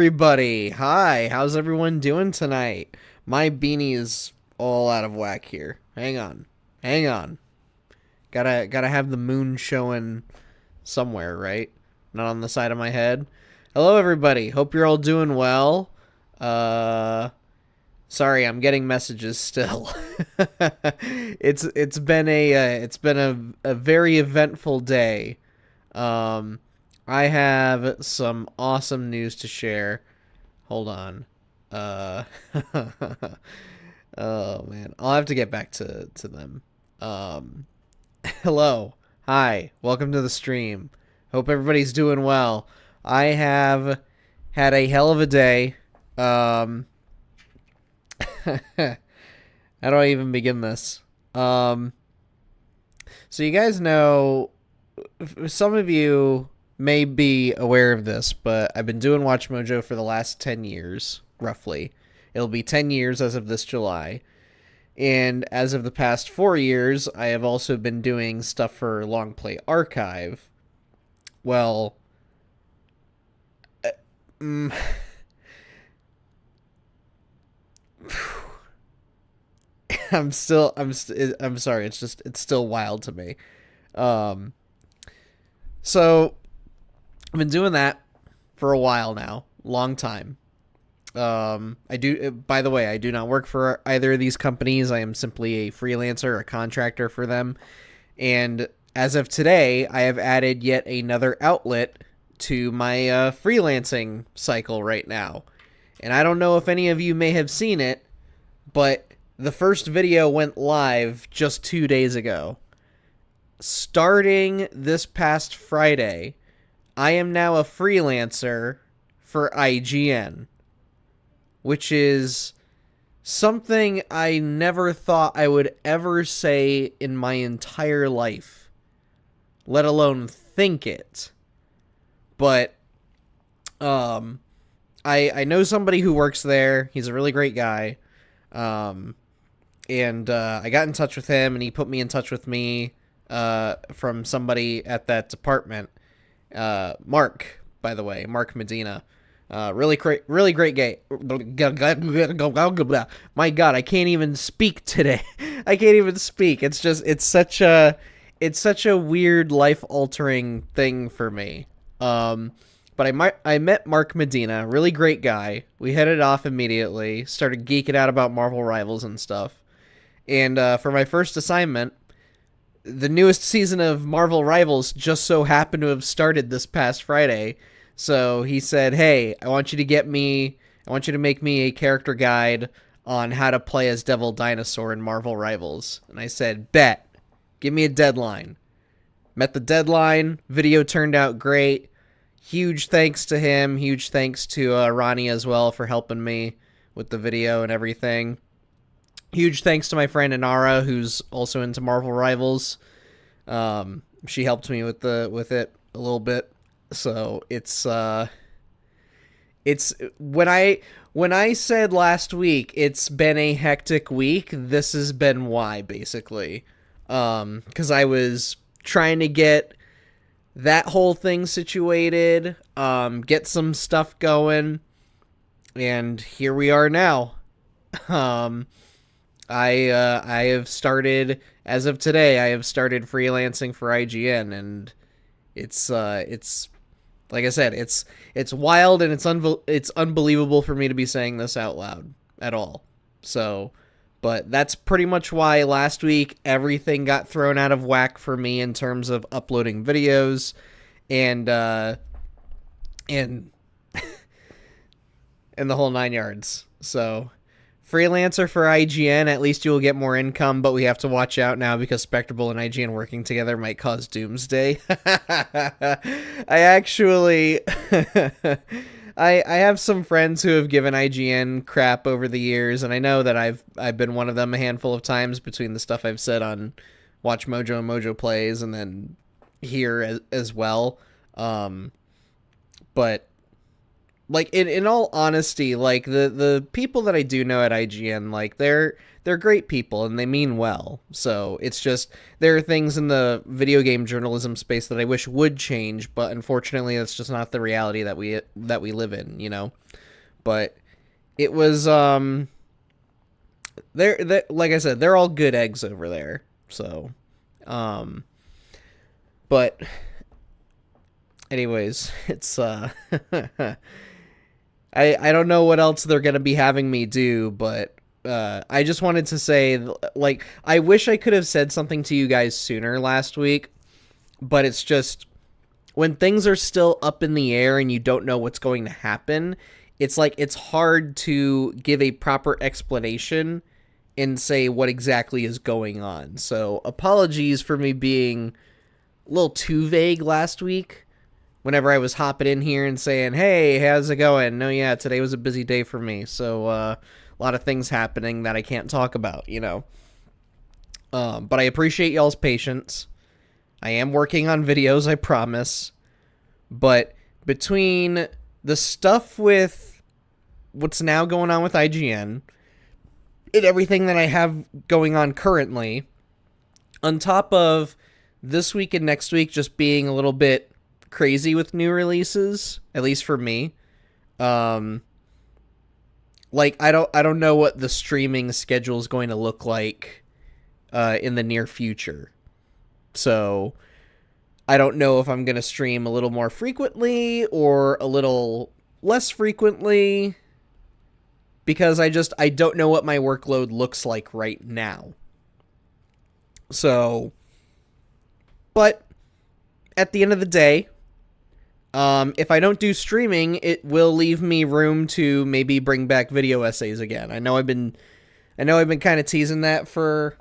everybody! Hi, how's everyone doing tonight? My beanie is all out of whack here. Hang on. Hang on. Gotta have the moon showing somewhere, right? Not on the side of my head. Hello everybody. Hope you're all doing well. Sorry, I'm getting messages still. It's been a very eventful day. I have some awesome news to share. Hold on. Uh, oh man, I'll have to get back to them. Um, Hello, hi, welcome to the stream. Hope everybody's doing well. I have had a hell of a day. How do I even begin this? So you guys know, some of you may be aware of this, but I've been doing Watch Mojo for the last 10 years, roughly. It'll be 10 years as of this July. And as of the past 4 years, I have also been doing stuff for Long Play Archive. Well, mm, I'm sorry, it's still wild to me. Um, so I've been doing that for a while now, long time. By the way, I do not work for either of these companies. I am simply a freelancer, a contractor for them. And as of today, I have added yet another outlet to my freelancing cycle right now. And I don't know if any of you may have seen it, but the first video went live just 2 days ago. Starting this past Friday, I am now a freelancer for IGN, which is something I never thought I would ever say in my entire life, let alone think it. But I know somebody who works there. He's a really great guy. And I got in touch with him, and he put me in touch with me from somebody at that department. Mark, by the way, Mark Medina. Really great guy. My God, I can't even speak today. I can't even speak. It's such a weird, life-altering thing for me. But I met Mark Medina, really great guy. We headed off immediately, started geeking out about Marvel Rivals and stuff. And for my first assignment, the newest season of Marvel Rivals just so happened to have started this past Friday. So he said, "Hey, I want you to make me a character guide on how to play as Devil Dinosaur in Marvel Rivals." And I said, "Bet. Give me a deadline." Met the deadline. Video turned out great. Huge thanks to him. Huge thanks to Ronnie as well for helping me with the video and everything. Huge thanks to my friend Inara, who's also into Marvel Rivals. She helped me with it a little bit. So it's when I said last week it's been a hectic week, this has been why, basically. Because I was trying to get that whole thing situated, get some stuff going, and here we are now. I have started, as of today, I have started freelancing for IGN, and it's like I said, it's wild, and it's unbelievable for me to be saying this out loud at all. So, but that's pretty much why last week everything got thrown out of whack for me in terms of uploading videos and and the whole 9 yards. So, freelancer for IGN, at least you will get more income, but we have to watch out now because Spectrable and IGN working together might cause doomsday. I actually I have some friends who have given IGN crap over the years, and I know that I've been one of them a handful of times between the stuff I've said on Watch Mojo and Mojo Plays and then here as well. But like in all honesty, like the people that I do know at IGN, like they're great people and they mean well. So it's just there are things in the video game journalism space that I wish would change, but unfortunately that's just not the reality that we live in, you know. But it was they're like I said, they're all good eggs over there. So but anyways, it's I don't know what else they're going to be having me do, but I just wanted to say, like, I wish I could have said something to you guys sooner last week, but it's just when things are still up in the air and you don't know what's going to happen, it's like it's hard to give a proper explanation and say what exactly is going on. So apologies for me being a little too vague last week whenever I was hopping in here and saying, hey, how's it going? No, yeah, today was a busy day for me. So a lot of things happening that I can't talk about, you know. But I appreciate y'all's patience. I am working on videos, I promise. But between the stuff with what's now going on with IGN and everything that I have going on currently, on top of this week and next week just being a little bit crazy with new releases, at least for me, like I don't know what the streaming schedule is going to look like in the near future. So I don't know if I'm going to stream a little more frequently or a little less frequently, because I don't know what my workload looks like right now. So, but at the end of the day, if I don't do streaming, it will leave me room to maybe bring back video essays again. I know I've been kind of teasing that for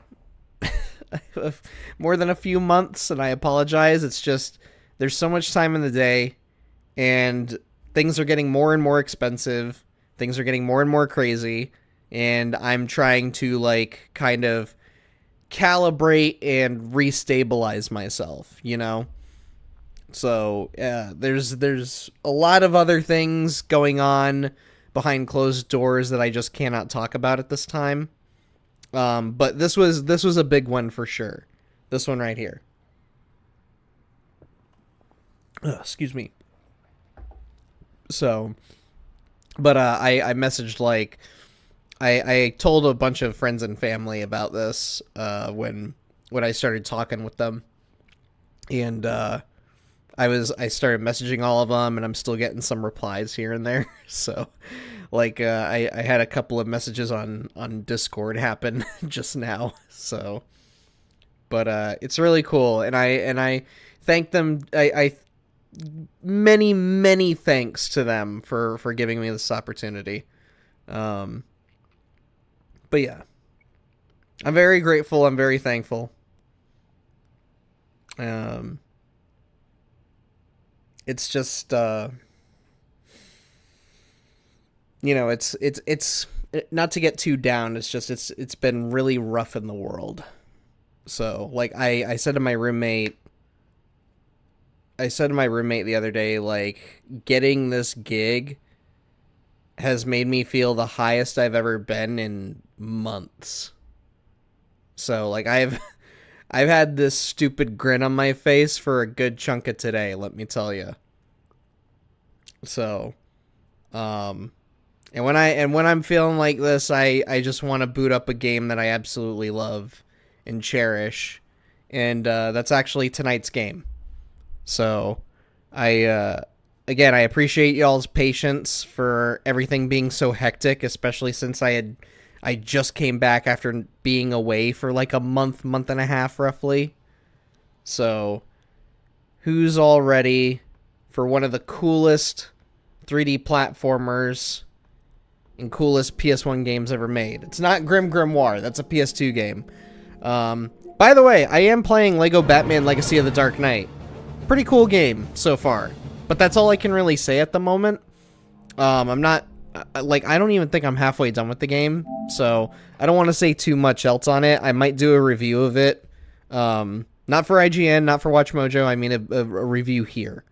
more than a few months, and I apologize. It's just there's so much time in the day, and things are getting more and more expensive. Things are getting more and more crazy, and I'm trying to like kind of calibrate and restabilize myself, you know? So, yeah, there's a lot of other things going on behind closed doors that I just cannot talk about at this time. But this was a big one for sure. This one right here. Excuse me. So, but I messaged, like, I told a bunch of friends and family about this when I started talking with them, and I started messaging all of them, and I'm still getting some replies here and there. So, like, I had a couple of messages on Discord happen just now. So, but it's really cool, and I thank them. I many thanks to them for giving me this opportunity. But yeah, I'm very grateful. I'm very thankful. It's just, you know, it's not to get too down. It's just, it's been really rough in the world. So, like, I said to my roommate the other day, like, getting this gig has made me feel the highest I've ever been in months. So, like, I've had this stupid grin on my face for a good chunk of today, let me tell you. So, and when I'm feeling like this, I just want to boot up a game that I absolutely love and cherish, and that's actually tonight's game. So, again, I appreciate y'all's patience for everything being so hectic, especially since I just came back after being away for like a month and a half roughly. So, who's all ready for one of the coolest 3D platformers and coolest PS1 games ever made? It's not Grim Grimoire, that's a PS2 game. By the way, I am playing Lego Batman Legacy of the Dark Knight. Pretty cool game so far, but that's all I can really say at the moment. I'm not, like, I don't even think I'm halfway done with the game, so I don't want to say too much else on it. I might do a review of it. Not for IGN, not for Watch Mojo, I mean a review here.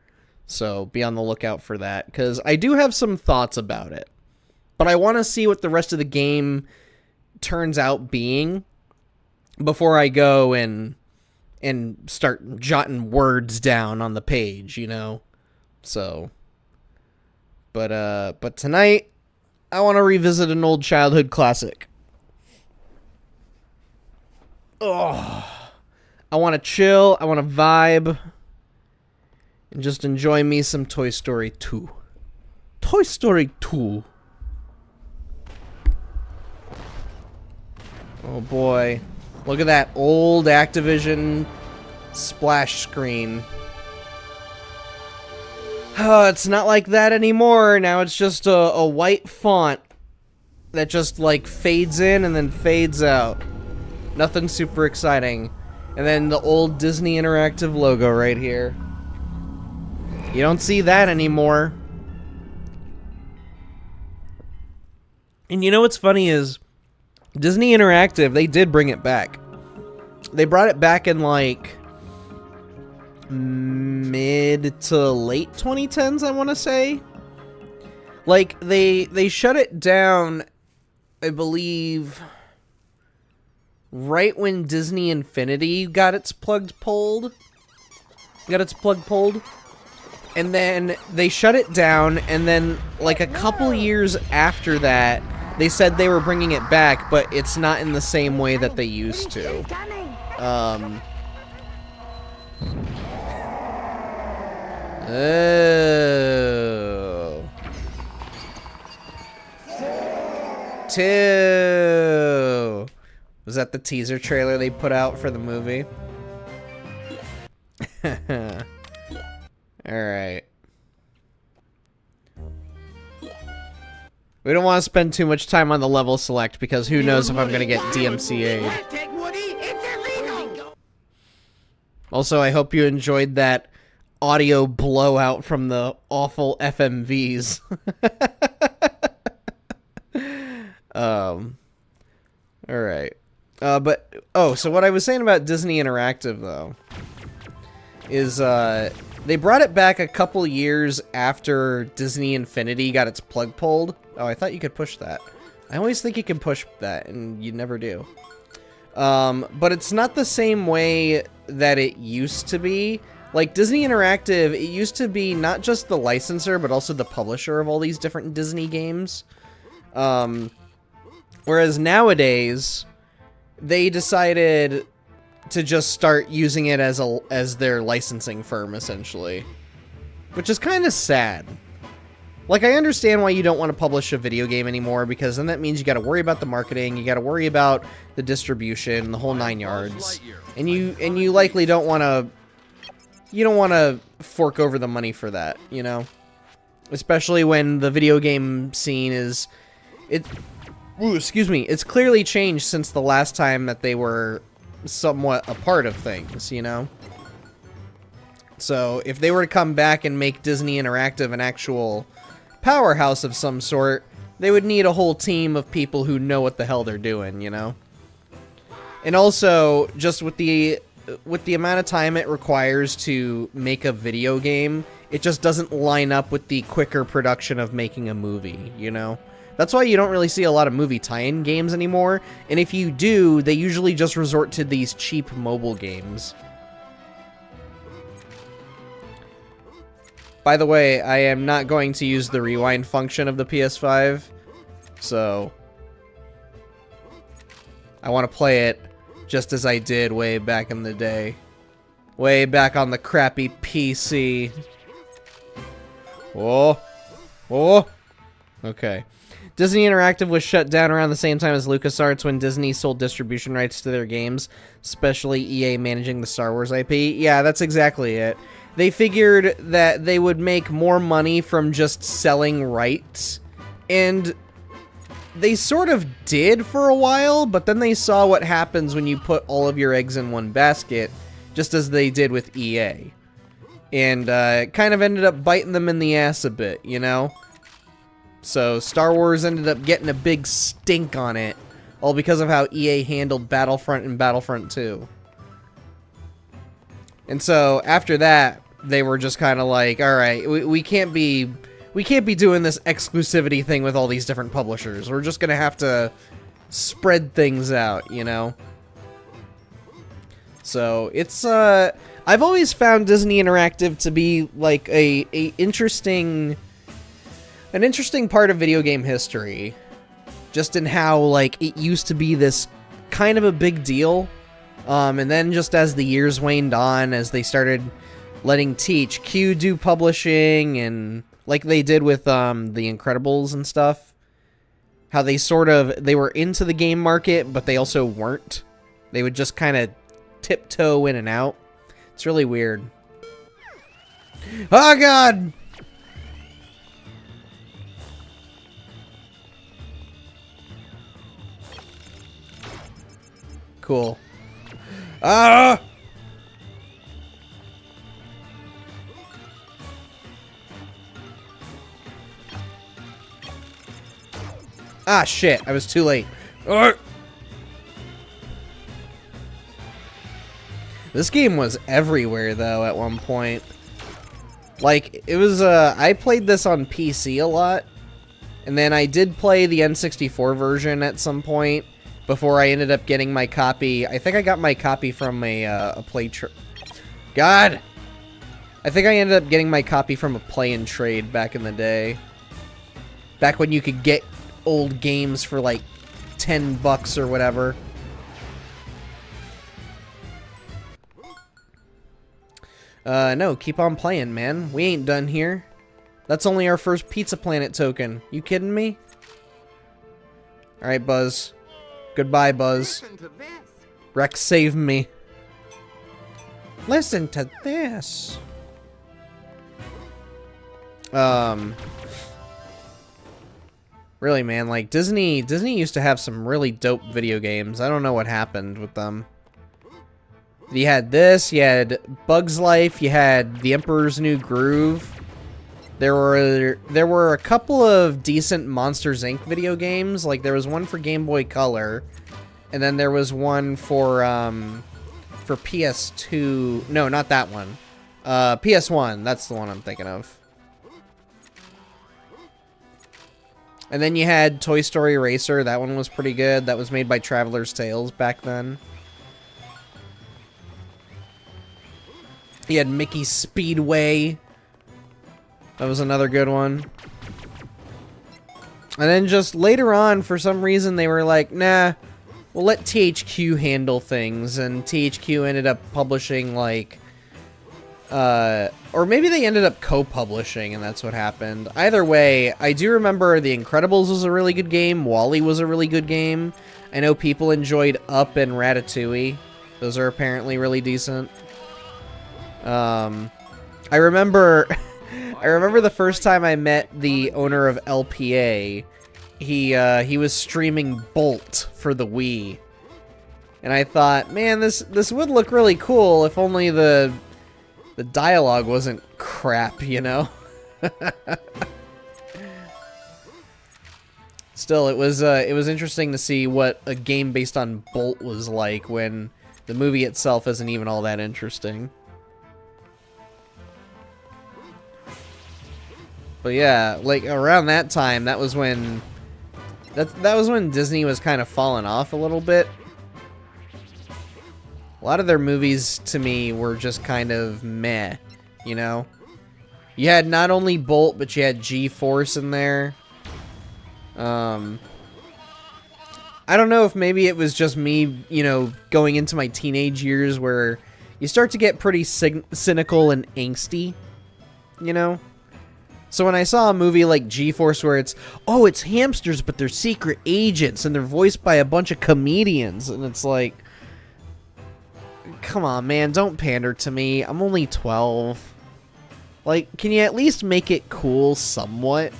So be on the lookout for that, because I do have some thoughts about it. But I want to see what the rest of the game turns out being before I go and start jotting words down on the page, you know? So, but tonight, I want to revisit an old childhood classic. Oh, I want to chill, I want to vibe, and just enjoy me some Toy Story 2. Toy Story 2. Oh boy. Look at that old Activision splash screen. Oh, it's not like that anymore. Now it's just a white font that just, like, fades in and then fades out. Nothing super exciting. And then the old Disney Interactive logo right here. You don't see that anymore. And you know what's funny is Disney Interactive, they did bring it back. They brought it back in, like, mid to late 2010s, I want to say. Like, they shut it down, I believe, right when Disney Infinity got its plug pulled. And then they shut it down, and then, like, a couple years after that, they said they were bringing it back, but it's not in the same way that they used to. Oh. Two. Was that the teaser trailer they put out for the movie? Alright. We don't want to spend too much time on the level select because who knows if I'm going to get DMCA'd. Also, I hope you enjoyed that audio blowout from the awful FMVs. Alright. So what I was saying about Disney Interactive, though, is, they brought it back a couple years after Disney Infinity got its plug pulled. Oh, I thought you could push that. I always think you can push that, and you never do. But it's not the same way that it used to be. Like, Disney Interactive, it used to be not just the licensor, but also the publisher of all these different Disney games. Whereas nowadays, they decided to just start using it as their licensing firm, essentially. Which is kind of sad. Like, I understand why you don't want to publish a video game anymore, because then that means you gotta worry about the marketing, you gotta worry about the distribution, the whole 9 yards. And you likely don't want to... You don't want to fork over the money for that, you know? Especially when the video game scene is... It's clearly changed since the last time that they were somewhat a part of things, you know? So, if they were to come back and make Disney Interactive an actual powerhouse of some sort, they would need a whole team of people who know what the hell they're doing, you know? And also, just with the amount of time it requires to make a video game, it just doesn't line up with the quicker production of making a movie, you know? That's why you don't really see a lot of movie tie-in games anymore, and if you do, they usually just resort to these cheap mobile games. By the way, I am not going to use the rewind function of the PS5, so I want to play it just as I did way back in the day. Way back on the crappy PC. Oh. Oh. Okay. Disney Interactive was shut down around the same time as LucasArts when Disney sold distribution rights to their games, especially EA managing the Star Wars IP. Yeah, that's exactly it. They figured that they would make more money from just selling rights, and they sort of did for a while, but then they saw what happens when you put all of your eggs in one basket, just as they did with EA. And it kind of ended up biting them in the ass a bit, you know? So Star Wars ended up getting a big stink on it, all because of how EA handled Battlefront and Battlefront 2. And so after that, they were just kind of like, all right, we can't be doing this exclusivity thing with all these different publishers. We're just gonna have to spread things out, you know? So it's I've always found Disney Interactive to be like an interesting part of video game history, just in how like it used to be this kind of a big deal, and then just as the years waned on, as they started letting THQ do publishing, and like they did with The Incredibles and stuff, how they were into the game market, but they also weren't. They would just kind of tiptoe in and out. It's really weird. Oh god! Cool. Ah! Ah, shit. I was too late. This game was everywhere, though, at one point. Like, it was, I played this on PC a lot. And then I did play the N64 version at some point before I ended up getting my copy. I think I got my copy from a God! I think I ended up getting my copy from a play and trade back in the day. Back when you could get old games for like $10 or whatever. No, keep on playing, man. We ain't done here. That's only our first Pizza Planet token. You kidding me? Alright, Buzz. Goodbye, Buzz. Rex, save me. Listen to this. Really, man, like, Disney used to have some really dope video games. I don't know what happened with them. You had this, you had Bug's Life, you had The Emperor's New Groove. There were a couple of decent Monsters, Inc. video games. Like, there was one for Game Boy Color, and then there was one for PS2. No, not that one. PS1, that's the one I'm thinking of. And then you had Toy Story Racer. That one was pretty good. That was made by Traveler's Tales back then. You had Mickey Speedway. That was another good one. And then just later on, for some reason, they were like, nah, we'll let THQ handle things. And THQ ended up publishing, like... or maybe they ended up co-publishing, and that's what happened. Either way, I do remember The Incredibles was a really good game. WALL-E was a really good game. I know people enjoyed Up and Ratatouille. Those are apparently really decent. I remember the first time I met the owner of LPA. He was streaming Bolt for the Wii, and I thought, man, this would look really cool if only the dialogue wasn't crap, you know. Still, it was interesting to see what a game based on Bolt was like when the movie itself isn't even all that interesting. But yeah, like around that time, that was when Disney was kind of falling off a little bit. A lot of their movies to me were just kind of meh, you know? You had not only Bolt, but you had G-Force in there. I don't know if maybe it was just me, you know, going into my teenage years where you start to get pretty cynical and angsty, you know? So when I saw a movie like G-Force where it's hamsters, but they're secret agents, and they're voiced by a bunch of comedians, and it's like, come on, man, don't pander to me. I'm only 12. Like, can you at least make it cool somewhat?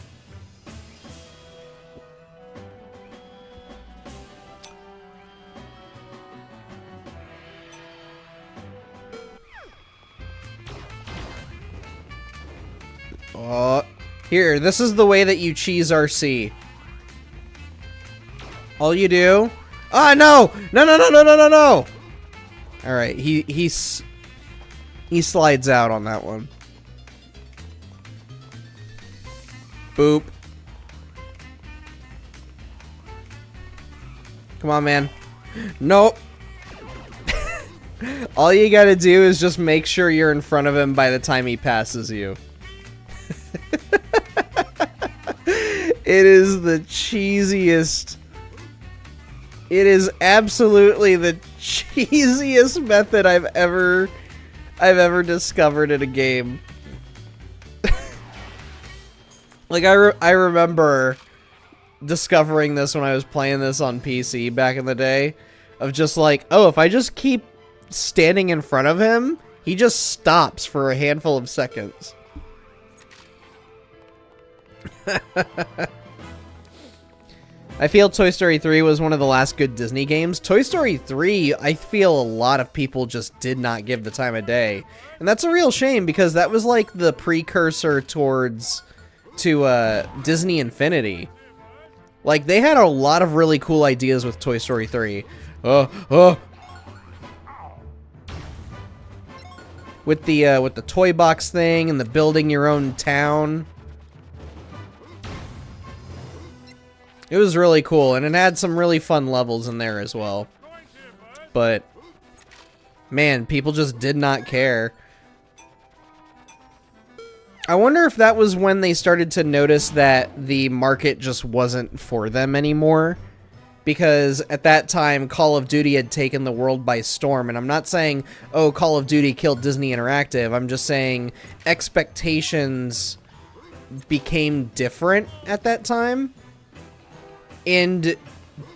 Here, this is the way that you cheese RC. All you do... Ah, no! No, no, no, no, no, no, no! Alright, He slides out on that one. Boop. Come on, man. Nope. All you gotta do is just make sure you're in front of him by the time he passes you. It is the cheesiest. It is absolutely the cheesiest method I've ever discovered in a game. Like, I remember discovering this when I was playing this on PC back in the day, of just like, oh, if I just keep standing in front of him, he just stops for a handful of seconds. I feel Toy Story 3 was one of the last good Disney games. Toy Story 3, I feel a lot of people just did not give the time of day. And that's a real shame, because that was like the precursor to Disney Infinity. Like, they had a lot of really cool ideas with Toy Story 3. With the toy box thing and the building your own town. It was really cool, and it had some really fun levels in there as well. But, man, people just did not care. I wonder if that was when they started to notice that the market just wasn't for them anymore. Because at that time, Call of Duty had taken the world by storm. And I'm not saying, oh, Call of Duty killed Disney Interactive. I'm just saying expectations became different at that time. And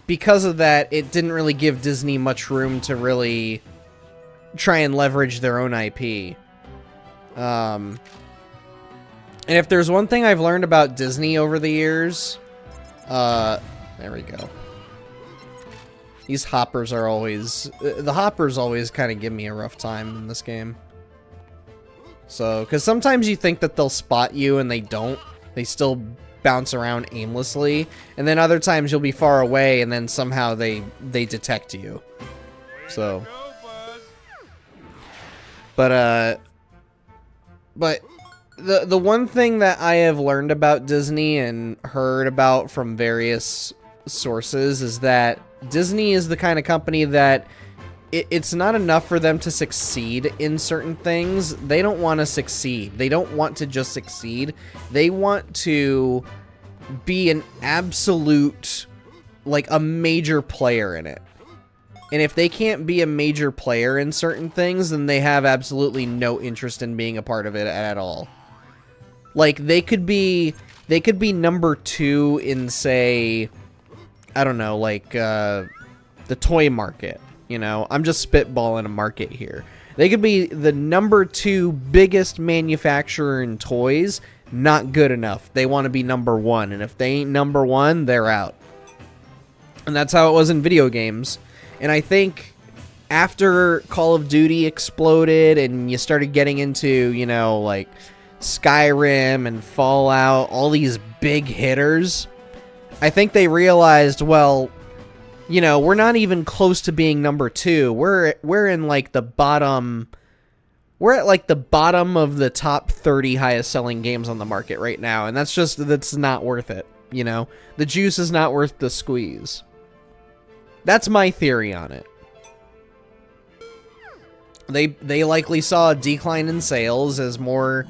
because of that, it didn't really give Disney much room to really try and leverage their own IP. And if there's one thing I've learned about Disney over the years, there we go. These hoppers are always, the hoppers always kind of give me a rough time in this game. So, because sometimes you think that they'll spot you and they don't. They still bounce around aimlessly, and then other times you'll be far away and then somehow they detect you. So, but the one thing that I have learned about Disney and heard about from various sources is that Disney is the kind of company that it's not enough for them to succeed in certain things. They don't want to succeed. They don't want to just succeed. They want to be an absolute, like, a major player in it. And if they can't be a major player in certain things, then they have absolutely no interest in being a part of it at all. Like, they could be number 2 in, say, I don't know, like, the toy market. You know, I'm just spitballing a market here. They could be the number 2 biggest manufacturer in toys. Not good enough. They want to be number 1. And if they ain't number 1, they're out. And that's how it was in video games. And I think after Call of Duty exploded and you started getting into, you know, like Skyrim and Fallout, all these big hitters, I think they realized, well, you know, we're not even close to being number 2. We're in like the bottom. We're at like the bottom of the top 30 highest selling games on the market right now, and that's not worth it. You know, the juice is not worth the squeeze. That's my theory on it. They likely saw a decline in sales as more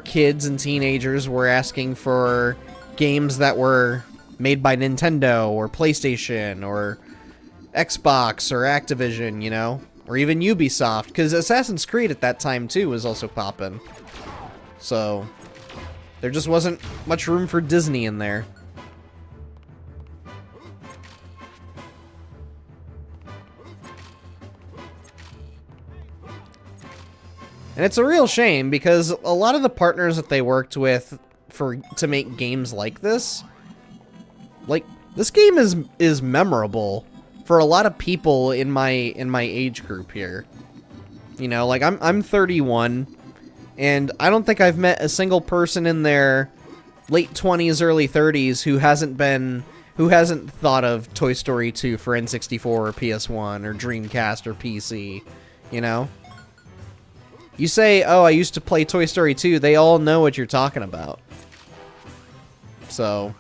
kids and teenagers were asking for games that were made by Nintendo or PlayStation or Xbox or Activision, you know, or even Ubisoft, because Assassin's Creed at that time too was also popping. So there just wasn't much room for Disney in there. And it's a real shame because a lot of the partners that they worked with to make games like this, like, this game is memorable for a lot of people in my age group here. You know, like, I'm 31, and I don't think I've met a single person in their late 20s, early 30s who hasn't thought of Toy Story 2 for N64 or PS1 or Dreamcast or PC, you know? You say, oh, I used to play Toy Story 2, they all know what you're talking about. So...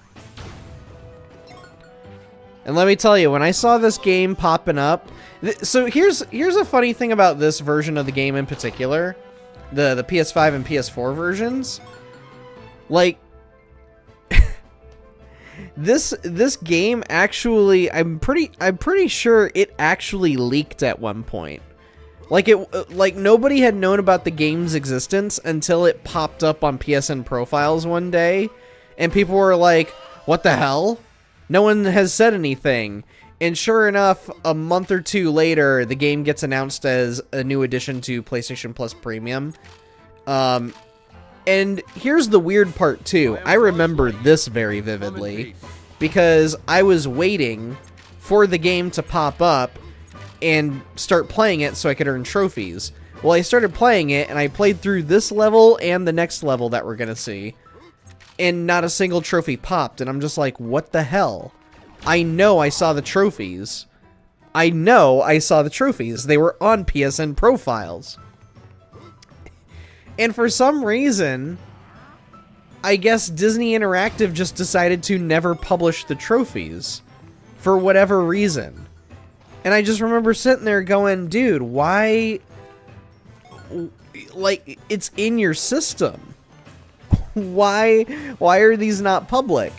And let me tell you, when I saw this game popping up... So here's a funny thing about this version of the game in particular. The PS5 and PS4 versions. Like... This game actually... I'm pretty sure it actually leaked at one point. Like nobody had known about the game's existence until it popped up on PSN profiles one day. And people were like, what the hell? No one has said anything. And sure enough, a month or two later, the game gets announced as a new addition to PlayStation Plus Premium. And here's the weird part too. I remember this very vividly because I was waiting for the game to pop up and start playing it so I could earn trophies. Well, I started playing it and I played through this level and the next level that we're gonna see. And not a single trophy popped, and I'm just like, what the hell? I know I saw the trophies. I know I saw the trophies. They were on PSN profiles. And for some reason, I guess Disney Interactive just decided to never publish the trophies. For whatever reason. And I just remember sitting there going, dude, why... Like, it's in your system. Why are these not public?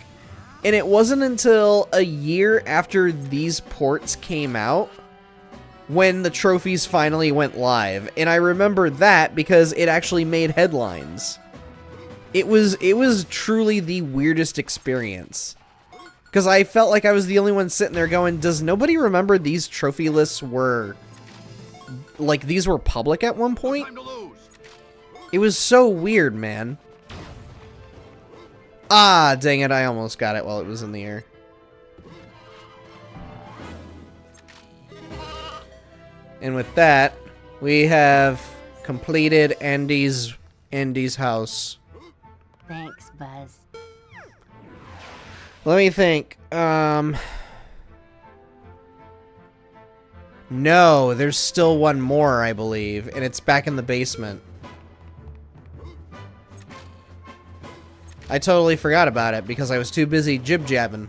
And it wasn't until a year after these ports came out when the trophies finally went live. And I remember that because it actually made headlines. It was truly the weirdest experience. Because I felt like I was the only one sitting there going, does nobody remember these trophy lists were... Like, these were public at one point? It was so weird, man. Ah, dang it, I almost got it while it was in the air. And with that, we have completed Andy's house. Thanks, Buzz. Let me think. No, there's still one more, I believe, and it's back in the basement. I totally forgot about it because I was too busy jib-jabbing.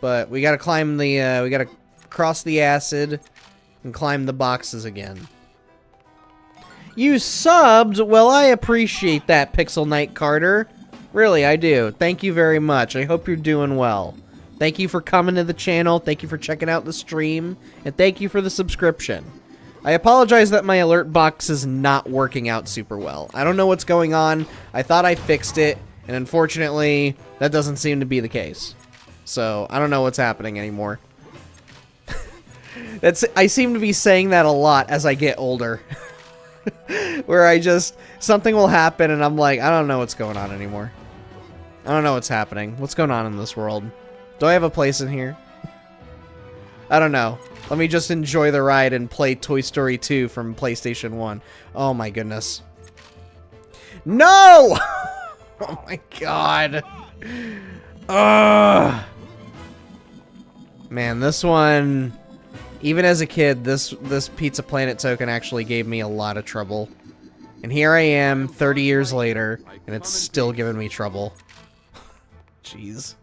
But we gotta climb the, we gotta cross the acid and climb the boxes again. You subbed? Well, I appreciate that, Pixel Knight Carter. Really, I do. Thank you very much. I hope you're doing well. Thank you for coming to the channel. Thank you for checking out the stream. And thank you for the subscription. I apologize that my alert box is not working out super well. I don't know what's going on. I thought I fixed it, and unfortunately, that doesn't seem to be the case. So, I don't know what's happening anymore. I seem to be saying that a lot as I get older. Where I just... Something will happen, and I'm like, I don't know what's going on anymore. I don't know what's happening. What's going on in this world? Do I have a place in here? I don't know. Let me just enjoy the ride and play Toy Story 2 from PlayStation 1. Oh my goodness. No! Oh my god. Ugh. Man, this one... Even as a kid, this Pizza Planet token actually gave me a lot of trouble. And here I am, 30 years later, and it's still giving me trouble. Jeez.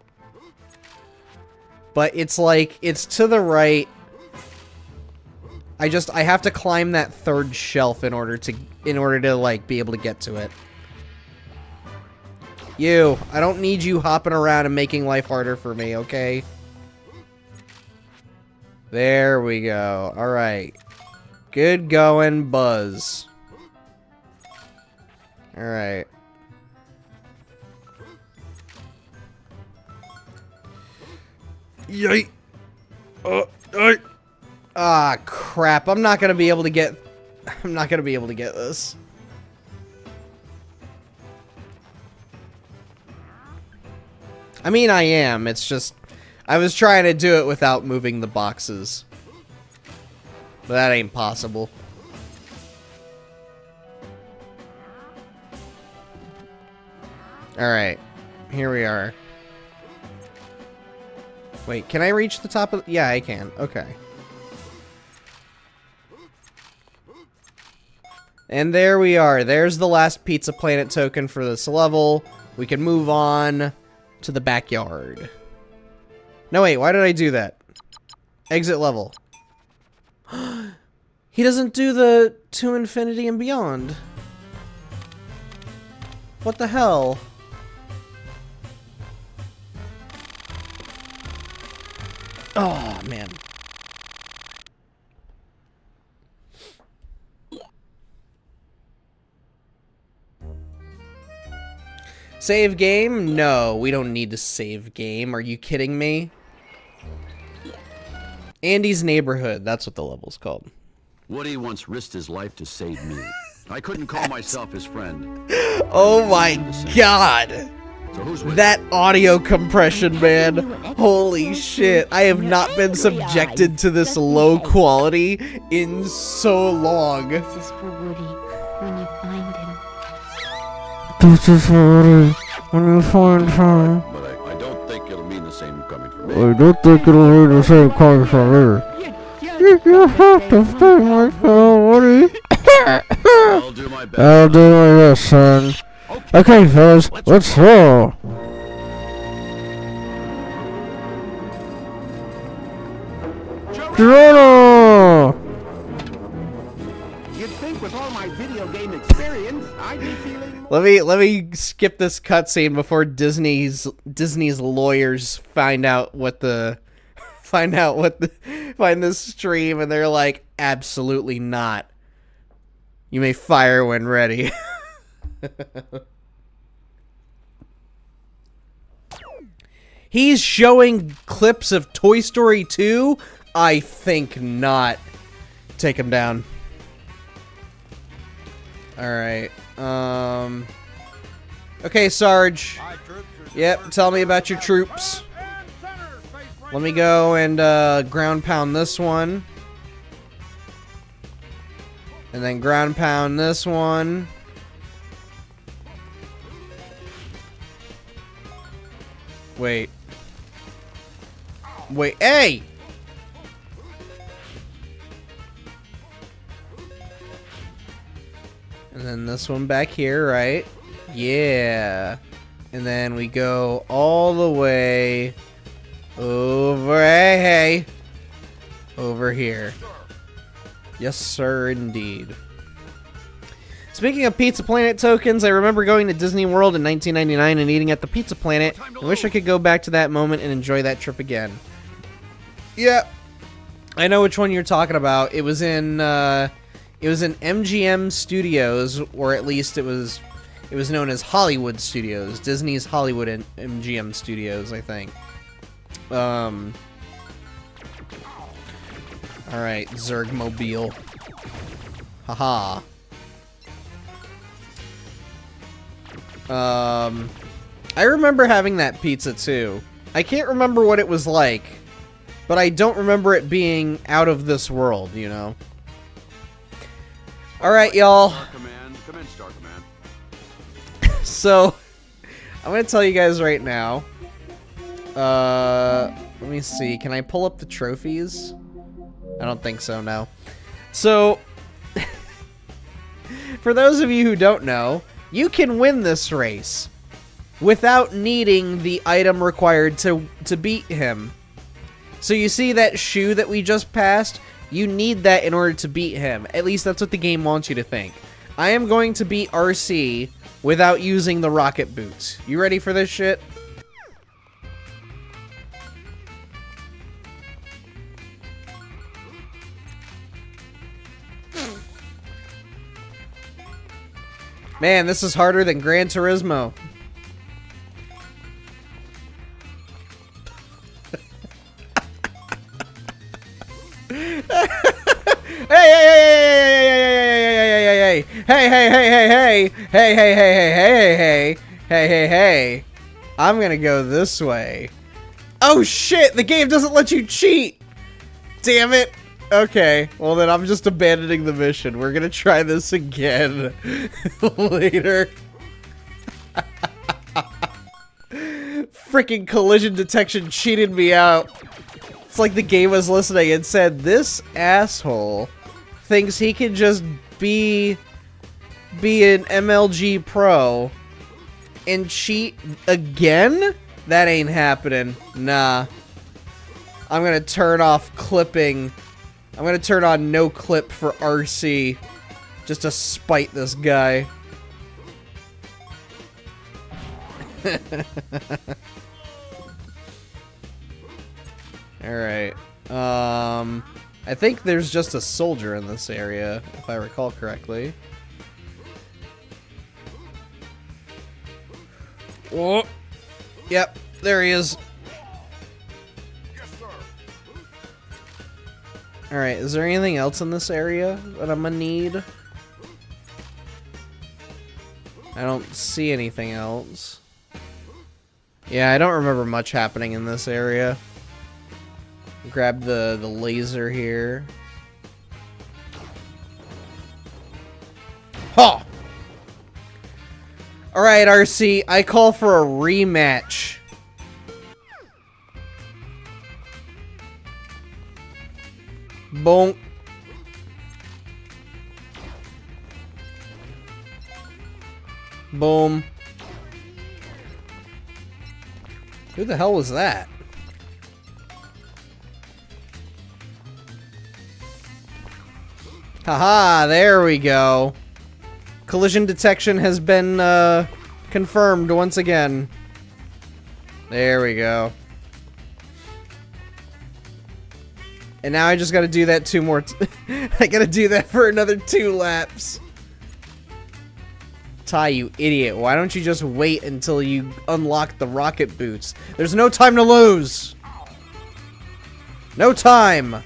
But it's like, it's to the right... I have to climb that third shelf in order to like be able to get to it. I don't need you hopping around and making life harder for me, okay? There we go. All right. Good going, Buzz. All right. Yay! Ah, crap. I'm not gonna be able to get this. I mean, I am. It's just... I was trying to do it without moving the boxes. But that ain't possible. Alright. Here we are. Wait, can I reach the top of... Yeah, I can. Okay. And there we are. There's the last Pizza Planet token for this level. We can move on to the backyard. No, wait, why did I do that? Exit level. He doesn't do the To Infinity and Beyond. What the hell? Oh, man. Save game? No, we don't need to save game. Are you kidding me? Andy's Neighborhood. That's what the level's called. Woody once risked his life to save me. I couldn't call myself his friend. Oh my god! So who's with That audio compression, man. Holy shit. I have not been subjected to this low quality in so long. This is for Woody when you find him. This is Woody when you find her. But I don't think it'll mean the same coming from me. I don't think it'll mean the same coming from her. You have to stay my friend, Woody. I'll do my best. I'll do my best, son. Okay, fellas, let's roll. Toronto! You'd think with all my video game experience, I'd be feeling... Let me skip this cutscene before Disney's lawyers find this stream and they're like, absolutely not. You may fire when ready. He's showing clips of Toy Story 2? I think not. Take him down. Alright. Okay, Sarge. Yep, tell me about your troops. Let me go and ground pound this one. And then ground pound this one. Wait. Wait, hey! And then this one back here, right? Yeah. And then we go all the way over, hey, over here. Yes, sir, indeed. Speaking of Pizza Planet tokens, I remember going to Disney World in 1999 and eating at the Pizza Planet. I wish I could go back to that moment and enjoy that trip again. Yeah, I know which one you're talking about. It was in MGM Studios, or at least it was known as Hollywood Studios, Disney's Hollywood and MGM Studios, I think. All right, Zergmobile. Haha. I remember having that pizza too. I can't remember what it was like, but I don't remember it being out of this world, you know. All right, y'all. Star Command. Come in, Star Command. So, I'm gonna tell you guys right now. Let me see. Can I pull up the trophies? I don't think so, no. So, for those of you who don't know, you can win this race without needing the item required to beat him. So you see that shoe that we just passed? You need that in order to beat him. At least that's what the game wants you to think. I am going to beat RC without using the rocket boots. You ready for this shit? Man, this is harder than Gran Turismo. Hey. I'm gonna go this way. Oh shit, the game doesn't let you cheat. Damn it. Okay, well then I'm just abandoning the mission. We're gonna try this again later. Freaking collision detection cheated me out. It's like the game was listening and said, this asshole thinks he can just be be an MLG pro and cheat again? That ain't happening. Nah. I'm gonna turn off clipping. I'm gonna turn on no clip for RC just to spite this guy. Alright. I think there's just a soldier in this area, if I recall correctly. Oh! Yep, there he is. Alright, is there anything else in this area that I'm gonna need? I don't see anything else. Yeah, I don't remember much happening in this area. Grab the laser here. Ha! Alright, RC, I call for a rematch. Bonk. Boom. Who the hell was that? Haha, there we go. Collision detection has been confirmed once again. There we go. And now I just gotta do that two more I gotta do that for another 2 laps. Ty, you idiot. Why don't you just wait until you unlock the rocket boots? There's no time to lose! No time!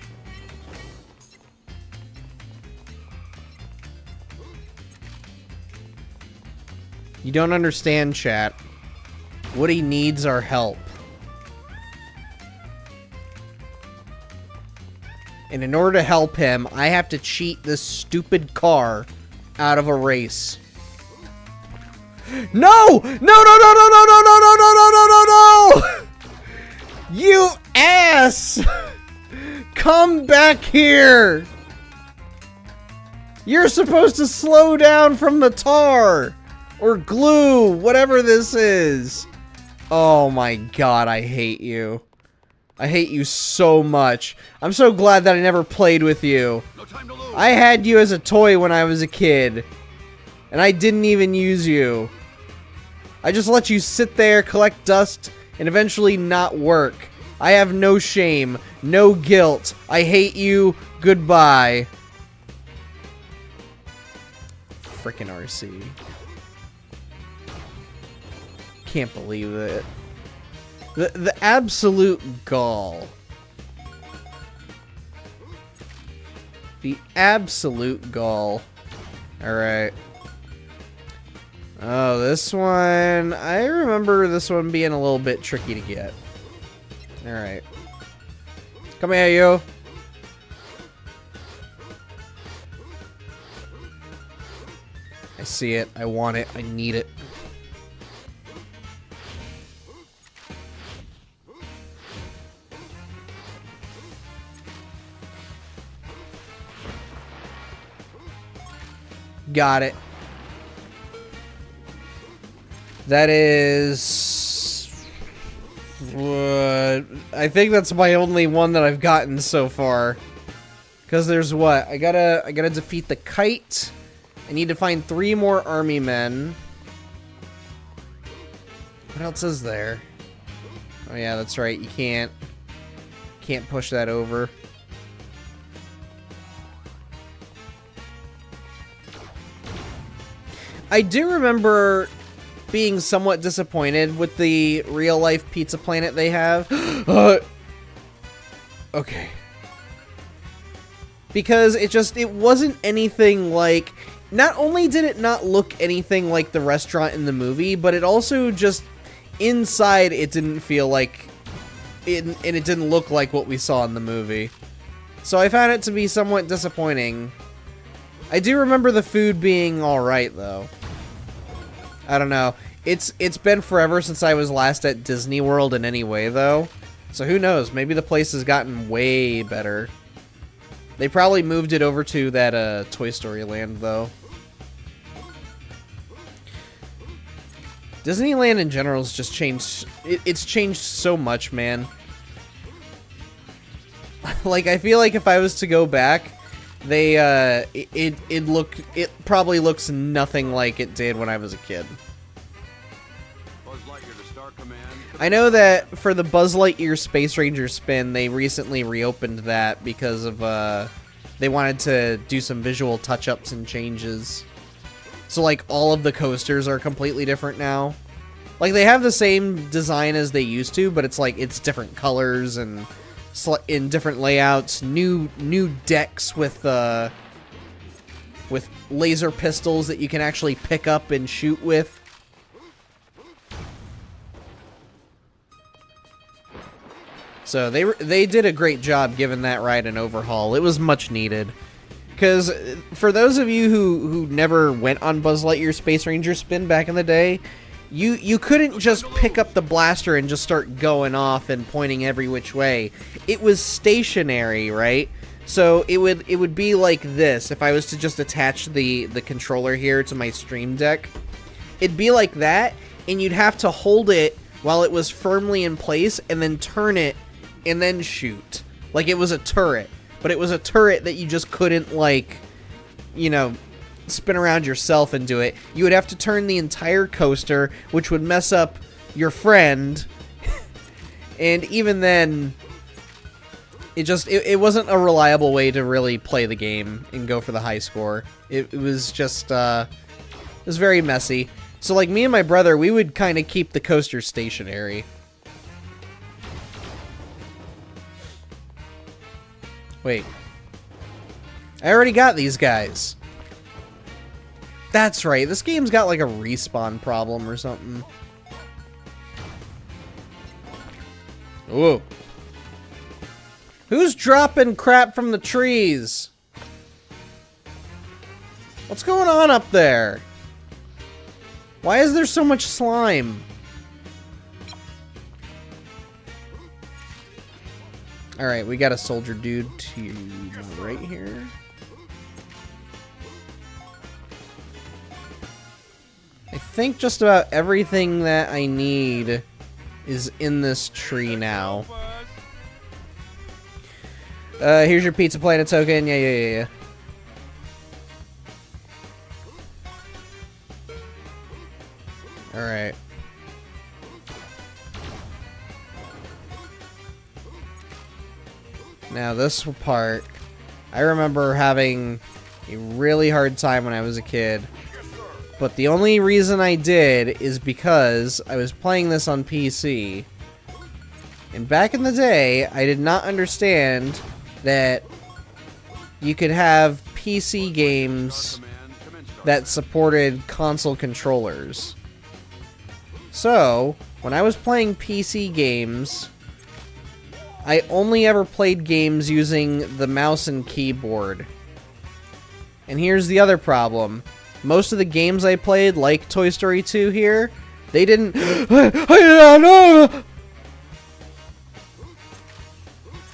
You don't understand, chat. Woody needs our help. And in order to help him, I have to cheat this stupid car out of a race. No! No, no, no, no, no, no, no, no, no, no, no, no, no! You ass! Come back here! You're supposed to slow down from the tar! Or glue, whatever this is. Oh my god, I hate you. I hate you so much. I'm so glad that I never played with you. No time to lose. I had you as a toy when I was a kid. And I didn't even use you. I just let you sit there, collect dust, and eventually not work. I have no shame, no guilt. I hate you. Goodbye. Frickin' RC. Can't believe it. The absolute gall. The absolute gall. Alright. Oh, this one... I remember this one being a little bit tricky to get. Alright. Come here, you. I see it. I want it. I need it. Got it. That is... I think that's my only one that I've gotten so far. Because there's what? I gotta defeat the kite. I need to find 3 more army men. What else is there? Oh yeah, that's right. You can't push that over. I do remember being somewhat disappointed with the real-life Pizza Planet they have. Okay. Because it wasn't anything like... Not only did it not look anything like the restaurant in the movie, but it also just... Inside, it didn't feel like... and it didn't look like what we saw in the movie. So I found it to be somewhat disappointing. I do remember the food being alright, though. I don't know. It's been forever since I was last at Disney World in any way, though. So who knows? Maybe the place has gotten way better. They probably moved it over to that Toy Story Land, though. Disneyland in general has just changed. It's changed so much, man. Like, I feel like if I was to go back, it probably looks nothing like it did when I was a kid. I know that for the Buzz Lightyear Space Ranger spin, they recently reopened that because of they wanted to do some visual touch-ups and changes. So, like, all of the coasters are completely different now. Like, they have the same design as they used to, but it's like, it's different colors and in different layouts. New decks with laser pistols that you can actually pick up and shoot with. So, they did a great job giving that ride an overhaul. It was much needed. Because for those of you who never went on Buzz Lightyear Space Ranger spin back in the day, you couldn't just pick up the blaster and just start going off and pointing every which way. It was stationary, right? So it would be like this. If I was to just attach the controller here to my Stream Deck, it'd be like that, and you'd have to hold it while it was firmly in place and then turn it and then shoot. Like it was a turret. But it was a turret that you just couldn't, like, you know, spin around yourself and do it. You would have to turn the entire coaster, which would mess up your friend. And even then, it wasn't a reliable way to really play the game and go for the high score. It was just, it was very messy. So, like, me and my brother, we would kind of keep the coaster stationary. Wait. I already got these guys. That's right. This game's got like a respawn problem or something. Whoa. Who's dropping crap from the trees? What's going on up there? Why is there so much slime? Alright, we got a soldier dude to right here. I think just about everything that I need is in this tree now. Here's your Pizza Planet token. Yeah. Alright. Now this part, I remember having a really hard time when I was a kid. But the only reason I did is because I was playing this on PC. And back in the day, I did not understand that you could have PC games that supported console controllers. So, when I was playing PC games, I only ever played games using the mouse and keyboard. And here's the other problem. Most of the games I played, like Toy Story 2 here, they didn't...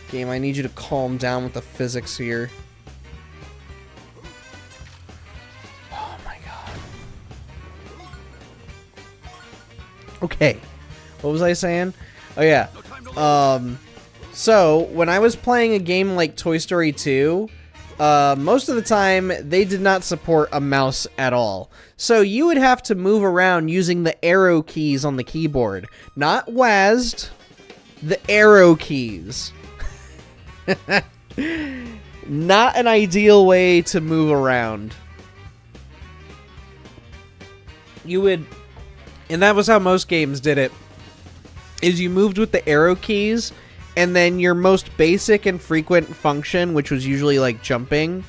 Game, I need you to calm down with the physics here. Oh my god. Okay. What was I saying? Oh yeah. So, when I was playing a game like Toy Story 2, most of the time, they did not support a mouse at all. So, you would have to move around using the arrow keys on the keyboard. Not WASD, the arrow keys. Not an ideal way to move around. You would... And that was how most games did it. Is you moved with the arrow keys... And then your most basic and frequent function, which was usually like jumping,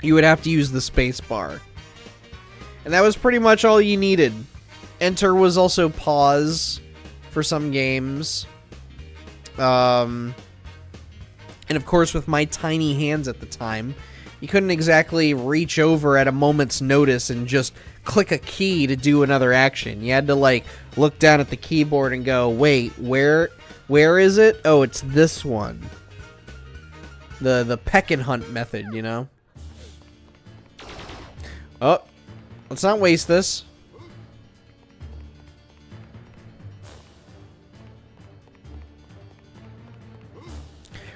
you would have to use the space bar. And that was pretty much all you needed. Enter was also pause for some games. And of course, with my tiny hands at the time, you couldn't exactly reach over at a moment's notice and just click a key to do another action. You had to like look down at the keyboard and go, wait, where is it? Oh, it's this one. The peck and hunt method, you know? Oh, let's not waste this.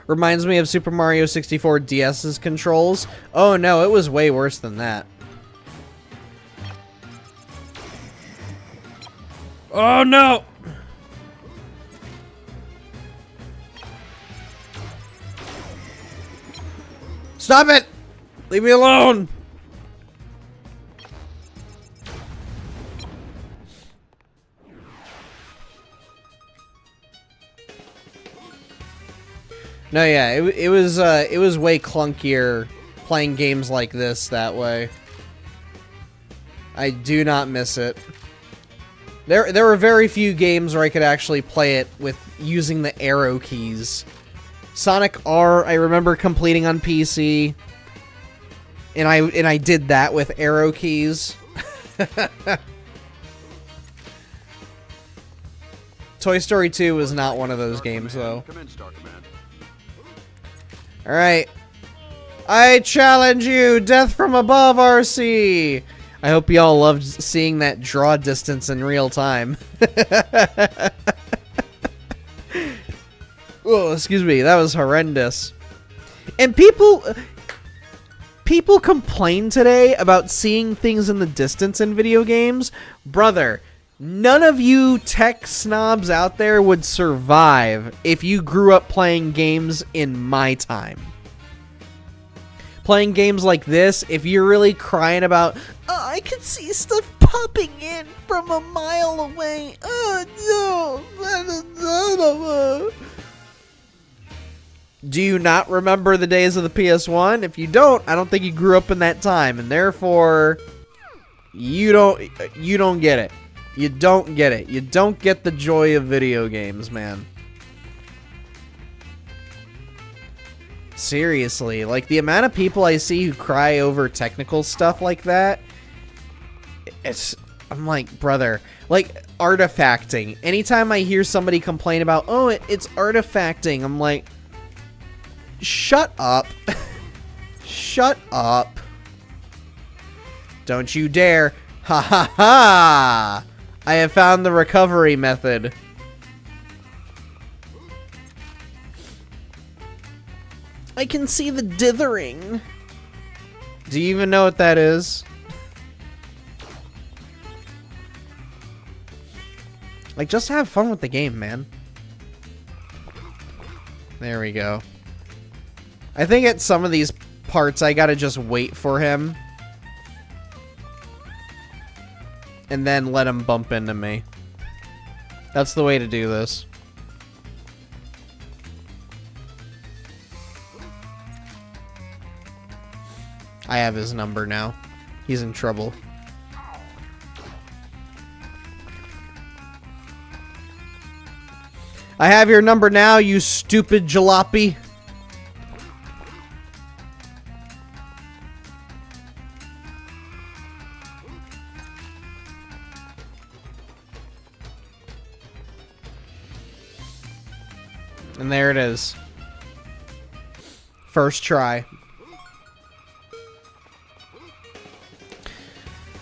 Reminds me of Super Mario 64 DS's controls. Oh no, it was way worse than that. Oh no! Stop it! Leave me alone! No, yeah, it was way clunkier playing games like this that way. I do not miss it. There were very few games where I could actually play it with using the arrow keys. Sonic R, I remember completing on PC, and I did that with arrow keys. Toy Story 2 was not one of those games, though. Come in, Starter Man. Alright. I challenge you! Death from above, RC! I hope y'all loved seeing that draw distance in real time. Oh, excuse me. That was horrendous. And people complain today about seeing things in the distance in video games. Brother, none of you tech snobs out there would survive if you grew up playing games in my time. Playing games like this, if you're really crying about, oh, I can see stuff popping in from a mile away. Oh, no. Do you not remember the days of the PS1? If you don't, I don't think you grew up in that time, and therefore, you don't get it. You don't get it. You don't get the joy of video games, man. Seriously, like the amount of people I see who cry over technical stuff like that, I'm like, brother, like artifacting. Anytime I hear somebody complain about, oh, it's artifacting, I'm like, shut up. Shut up. Don't you dare. Ha ha ha. I have found the recovery method. I can see the dithering. Do you even know what that is? Like, just have fun with the game, man. There we go. I think at some of these parts, I gotta just wait for him. And then let him bump into me. That's the way to do this. I have his number now. He's in trouble. I have your number now, you stupid jalopy. And there it is. First try.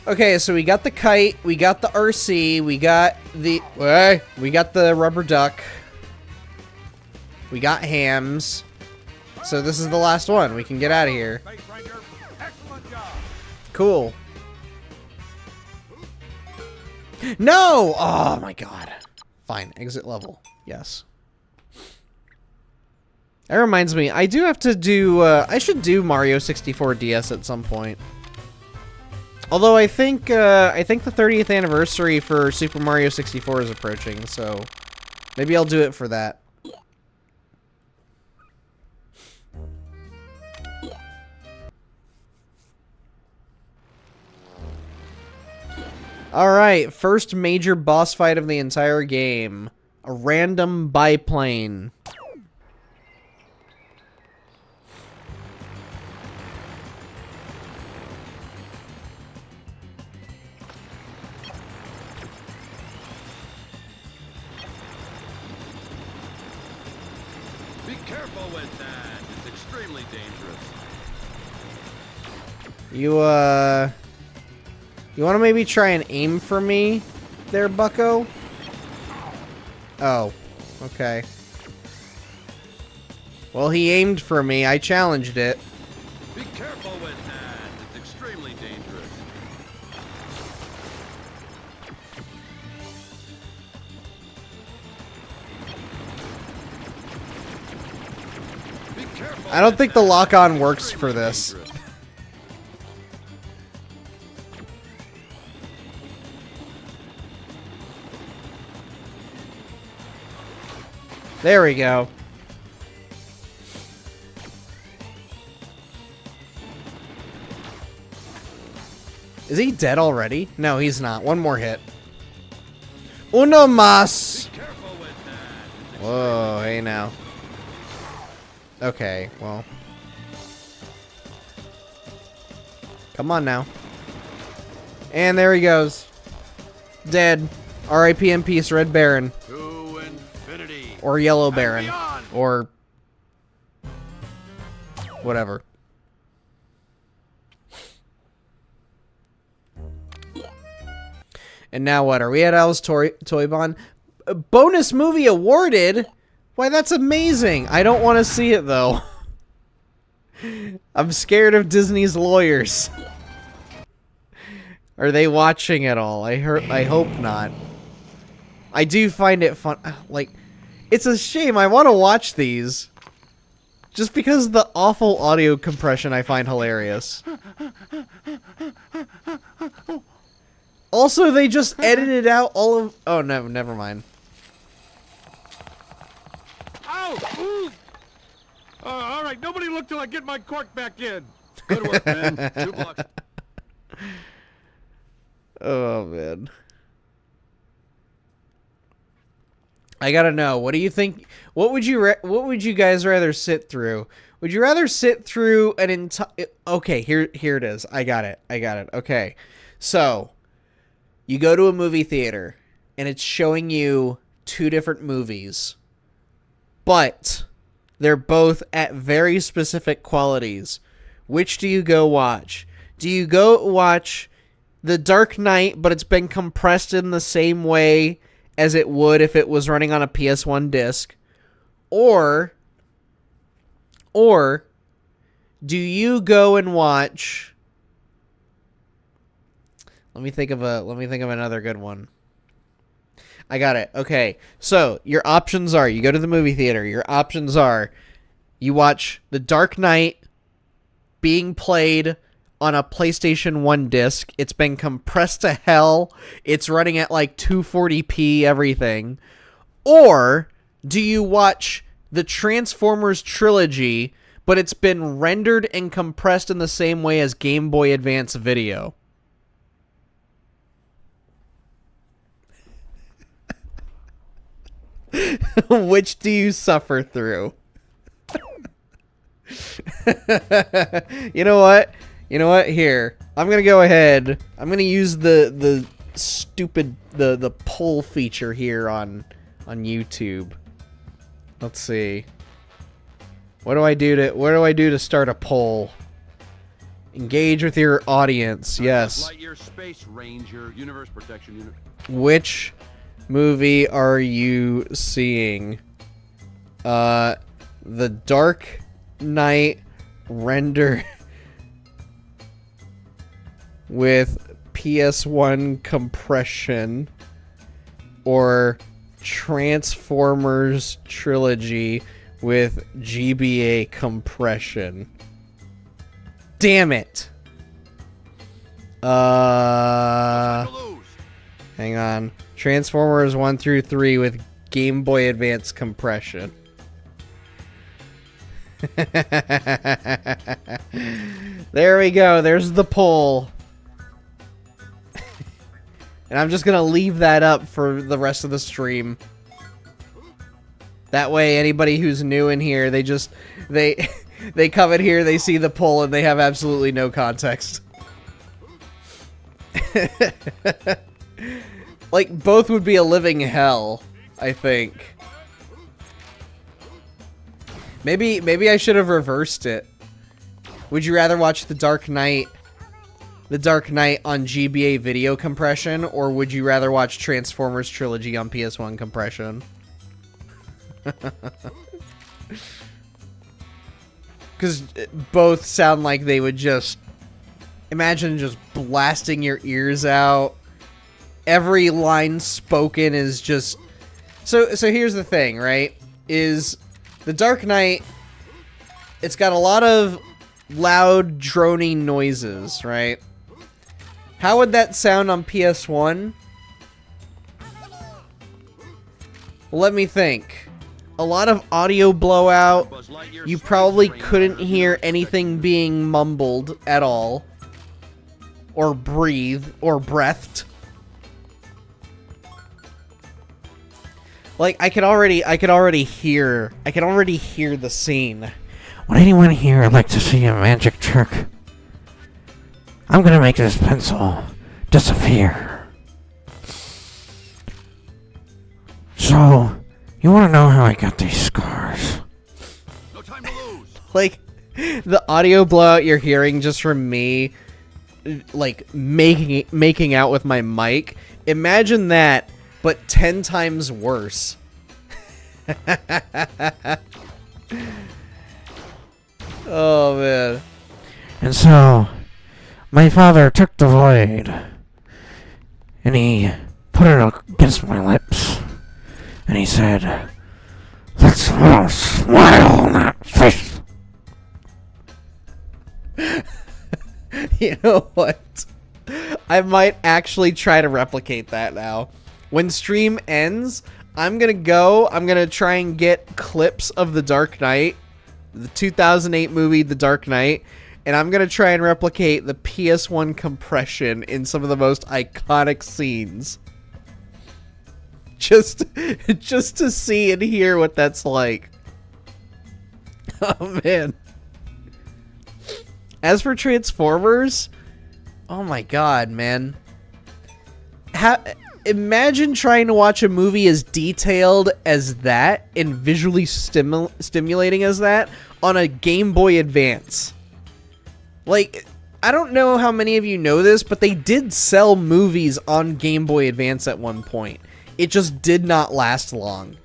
Okay, so we got the kite, we got the RC, we got the rubber duck. We got hams. So this is the last one. We can get out of here. Cool. No! Oh my god. Fine, exit level. Yes. That reminds me, I do have to do, I should do Mario 64 DS at some point. Although I think the 30th anniversary for Super Mario 64 is approaching, so maybe I'll do it for that. Alright, first major boss fight of the entire game. A random biplane. Be careful with that. It's extremely dangerous. You want to maybe try and aim for me there, bucko? Oh, okay. Well, he aimed for me. I challenged it. Be careful with that. It's extremely dangerous. Be careful I don't with think the that. lock-on It's works for extremely this. dangerous. There we go. Is he dead already? No, he's not. One more hit. Uno más. Be careful with that. It's Whoa, hey now. Okay, well. Come on now. And there he goes. Dead. R.I.P. in peace, Red Baron. To infinity. Or Yellow And Baron. beyond. Or whatever. And now what? Are we at Al's Toy Bon? Bonus movie awarded? Why, that's amazing. I don't want to see it, though. I'm scared of Disney's lawyers. Are they watching at all? I hope not. I do find it fun. Like, it's a shame. I want to watch these. Just because of the awful audio compression I find hilarious. Also, they just edited out all of... Oh, no, never mind. Ow! Ooh! All right, nobody look till I get my cork back in. Good work, man. 2 blocks. Oh, man. I gotta know. What do you think? What would you guys rather sit through? Would you rather sit through an entire... Okay, here it is. I got it. Okay. So, you go to a movie theater, and it's showing you 2 different movies. But they're both at very specific qualities. Which do you go watch? Do you go watch The Dark Knight, but it's been compressed in the same way as it would if it was running on a PS1 disc? Or do you go and watch... Let me think of another good one. I got it. Okay. So, your options are, you go to the movie theater. Your options are, you watch The Dark Knight being played on a PlayStation 1 disc. It's been compressed to hell. It's running at like 240p everything. Or do you watch the Transformers trilogy, but it's been rendered and compressed in the same way as Game Boy Advance video? Which do you suffer through? You know what? Here, I'm gonna go ahead. I'm gonna use the stupid the poll feature here on YouTube. Let's see. What do I do to start a poll? Engage with your audience. Yes. Lightyear Space Ranger Universe Protection Unit. Which movie are you seeing? The Dark Knight render with PS1 compression, or Transformers trilogy with GBA compression? Damn it. To lose. Hang on. Transformers 1 through 3 with Game Boy Advance compression. There we go. There's the poll. And I'm just going to leave that up for the rest of the stream. That way, anybody who's new in here, they come in here, they see the poll, and they have absolutely no context. Like, both would be a living hell, I think. Maybe I should have reversed it. Would you rather watch The Dark Knight on GBA video compression, or would you rather watch Transformers Trilogy on PS1 compression? because both sound like they would just imagine just blasting your ears out. Every line spoken is just so here's the thing, right? Is The Dark Knight, it's got a lot of loud droning noises, right? How would that sound on PS1? Let me think. A lot of audio blowout. You probably couldn't hear anything being mumbled at all. Or breathed. Or breathed. Like, I could already hear the scene. Would anyone here like to see a magic trick? I'm gonna make this pencil disappear. So, you wanna know how I got these scars? No time to lose. Like, the audio blowout you're hearing just from me, like, making out with my mic. Imagine that, but 10 times worse. Oh, man. And so, my father took the blade, and he put it against my lips, and he said, "Let's put a smile on that face." You know what? I might actually try to replicate that now. When stream ends, I'm gonna try and get clips of The Dark Knight, the 2008 movie The Dark Knight, and I'm gonna try and replicate the PS1 compression in some of the most iconic scenes. Just to see and hear what that's like. Oh, man. As for Transformers, oh my god, man. Imagine trying to watch a movie as detailed as that and visually stimulating as that on a Game Boy Advance. Like, I don't know how many of you know this, but they did sell movies on Game Boy Advance at one point. It just did not last long.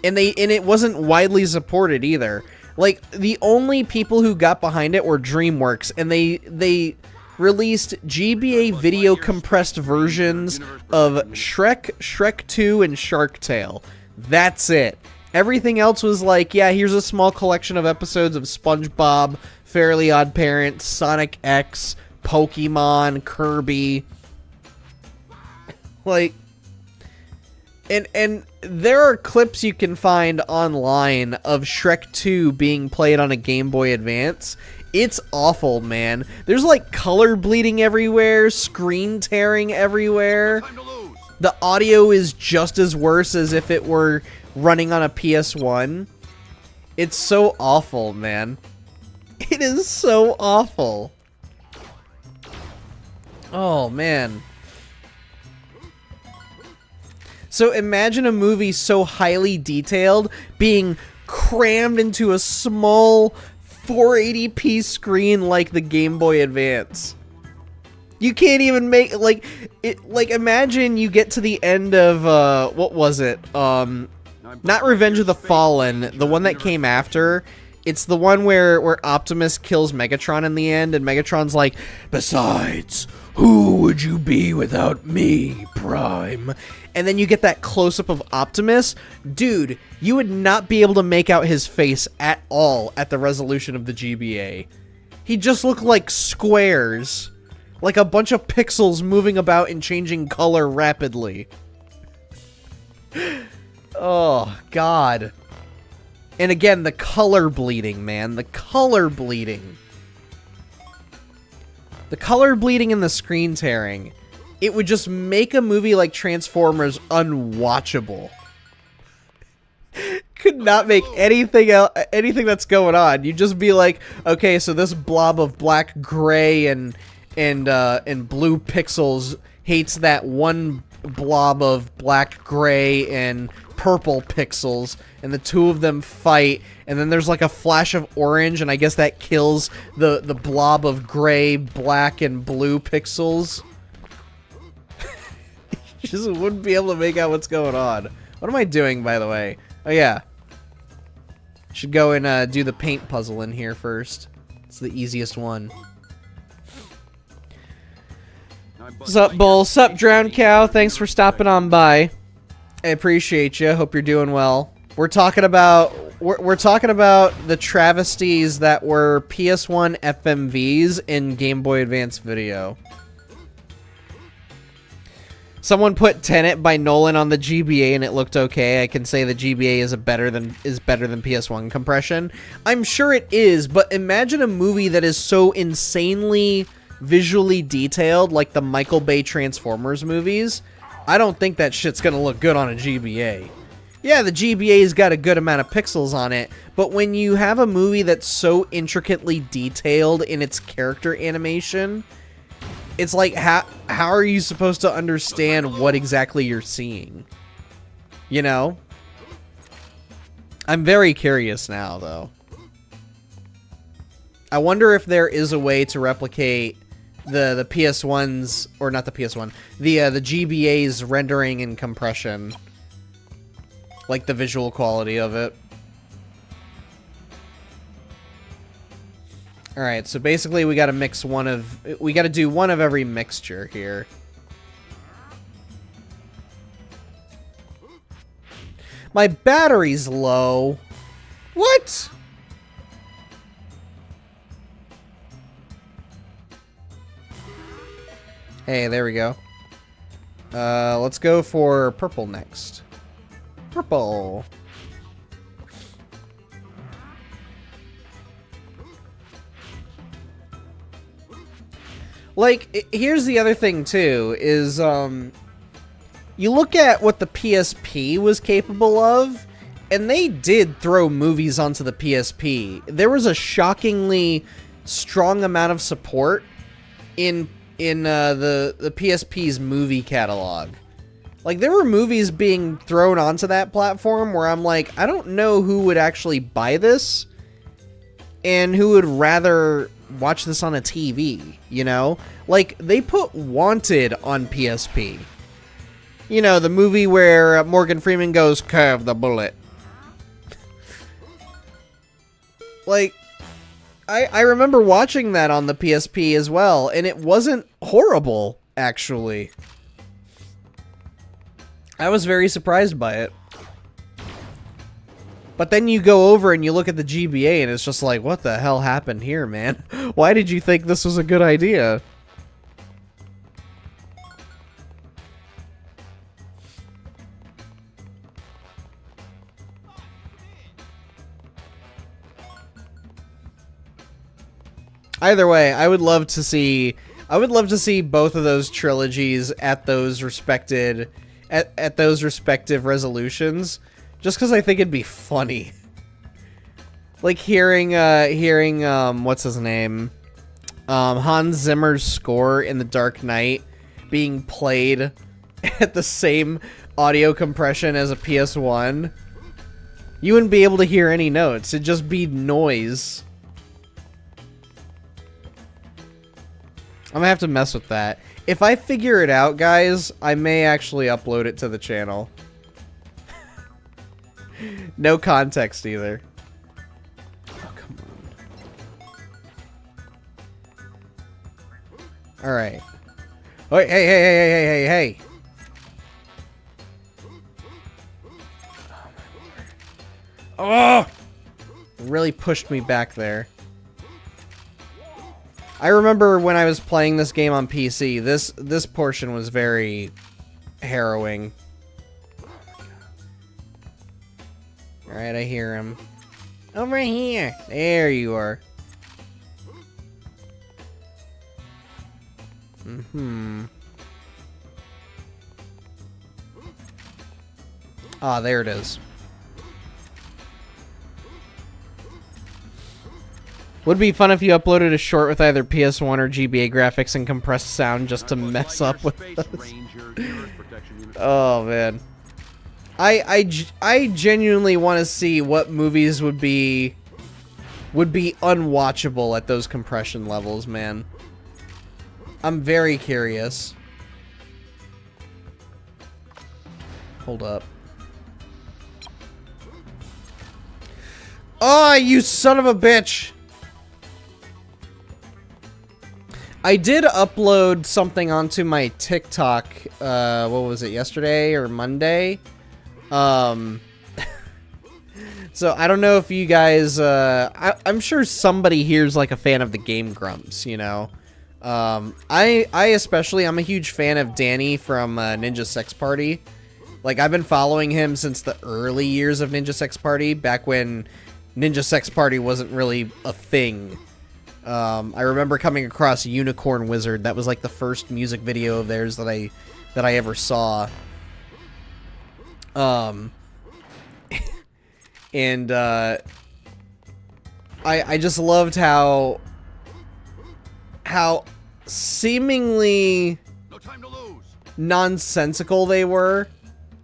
And it wasn't widely supported either. Like, the only people who got behind it were DreamWorks, and they released GBA video compressed versions of Shrek, Shrek 2, and Shark Tale. That's it. Everything else was like, yeah, here's a small collection of episodes of SpongeBob, Fairly Odd Parents, Sonic X, Pokemon, Kirby. Like, and there are clips you can find online of Shrek 2 being played on a Game Boy Advance. It's awful, man. There's like color bleeding everywhere, screen tearing everywhere. The audio is just as worse as if it were running on a PS1. It's so awful, man. It is so awful. Oh, man. So imagine a movie so highly detailed being crammed into a small 480p screen like the Game Boy Advance. You can't even make, like, imagine you get to the end of, what was it? Not Revenge of the Fallen, the one that came after. It's the one where Optimus kills Megatron in the end, and Megatron's like, "Besides, who would you be without me, Prime?" And then you get that close-up of Optimus. Dude, you would not be able to make out his face at all at the resolution of the GBA. He just looked like squares. Like a bunch of pixels moving about and changing color rapidly. Oh, God. And again, the color bleeding, man. The color bleeding. The color bleeding and the screen tearing. It would just make a movie like Transformers unwatchable. Could not make anything else, anything that's going on. You'd just be like, okay, so this blob of black, gray, and blue pixels hates that one blob of black, gray, and purple pixels, and the two of them fight, and then there's like a flash of orange, and I guess that kills the blob of gray, black, and blue pixels. You just wouldn't be able to make out what's going on. What am I doing, by the way? Oh, yeah. Should go and do the paint puzzle in here first. It's the easiest one. Sup, Bull? Sup, Drowned Cow? Thanks for stopping on by. I appreciate you. Hope you're doing well. We're talking about the travesties that were PS1 FMVs in Game Boy Advance video. Someone put Tenet by Nolan on the GBA and it looked okay. I can say the GBA is better than PS1 compression. I'm sure it is, but imagine a movie that is so insanely visually detailed like the Michael Bay Transformers movies. I don't think that shit's gonna look good on a GBA. Yeah, the GBA's got a good amount of pixels on it, but when you have a movie that's so intricately detailed in its character animation, it's like, how are you supposed to understand what exactly you're seeing? You know? I'm very curious now, though. I wonder if there is a way to replicate the PS1's, or not the PS1, the GBA's rendering and compression. Like the visual quality of it. Alright, so basically we gotta mix we gotta do one of every mixture here. My battery's low. What? Hey, there we go. Let's go for purple next. Purple. Like, here's the other thing, too, is, you look at what the PSP was capable of, and they did throw movies onto the PSP. There was a shockingly strong amount of support in the PSP's movie catalog. Like, there were movies being thrown onto that platform where I'm like, I don't know who would actually buy this and who would rather watch this on a TV, you know? Like, they put Wanted on PSP. You know, the movie where Morgan Freeman goes, curve the bullet. Like, I remember watching that on the PSP as well, and it wasn't horrible, actually. I was very surprised by it. But then you go over and you look at the GBA and it's just like, what the hell happened here, man? Why did you think this was a good idea? Either way, I would love to see both of those trilogies at those respected at those respective resolutions, just because I think it'd be funny. Like hearing what's his name? Hans Zimmer's score in The Dark Knight being played at the same audio compression as a PS1. You wouldn't be able to hear any notes. It'd just be noise. I'm gonna have to mess with that. If I figure it out, guys, I may actually upload it to the channel. No context either. Oh, come on. Alright. Oh, hey. Oh! It really pushed me back there. I remember when I was playing this game on PC, this portion was very harrowing. Alright, I hear him. Over here! There you are. Ah, there it is. Would be fun if you uploaded a short with either PS1 or GBA graphics and compressed sound just to mess up with us. Oh, man. I genuinely want to see what movies would be unwatchable at those compression levels, man. I'm very curious. Hold up. Oh, you son of a bitch! I did upload something onto my TikTok, what was it, yesterday or Monday? So I don't know if you guys, I'm sure somebody here's like a fan of the Game Grumps, you know? I especially, I'm a huge fan of Danny from Ninja Sex Party. Like, I've been following him since the early years of Ninja Sex Party, back when Ninja Sex Party wasn't really a thing. I remember coming across Unicorn Wizard. That was like the first music video of theirs that I ever saw. And I just loved how seemingly nonsensical they were.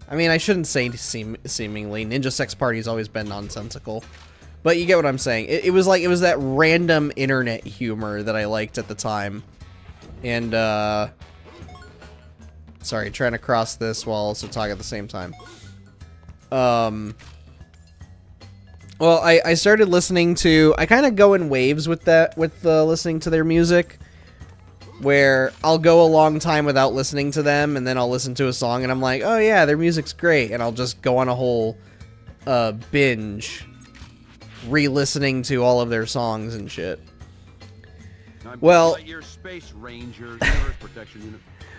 I mean, I shouldn't say seemingly. Ninja Sex Party's always been nonsensical. But you get what I'm saying. It was that random internet humor that I liked at the time. And, sorry, trying to cross this while also talking at the same time. Well, I started listening to... I kind of go in waves with that, with listening to their music. Where I'll go a long time without listening to them, and then I'll listen to a song, and I'm like, oh yeah, their music's great. And I'll just go on a whole binge, re-listening to all of their songs and shit. Well,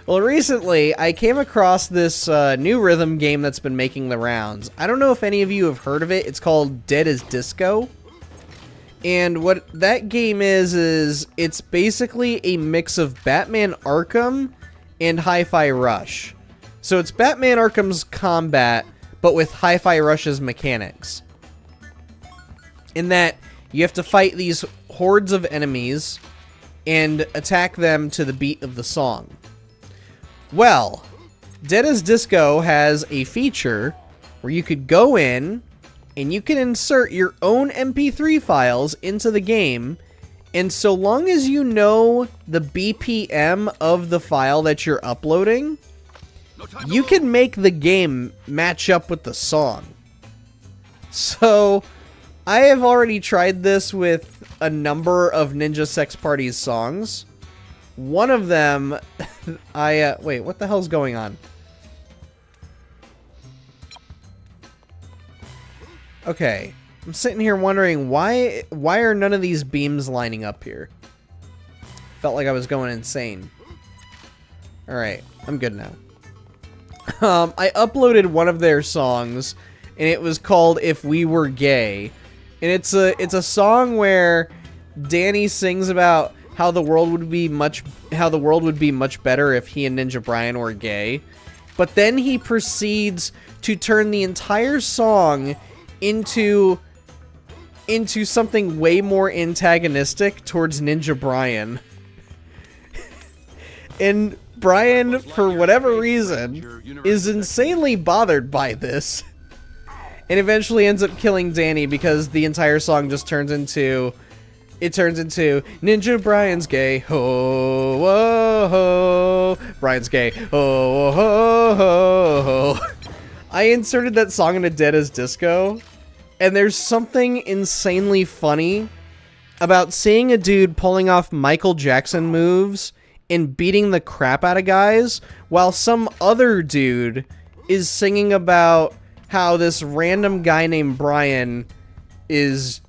well, recently, I came across this new rhythm game that's been making the rounds. I don't know if any of you have heard of it. It's called Dead as Disco. And what that game is it's basically a mix of Batman Arkham and Hi-Fi Rush. So it's Batman Arkham's combat, but with Hi-Fi Rush's mechanics. In that, you have to fight these hordes of enemies and attack them to the beat of the song. Well, Dead as Disco has a feature where you could go in and you can insert your own MP3 files into the game, and so long as you know the BPM of the file that you're uploading, you can make the game match up with the song. So, I have already tried this with a number of Ninja Sex Party's songs. One of them, wait, what the hell's going on? Okay, I'm sitting here wondering why are none of these beams lining up here? Felt like I was going insane. Alright, I'm good now. I uploaded one of their songs, and it was called If We Were Gay. And it's a song where Danny sings about how the world would be much better if he and Ninja Brian were gay. But then he proceeds to turn the entire song into something way more antagonistic towards Ninja Brian. And Brian, for whatever reason, is insanely bothered by this. And eventually ends up killing Danny because the entire song just turns into Ninja Brian's gay, ho, whoa, ho, Brian's gay, ho, ho, ho, ho. I inserted that song into Dead as Disco, and there's something insanely funny about seeing a dude pulling off Michael Jackson moves and beating the crap out of guys, while some other dude is singing about how this random guy named Brian is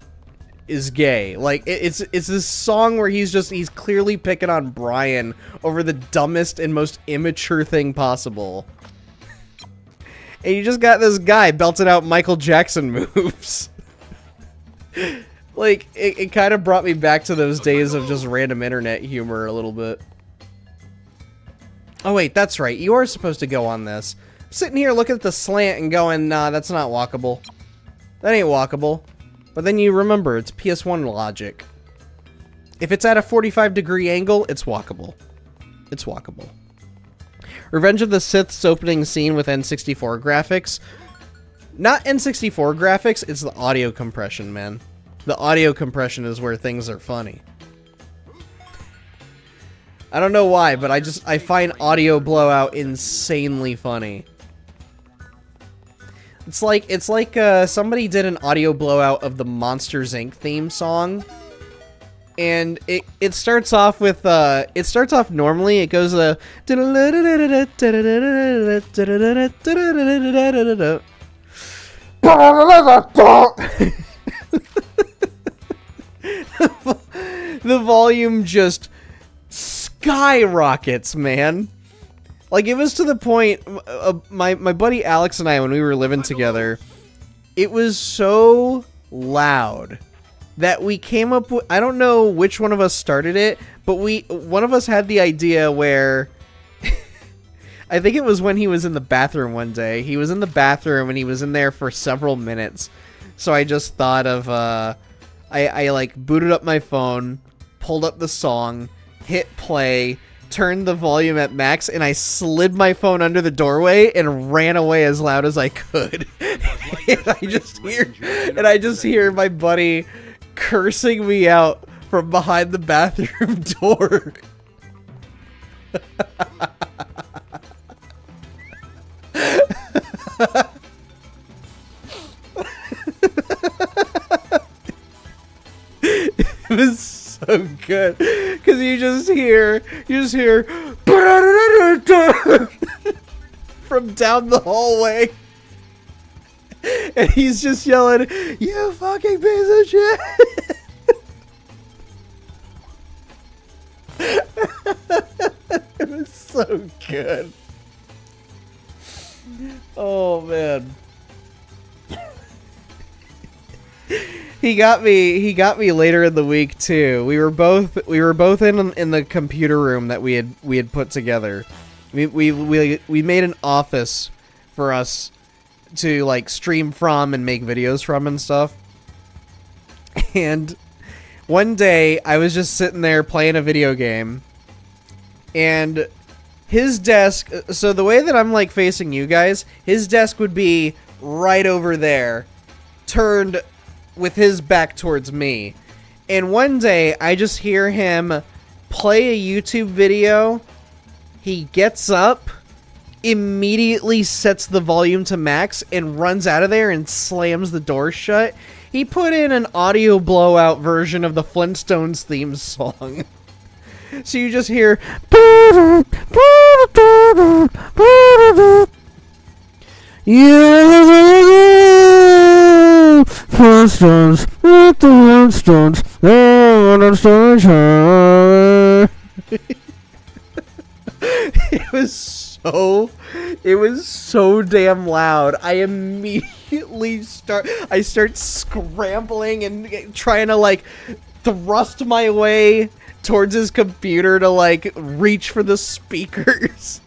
gay. Like, it's this song where he's clearly picking on Brian over the dumbest and most immature thing possible. And you just got this guy belting out Michael Jackson moves. Like, it kind of brought me back to those days of just random internet humor a little bit. Oh wait, that's right. You are supposed to go on this. I'm sitting here looking at the slant and going, nah, that's not walkable. That ain't walkable. But then you remember, it's PS1 logic. If it's at a 45-degree angle, it's walkable. It's walkable. Revenge of the Sith's opening scene with N64 graphics. Not N64 graphics, it's the audio compression, man. The audio compression is where things are funny. I don't know why, but I find audio blowout insanely funny. It's like somebody did an audio blowout of the Monsters Inc. theme song. And it starts off with it starts off normally. It goes the volume just skyrockets, man. Like, it was to the point, my buddy Alex and I, when we were living together, it was so loud that we came up with, I don't know which one of us started it, but one of us had the idea where, I think it was when he was in the bathroom one day. He was in the bathroom and he was in there for several minutes. So I just thought of, I like booted up my phone, pulled up the song, hit play, turned the volume at max, and I slid my phone under the doorway and ran away as loud as I could. And I just hear my buddy cursing me out from behind the bathroom door. It was so good because you just hear from down the hallway, and he's just yelling, "You fucking piece of shit!" It was so good. Oh man. He got me later in the week too. We were both in the computer room that we had put together. We made an office for us to like stream from and make videos from and stuff. And one day I was just sitting there playing a video game, and his desk, so the way that I'm like facing you guys, his desk would be right over there, turned with his back towards me. And one day I just hear him play a YouTube video. He gets up, immediately sets the volume to max, and runs out of there and slams the door shut. He put in an audio blowout version of the Flintstones theme song. So you just hear Flintstones, with the Flintstones, it was so damn loud. I immediately start scrambling and trying to like thrust my way towards his computer to like reach for the speakers.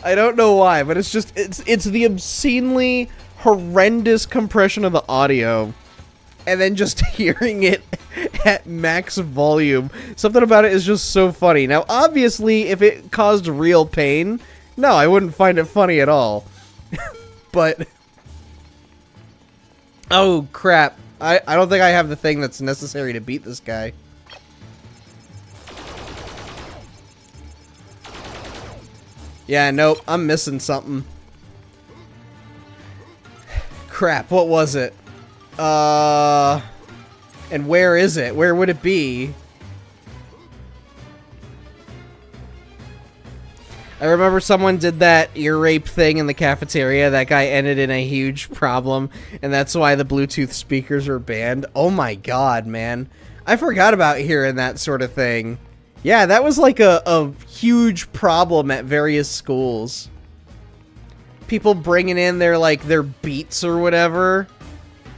I don't know why, but it's the obscenely horrendous compression of the audio, and then just hearing it at max volume. Something about it is just so funny. Now, obviously, if it caused real pain, no, I wouldn't find it funny at all. But oh crap, I don't think I have the thing that's necessary to beat this guy. Yeah, nope, I'm missing something. Crap, what was it? And where is it? Where would it be? I remember someone did that ear rape thing in the cafeteria. That guy ended in a huge problem, and that's why the Bluetooth speakers are banned. Oh my god, man. I forgot about hearing that sort of thing. Yeah, that was like a huge problem at various schools. People bringing in their Beats or whatever.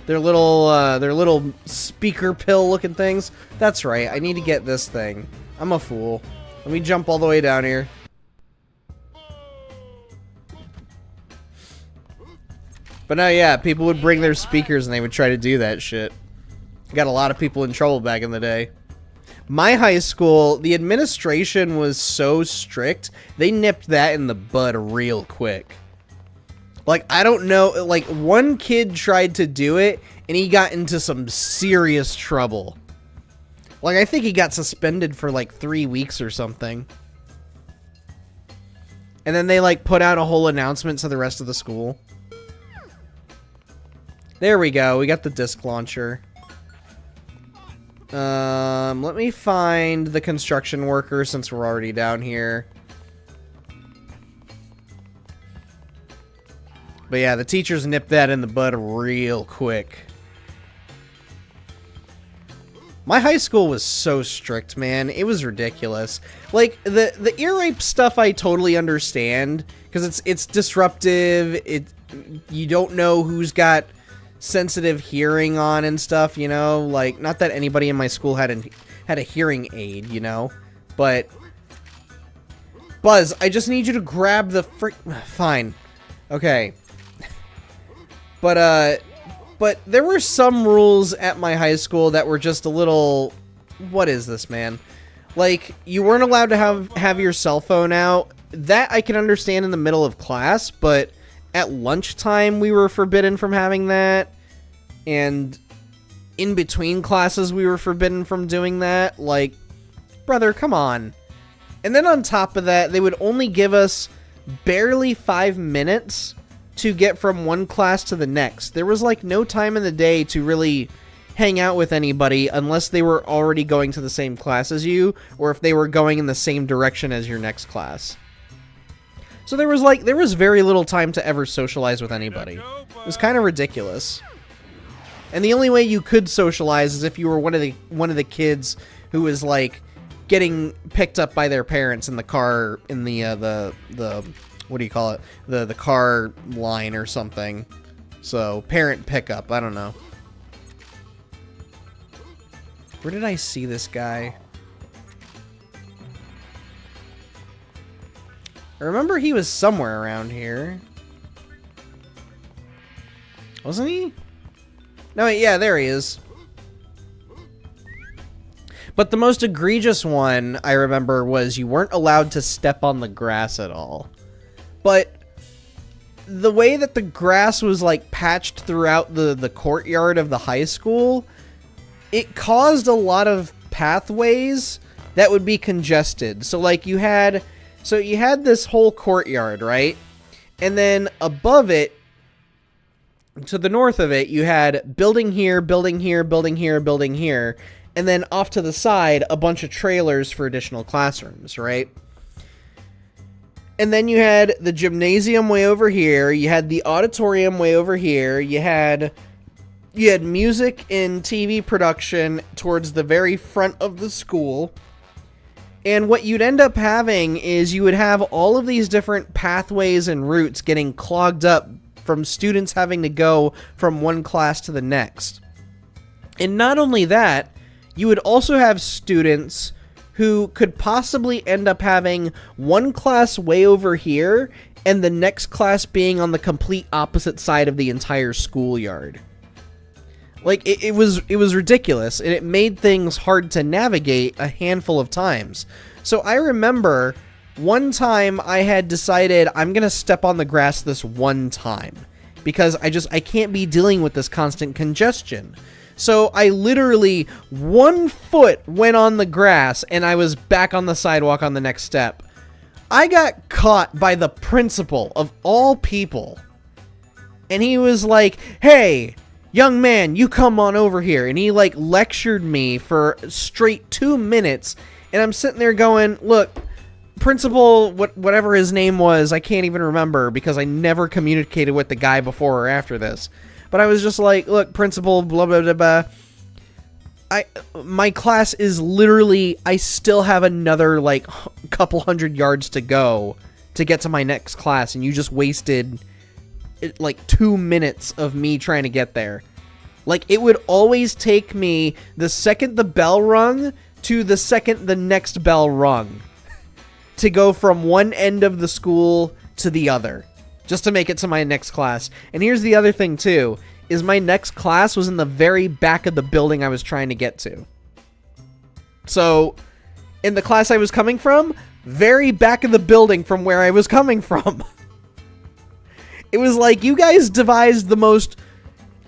Their little speaker pill looking things. That's right, I need to get this thing. I'm a fool. Let me jump all the way down here. But no, yeah, people would bring their speakers and they would try to do that shit. Got a lot of people in trouble back in the day. My high school, the administration was so strict, they nipped that in the bud real quick. Like, I don't know, like, one kid tried to do it, and he got into some serious trouble. Like, I think he got suspended for like 3 weeks or something. And then they like put out a whole announcement to the rest of the school. There we go. We got the disc launcher. Let me find the construction worker since we're already down here. But yeah, the teachers nipped that in the bud real quick. My high school was so strict, man. It was ridiculous. Like, the ear rape stuff I totally understand, because it's disruptive. You don't know who's got sensitive hearing on and stuff, you know? Like, not that anybody in my school had a hearing aid, you know? But Buzz, I just need you to grab the fine. Okay. But there were some rules at my high school that were just a little... What is this, man? Like, you weren't allowed to have your cell phone out. That I can understand in the middle of class, but at lunchtime we were forbidden from having that. And in between classes we were forbidden from doing that. Like, brother, come on. And then on top of that, they would only give us barely 5 minutes to get from one class to the next. There was like no time in the day to really hang out with anybody unless they were already going to the same class as you, or if they were going in the same direction as your next class. So there was very little time to ever socialize with anybody. It was kind of ridiculous. And the only way you could socialize is if you were one of the kids who was like getting picked up by their parents in the car in the what do you call it? The car line or something. So, parent pickup. I don't know. Where did I see this guy? I remember he was somewhere around here. Wasn't he? No, wait, yeah, there he is. But the most egregious one, I remember, was you weren't allowed to step on the grass at all. But the way that the grass was like patched throughout the courtyard of the high school, it caused a lot of pathways that would be congested. So like you had this whole courtyard, right? And then above it, to the north of it, you had building here, building here, building here, building here, and then off to the side, a bunch of trailers for additional classrooms, right? And then you had the gymnasium way over here, you had the auditorium way over here, you had music and TV production towards the very front of the school. And what you'd end up having is you would have all of these different pathways and routes getting clogged up from students having to go from one class to the next. And not only that, you would also have students who could possibly end up having one class way over here and the next class being on the complete opposite side of the entire schoolyard. Like, it was ridiculous, and it made things hard to navigate a handful of times. So I remember one time I had decided I'm going to step on the grass this one time because I can't be dealing with this constant congestion. So I literally, 1 foot went on the grass, and I was back on the sidewalk on the next step. I got caught by the principal of all people. And he was like, "Hey, young man, you come on over here." And he, like, lectured me for straight 2 minutes. And I'm sitting there going, "Look, principal, whatever his name was, I can't even remember because I never communicated with the guy before or after this." But I was just like, "Look, principal, blah, blah, blah, blah. My class is literally, I still have another, like, couple hundred yards to go to get to my next class, and you just wasted, like, 2 minutes of me trying to get there." Like, it would always take me the second the bell rung to the second the next bell rung to go from one end of the school to the other, just to make it to my next class. And here's the other thing, too, is my next class was in the very back of the building I was trying to get to. So, in the class I was coming from, very back of the building from where I was coming from. It was like, you guys devised the most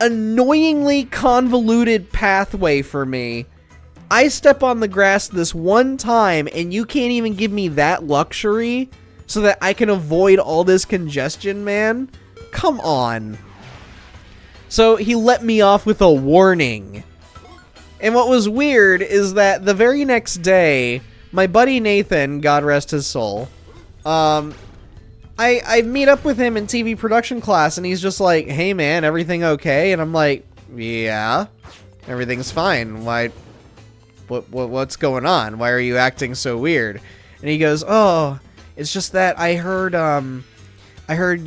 annoyingly convoluted pathway for me. I step on the grass this one time and you can't even give me that luxury so that I can avoid all this congestion, man? Come on. So he let me off with a warning. And what was weird is that the very next day, my buddy Nathan, God rest his soul, I meet up with him in TV production class, and he's just like, "Hey man, everything okay?" And I'm like, "Yeah, everything's fine. What's going on? Why are you acting so weird?" And he goes, "Oh, it's just that I heard,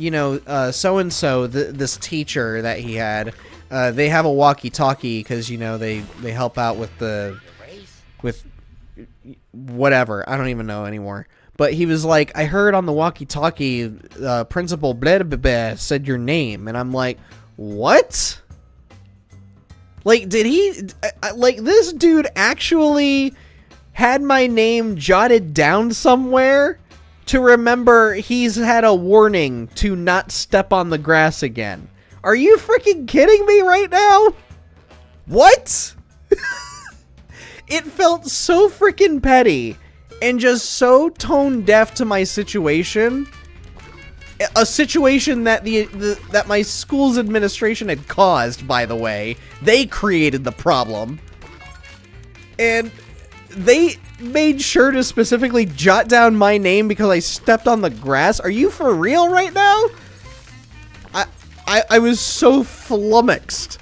you know, so and so, this teacher that he had, they have a walkie-talkie because, you know, they help out with whatever. I don't even know anymore." But he was like, "I heard on the walkie-talkie, Principal blah, blah, blah said your name." And I'm like, "What? Like, did he... like, this dude actually had my name jotted down somewhere to remember he's had a warning to not step on the grass again. Are you freaking kidding me right now? What?" It felt so freaking petty and just so tone deaf to my situation. A situation that that my school's administration had caused, by the way. They created the problem. And they made sure to specifically jot down my name because I stepped on the grass. Are you for real right now? I was so flummoxed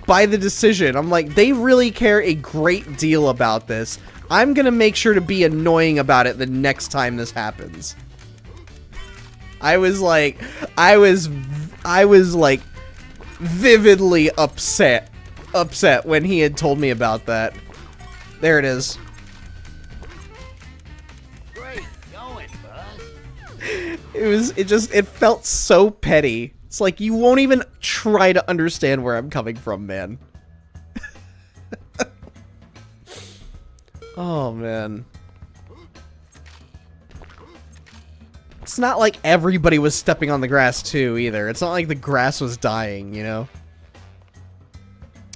by the decision. I'm like, they really care a great deal about this. I'm gonna make sure to be annoying about it the next time this happens. I was like vividly upset when he had told me about that. There it is. Great going, Buzz. It felt so petty. It's like, you won't even try to understand where I'm coming from, man. Oh, man. It's not like everybody was stepping on the grass, too, either. It's not like the grass was dying, you know?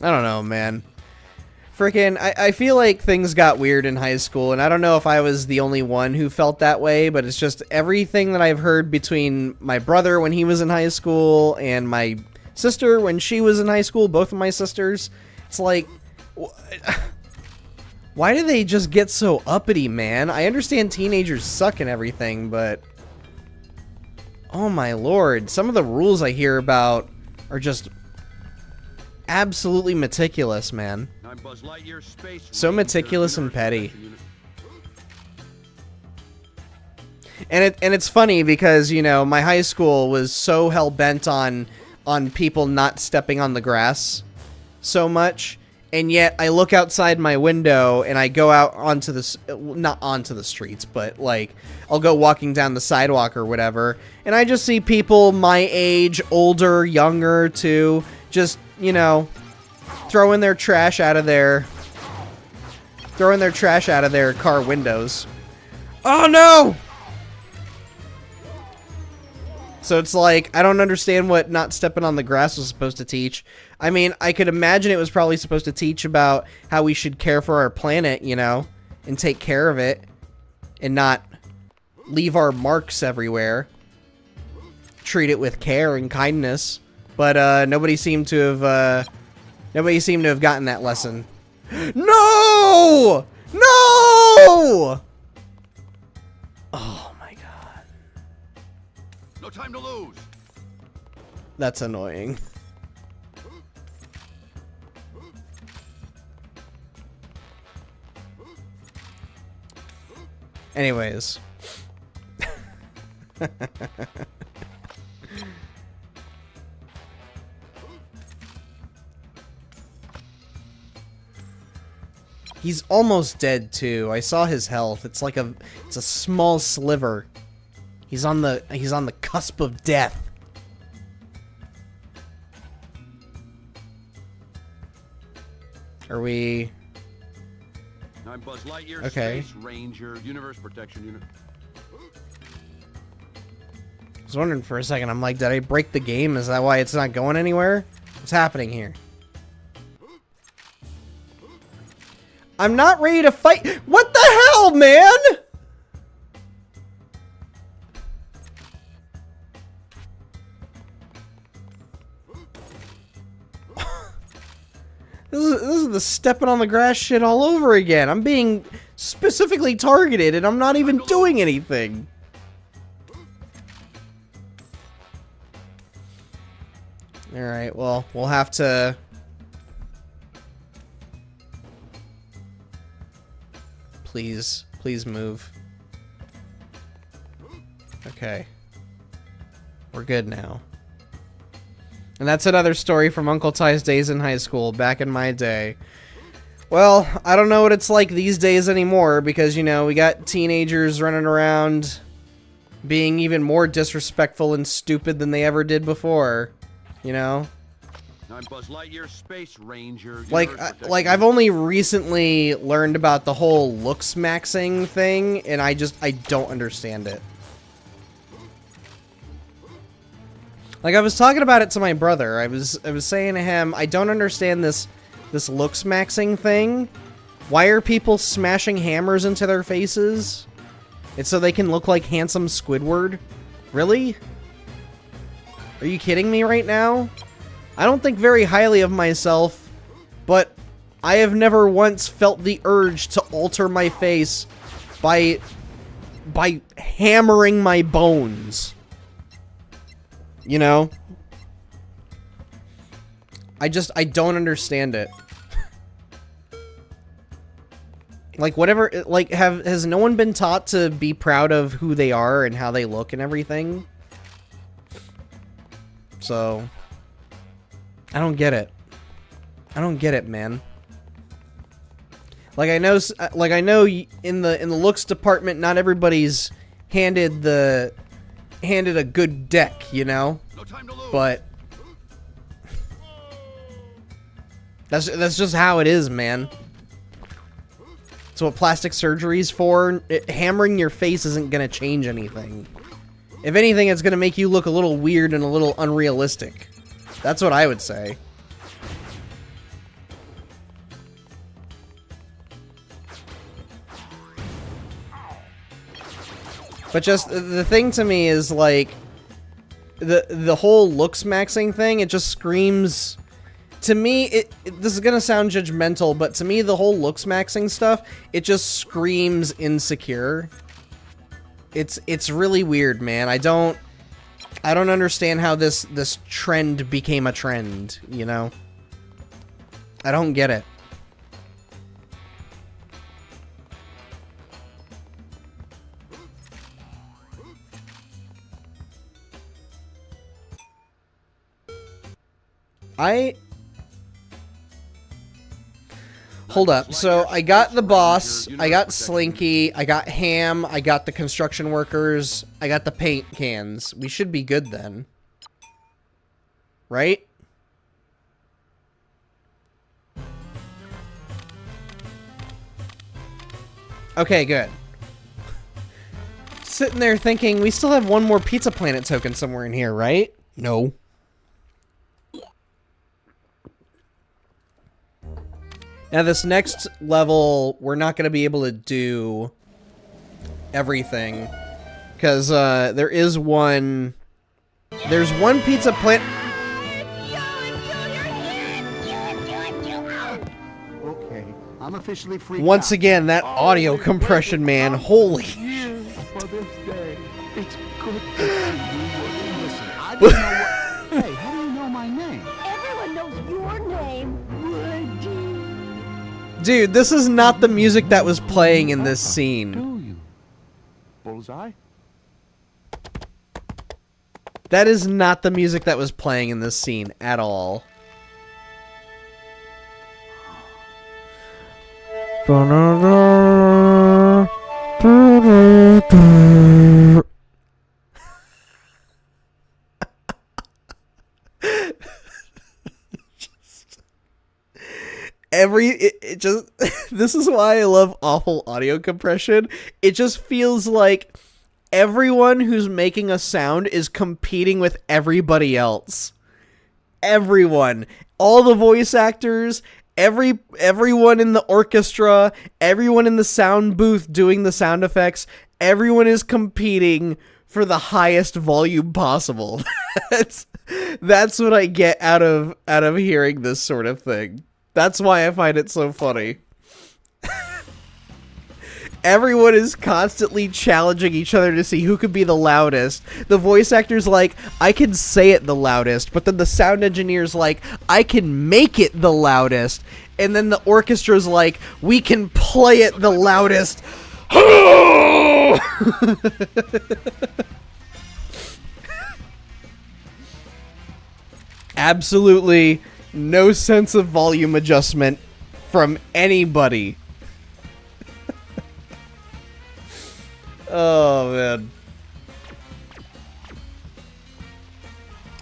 I don't know, man. Frickin', I feel like things got weird in high school, and I don't know if I was the only one who felt that way, but it's just everything that I've heard between my brother when he was in high school and my sister when she was in high school, both of my sisters. It's like, why do they just get so uppity, man? I understand teenagers suck and everything, but oh my lord, some of the rules I hear about are just absolutely meticulous, man. So meticulous and petty. And it's funny because, you know, my high school was so hell-bent on people not stepping on the grass so much, and yet I look outside my window and I go out onto the, not onto the streets, but like I'll go walking down the sidewalk or whatever, and I just see people my age, older, younger too, just, you know, throwing their trash out of their car windows. Oh no! So it's like, I don't understand what not stepping on the grass was supposed to teach. I mean, I could imagine it was probably supposed to teach about how we should care for our planet, you know, and take care of it, and not leave our marks everywhere. Treat it with care and kindness. But nobody seemed to have gotten that lesson. No! No! Oh my god. No time to lose. That's annoying. Anyways. He's almost dead too. I saw his health. It's a small sliver. He's on the cusp of death. Are we? I'm Buzz Lightyear, okay. Space Ranger, Universe Protection Unit. I was wondering for a second. I'm like, did I break the game? Is that why it's not going anywhere? What's happening here? I'm not ready to fight. What the hell, man? This is the stepping on the grass shit all over again. I'm being specifically targeted and I'm not even doing anything. Alright, well, we'll have to... Please move. Okay. We're good now. And that's another story from Uncle Ty's days in high school, back in my day. Well, I don't know what it's like these days anymore, because, you know, we got teenagers running around being even more disrespectful and stupid than they ever did before. You know? I'm Buzz Lightyear, Space Ranger. Like I've only recently learned about the whole looks maxing thing, and I don't understand it. Like, I was talking about it to my brother. I was saying to him, I don't understand this looks maxing thing. Why are people smashing hammers into their faces? It's so they can look like handsome Squidward? Really? Are you kidding me right now? I don't think very highly of myself, but I have never once felt the urge to alter my face by hammering my bones. You know? I don't understand it. Like, whatever, like, has no one been taught to be proud of who they are and how they look and everything? So, I don't get it. I don't get it, man. Like, I know in the looks department, not everybody's handed a good deck, you know? No time to lose. But that's just how it is, man. That's what plastic surgery's for. Hammering your face isn't gonna change anything. If anything, it's gonna make you look a little weird and a little unrealistic. That's what I would say. But just, the thing to me is, like, the whole looks maxing thing, it just screams... To me, this is gonna sound judgmental, but to me, the whole looks maxing stuff, it just screams insecure. It's really weird, man. I don't understand how this trend became a trend, you know? I don't get it. Hold up, so I got the boss, I got Slinky, I got Ham, I got the construction workers, I got the paint cans. We should be good then. Right? Okay, good. Sitting there thinking, we still have one more Pizza Planet token somewhere in here, right? No. Now, this next level, we're not going to be able to do everything. Because, there's one Pizza Planet... Okay, I'm officially free. Once again, that audio compression, man. Holy... For this day, it's good to see you. Listen, I didn't know what... Hey, how do you know my name? Everyone knows your name, Woody. Dude, this is not the music that was playing in this scene. Do you? Bullseye? That is not the music that was playing in this scene at all. It just this is why I love awful audio compression. It just feels like everyone who's making a sound is competing with everybody else. Everyone, all the voice actors, Everyone in the orchestra, everyone in the sound booth doing the sound effects, everyone is competing for the highest volume possible. That's what I get out of hearing this sort of thing. That's why I find it so funny. Everyone is constantly challenging each other to see who could be the loudest. The voice actor's like, I can say it the loudest, but then the sound engineer's like, I can make it the loudest. And then the orchestra's like, we can play it the loudest. Absolutely no sense of volume adjustment from anybody. Oh, man.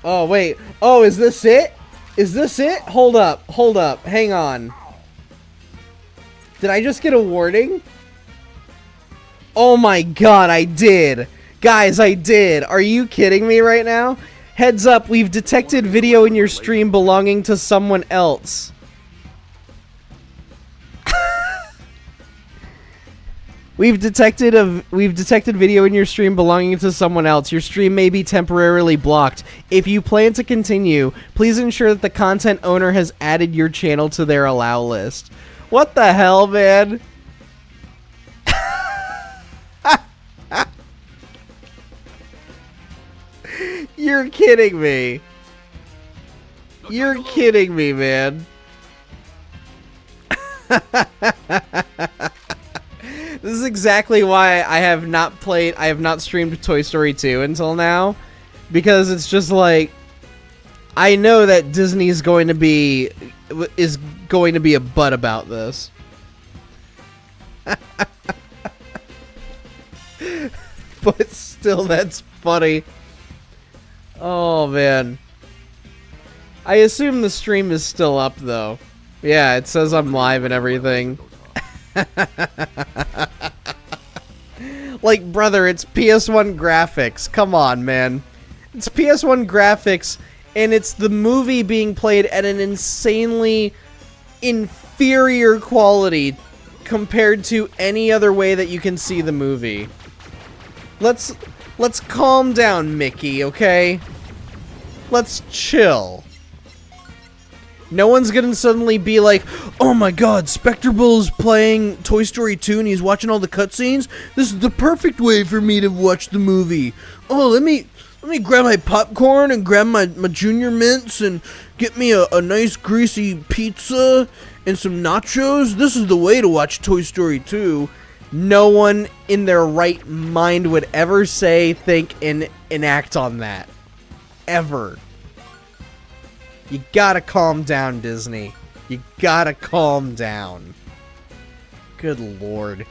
Oh, wait. Oh, is this it? Is this it? Hold up. Hold up. Hang on. Did I just get a warning? Oh my god, I did. Guys, I did. Are you kidding me right now? Heads up, we've detected video in your stream belonging to someone else. We've detected video in your stream belonging to someone else. Your stream may be temporarily blocked. If you plan to continue, please ensure that the content owner has added your channel to their allow list. What the hell, man? You're kidding me. You're kidding me, man. This is exactly why I have not streamed Toy Story 2 until now. Because it's just like, I know that Disney is going to be a butt about this. But still, that's funny. Oh, man. I assume the stream is still up, though. Yeah, it says I'm live and everything. Like, brother, it's PS1 graphics. Come on, man. It's PS1 graphics, and it's the movie being played at an insanely inferior quality compared to any other way that you can see the movie. Let's calm down, Mickey, okay? Let's chill. No one's gonna suddenly be like, oh my god, Spectre Bull's playing Toy Story 2 and he's watching all the cutscenes? This is the perfect way for me to watch the movie. Oh, let me grab my popcorn and grab my Junior Mints and get me a nice greasy pizza and some nachos. This is the way to watch Toy Story 2. No one in their right mind would ever say, think, and act on that. Ever. You gotta calm down, Disney. You gotta calm down. Good lord.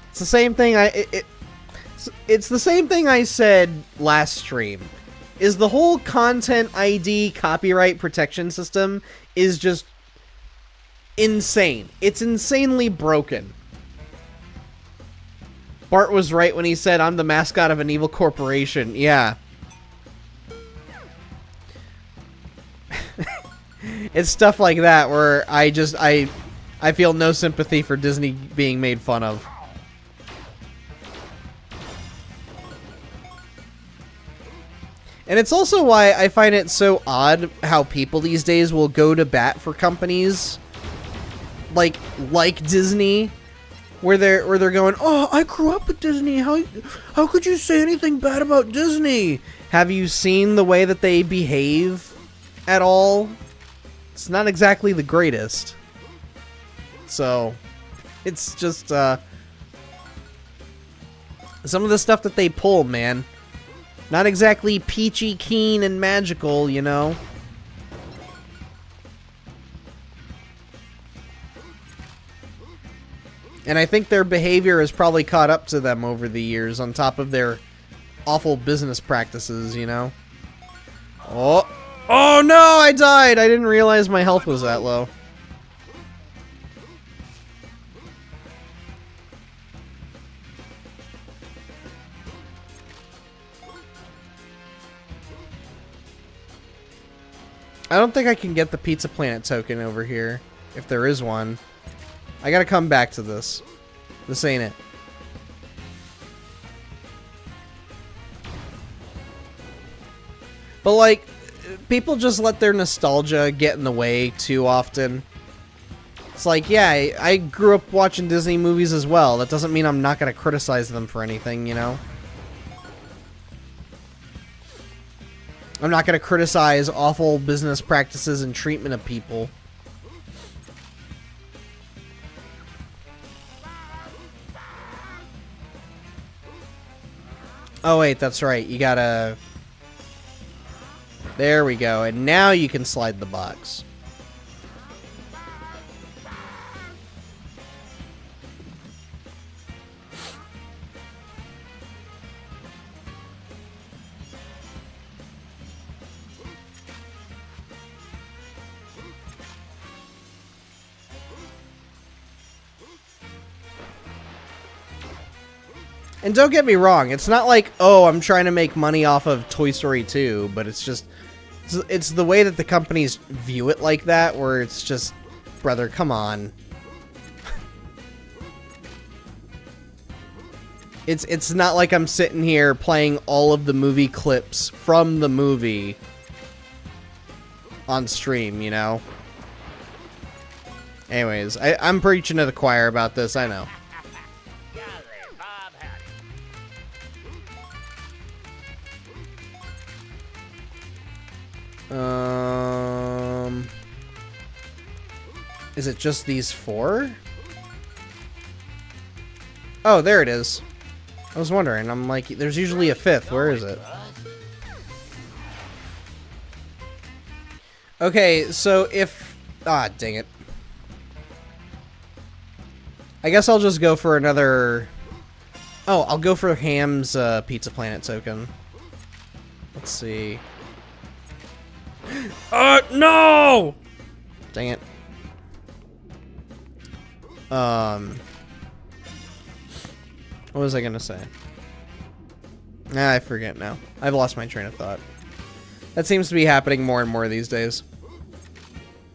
It's the same thing it's the same thing I said last stream. Is the whole content ID copyright protection system is just insane. It's insanely broken. Bart was right when he said I'm the mascot of an evil corporation. Yeah. It's stuff like that where I feel no sympathy for Disney being made fun of. And it's also why I find it so odd how people these days will go to bat for companies like Disney, where they're going, "Oh, I grew up with Disney. How could you say anything bad about Disney?" Have you seen the way that they behave at all? It's not exactly the greatest. So, it's just, some of the stuff that they pull, man. Not exactly peachy keen and magical, you know? And I think their behavior has probably caught up to them over the years, on top of their awful business practices, you know? Oh no, I died! I didn't realize my health was that low. I don't think I can get the Pizza Planet token over here, if there is one. I gotta come back to this. This ain't it. But, like, people just let their nostalgia get in the way too often. It's like, yeah, I grew up watching Disney movies as well. That doesn't mean I'm not gonna criticize them for anything, you know? I'm not gonna criticize awful business practices and treatment of people. Oh wait, that's right. You gotta... There we go. And now you can slide the box. And don't get me wrong, it's not like, oh, I'm trying to make money off of Toy Story 2, but it's just, it's the way that the companies view it like that, where it's just, brother, come on. It's not like I'm sitting here playing all of the movie clips from the movie on stream, you know? Anyways, I'm preaching to the choir about this, I know. Is it just these 4? Oh, there it is. I was wondering. I'm like, there's usually a 5th. Where is it? Okay, so if... Ah, dang it. I guess I'll just go for another... Oh, I'll go for Ham's Pizza Planet token. Let's see. No! Dang it. What was I gonna say? I forget now. I've lost my train of thought. That seems to be happening more and more these days.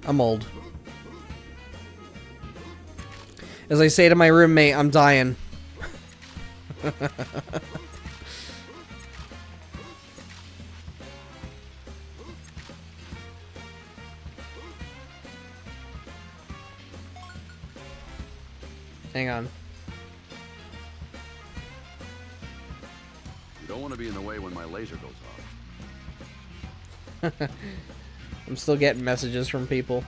I'm old. As I say to my roommate, I'm dying. Hang on. You don't want to be in the way when my laser goes off. I'm still getting messages from people.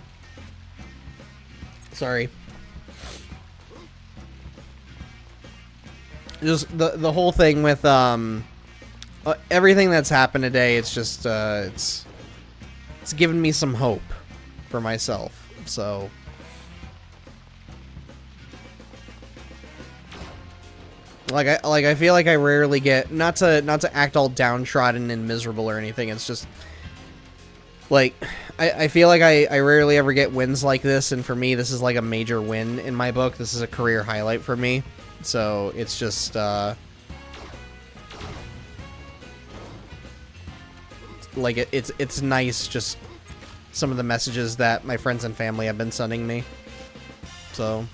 Sorry. Just the whole thing with everything that's happened today, it's just it's given me some hope for myself. So I feel like I rarely get, not to act all downtrodden and miserable or anything. It's just like I feel like I rarely ever get wins like this, and for me this is like a major win in my book. This is a career highlight for me. So it's just like it's nice, just some of the messages that my friends and family have been sending me. So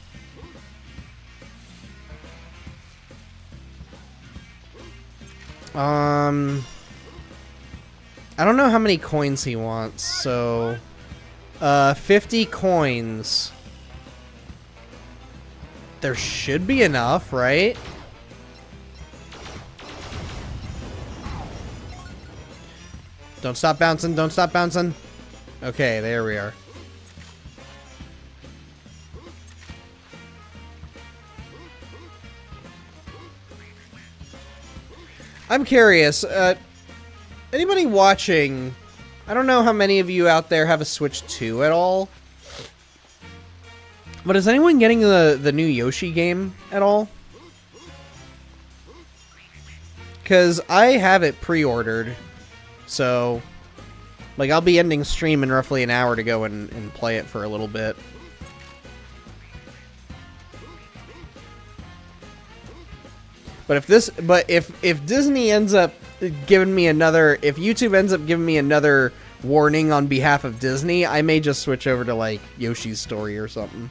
I don't know how many coins he wants, so 50 coins. There should be enough, right? Don't stop bouncing, don't stop bouncing. Okay, there we are. I'm curious, anybody watching, I don't know how many of you out there have a Switch 2 at all, but is anyone getting the new Yoshi game at all? Because I have it pre-ordered, so, like, I'll be ending stream in roughly an hour to go and play it for a little bit. But if Disney ends up giving me another, if YouTube ends up giving me another warning on behalf of Disney, I may just switch over to, like, Yoshi's Story or something.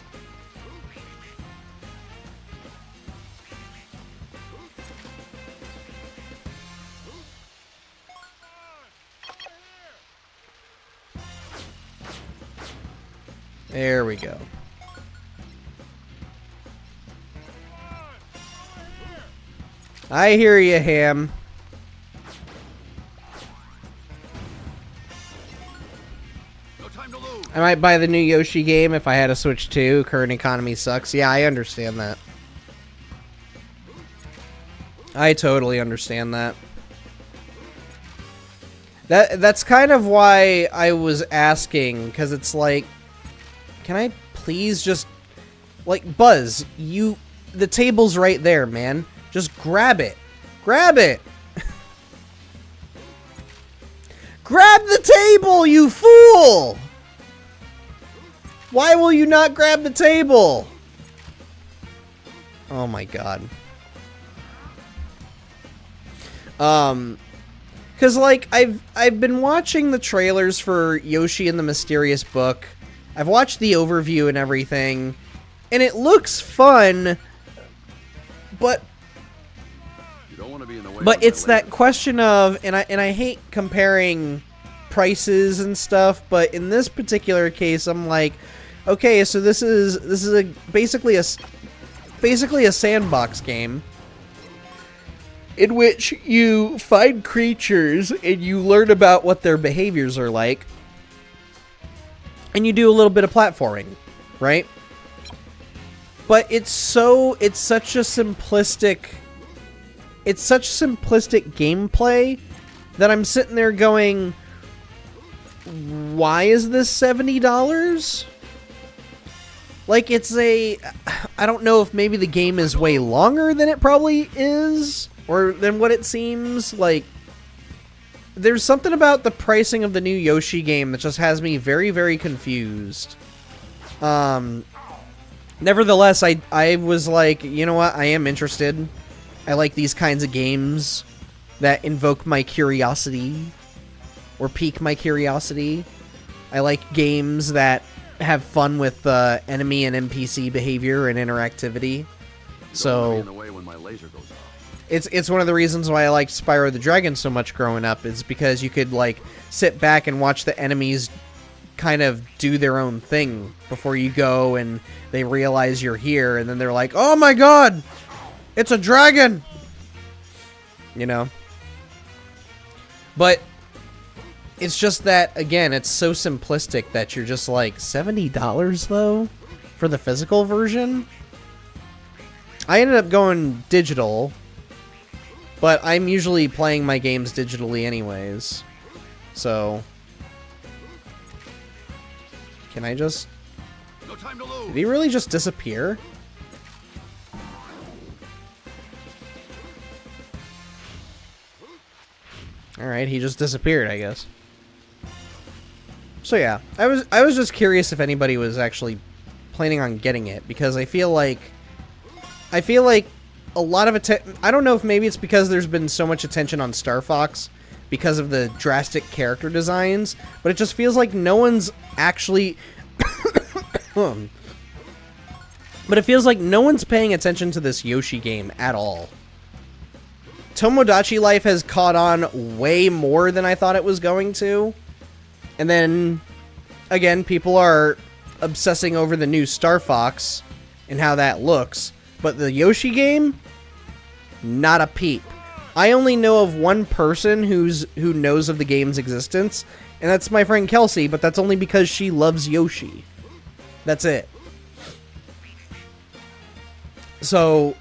There we go. I hear you, Ham. I might buy the new Yoshi game if I had a Switch 2. Current economy sucks. Yeah, I understand that. I totally understand that. That's kind of why I was asking, because it's like, can I please just, like, Buzz, the table's right there, man. Just grab it. Grab it! Grab the table, you fool! Why will you not grab the table? Oh my god. Cause like I've been watching the trailers for Yoshi and the Mysterious Book. I've watched the overview and everything, and it looks fun, but it's that question of, and I hate comparing prices and stuff, but in this particular case, I'm like, okay, so this is basically a sandbox game in which you find creatures and you learn about what their behaviors are like, and you do a little bit of platforming, right? But it's such simplistic gameplay that I'm sitting there going, why is this $70? Like, I don't know if maybe the game is way longer than it probably is, or than what it seems. Like, there's something about the pricing of the new Yoshi game that just has me very, very confused. Nevertheless, I was like, you know what, I am interested. I like these kinds of games that invoke my curiosity, or pique my curiosity. I like games that have fun with enemy and NPC behavior and interactivity. So it's one of the reasons why I liked Spyro the Dragon so much growing up, is because you could like sit back and watch the enemies kind of do their own thing before you go, and they realize you're here, and then they're like, "Oh my god, it's a dragon!" You know? But it's just that, again, it's so simplistic that you're just like, $70 though? For the physical version? I ended up going digital, but I'm usually playing my games digitally anyways. So, can I just... No time to lose. Did he really just disappear? Alright, he just disappeared, I guess. So yeah, I was just curious if anybody was actually planning on getting it, because I feel like a lot of I don't know if maybe it's because there's been so much attention on Star Fox because of the drastic character designs, but it just feels like no one's actually but it feels like no one's paying attention to this Yoshi game at all. Tomodachi Life has caught on way more than I thought it was going to. And then, again, people are obsessing over the new Star Fox and how that looks. But the Yoshi game, not a peep. I only know of one person who knows of the game's existence, and that's my friend Kelsey, but that's only because she loves Yoshi. That's it. So,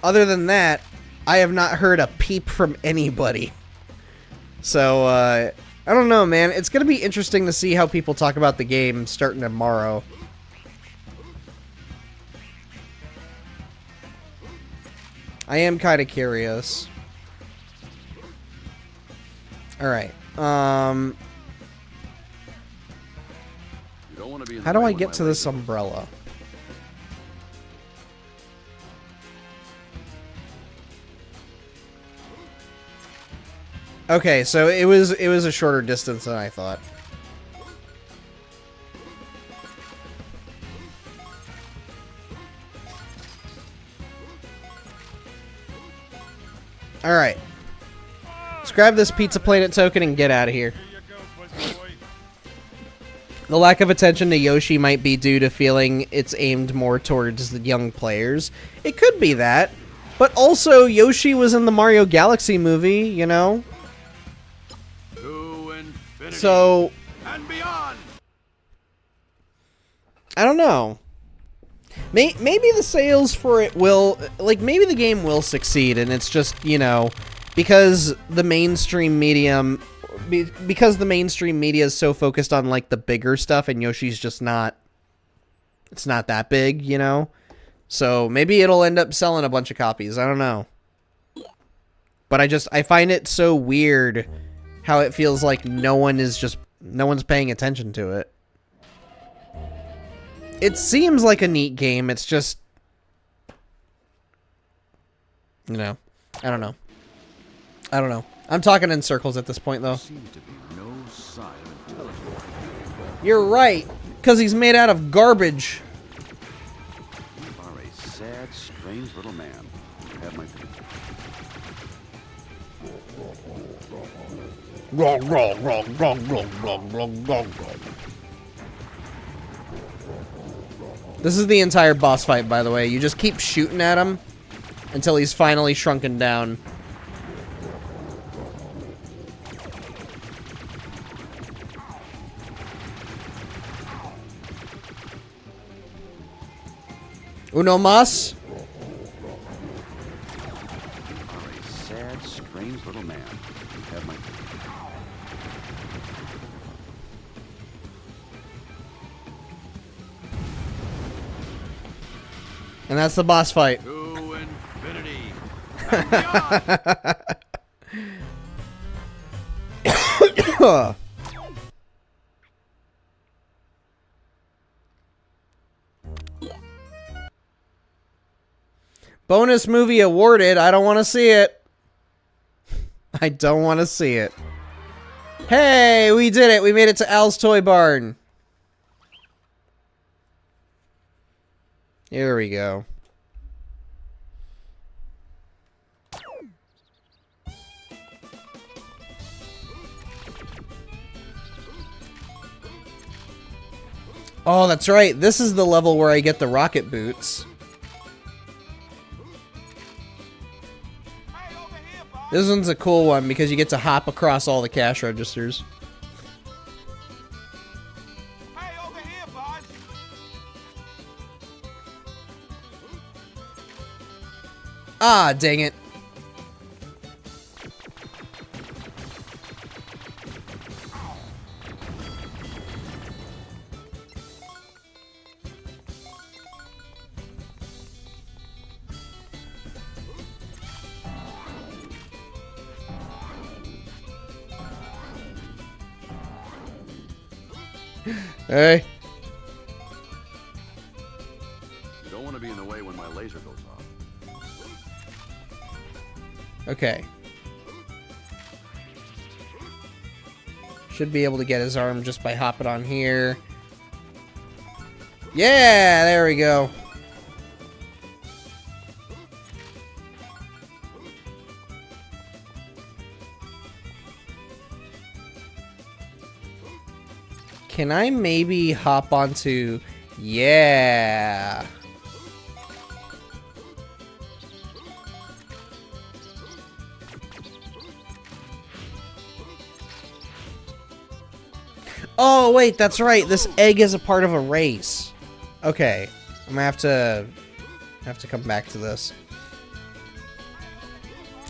other than that, I have not heard a peep from anybody. So, I don't know, man. It's going to be interesting to see how people talk about the game starting tomorrow. I am kind of curious. Alright. How do I get to this umbrella? Okay, so it was a shorter distance than I thought. All right. Let's grab this Pizza Planet token and get out of here. Here you go, pussy boy. The lack of attention to Yoshi might be due to feeling it's aimed more towards the young players. It could be that. But also, Yoshi was in the Mario Galaxy movie, you know? To infinity So, and beyond. I don't know. Maybe the sales for it will... Like, maybe the game will succeed, and it's just, you know... Because the mainstream medium... Because the mainstream media is so focused on, like, the bigger stuff, and Yoshi's just not... It's not that big, you know? So, maybe it'll end up selling a bunch of copies. I don't know. But I find it so weird how it feels like no one's paying attention to it. It seems like a neat game, it's just... You know, I don't know. I don't know. I'm talking in circles at this point, though. Seems to be no sign of intelligence. You're right, because he's made out of garbage. You are a sad, strange little man. Have my Wrong, wrong, wrong, wrong, wrong, wrong, wrong, wrong. This is the entire boss fight, by the way. You just keep shooting at him until he's finally shrunken down. Uno mas? You are a sad, strange little man. Have my And that's the boss fight. To infinity and beyond. Bonus movie awarded. I don't want to see it. I don't want to see it. Hey, we did it. We made it to Al's Toy Barn. Here we go. Oh, that's right. This is the level where I get the rocket boots. This one's a cool one because you get to hop across all the cash registers. Hey, over here, bud. Ah, dang it. Hey. You don't want to be in the way when my laser goes off. Okay. Should be able to get his arm just by hopping on here. Yeah, there we go. Can I maybe hop onto... Yeah. Oh, wait, that's right. This egg is a part of a race. Okay. I'm gonna have to come back to this.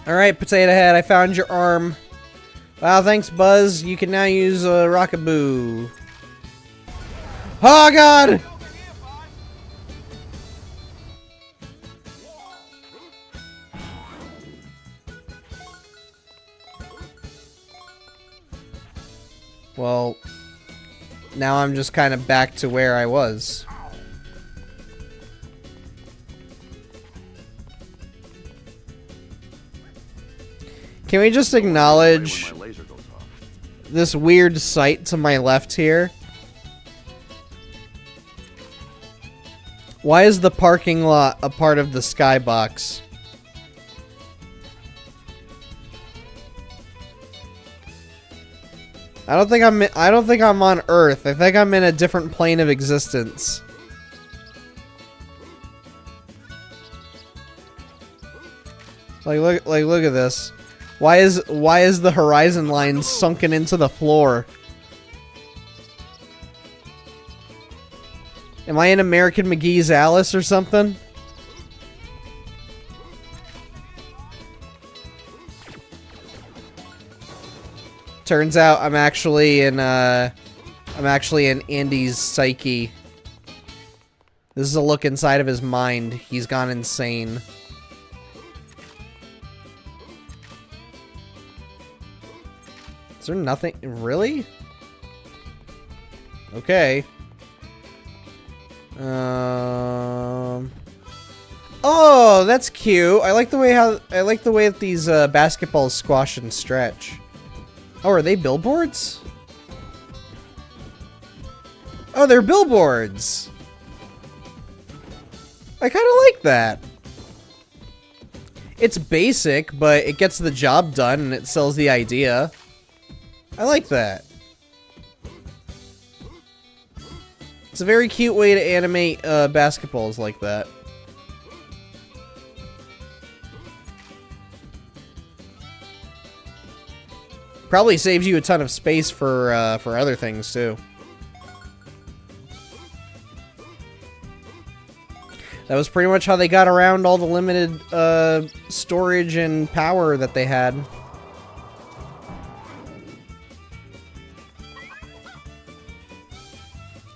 Alright, Potato Head, I found your arm. Wow, thanks, Buzz. You can now use a Rockaboo. Oh, God! Well, now I'm just kind of back to where I was. Can we just acknowledge When my laser goes off. this weird sight to my left here? Why is the parking lot a part of the skybox? I don't think I'm on Earth. I think I'm in a different plane of existence. Look at this. Why is the horizon line sunken into the floor? Am I in American McGee's Alice or something? Turns out I'm actually in Andy's psyche. This is a look inside of his mind. He's gone insane. Is there nothing? Really? Okay. Oh, that's cute. I like the way that these basketballs squash and stretch. Oh, are they billboards? Oh, they're billboards. I kind of like that. It's basic, but it gets the job done and it sells the idea. I like that. It's a very cute way to animate basketballs like that. Probably saves you a ton of space for other things too. That was pretty much how they got around all the limited storage and power that they had.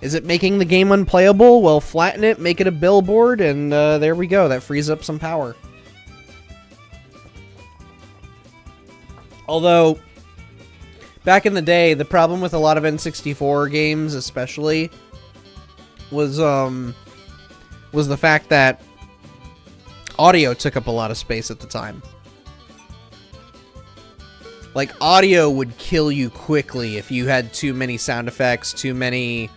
Is it making the game unplayable? Well, flatten it, make it a billboard, and there we go. That frees up some power. Although, back in the day, the problem with a lot of N64 games, especially, was the fact that audio took up a lot of space at the time. Like, audio would kill you quickly if you had too many sound effects, too many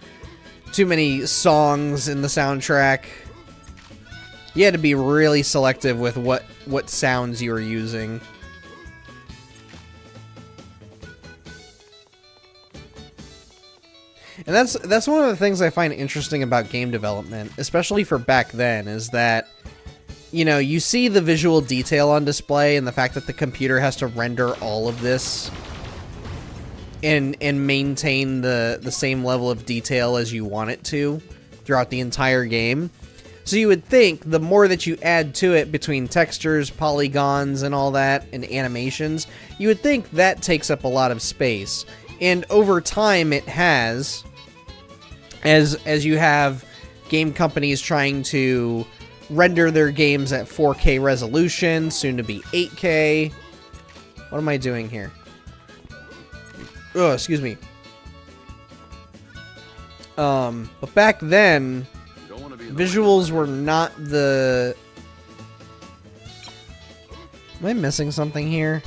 songs in the soundtrack. You had to be really selective with what sounds you were using. And that's one of the things I find interesting about game development, especially for back then, is that, you know, you see the visual detail on display and the fact that the computer has to render all of this and maintain the same level of detail as you want it to throughout the entire game. So you would think the more that you add to it between textures, polygons, and all that, and animations, you would think that takes up a lot of space. And over time it has, as you have game companies trying to render their games at 4K resolution, soon to be 8K. What am I doing here? Oh, excuse me. But back then, visuals were not the... Am I missing something here?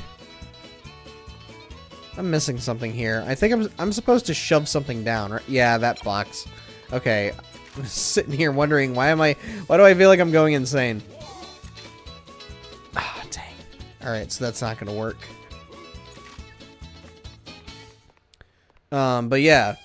I'm missing something here. I think I'm supposed to shove something down, right? Yeah, that box. Okay. I'm sitting here wondering why do I feel like I'm going insane? Ah, dang. Alright, so that's not gonna work. But yeah.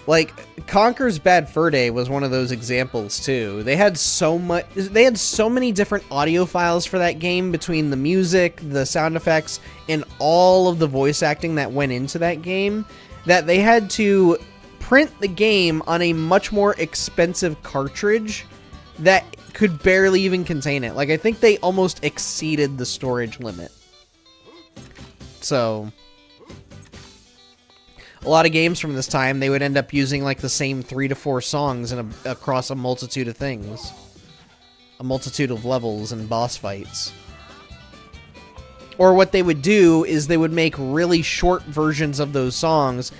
Like, Conker's Bad Fur Day was one of those examples too. They had so many different audio files for that game, between the music, the sound effects, and all of the voice acting that went into that game, that they had to print the game on a much more expensive cartridge that could barely even contain it. Like, I think they almost exceeded the storage limit. So, a lot of games from this time, they would end up using like the same 3 to 4 songs across a multitude of things. A multitude of levels and boss fights. Or what they would do is they would make really short versions of those songs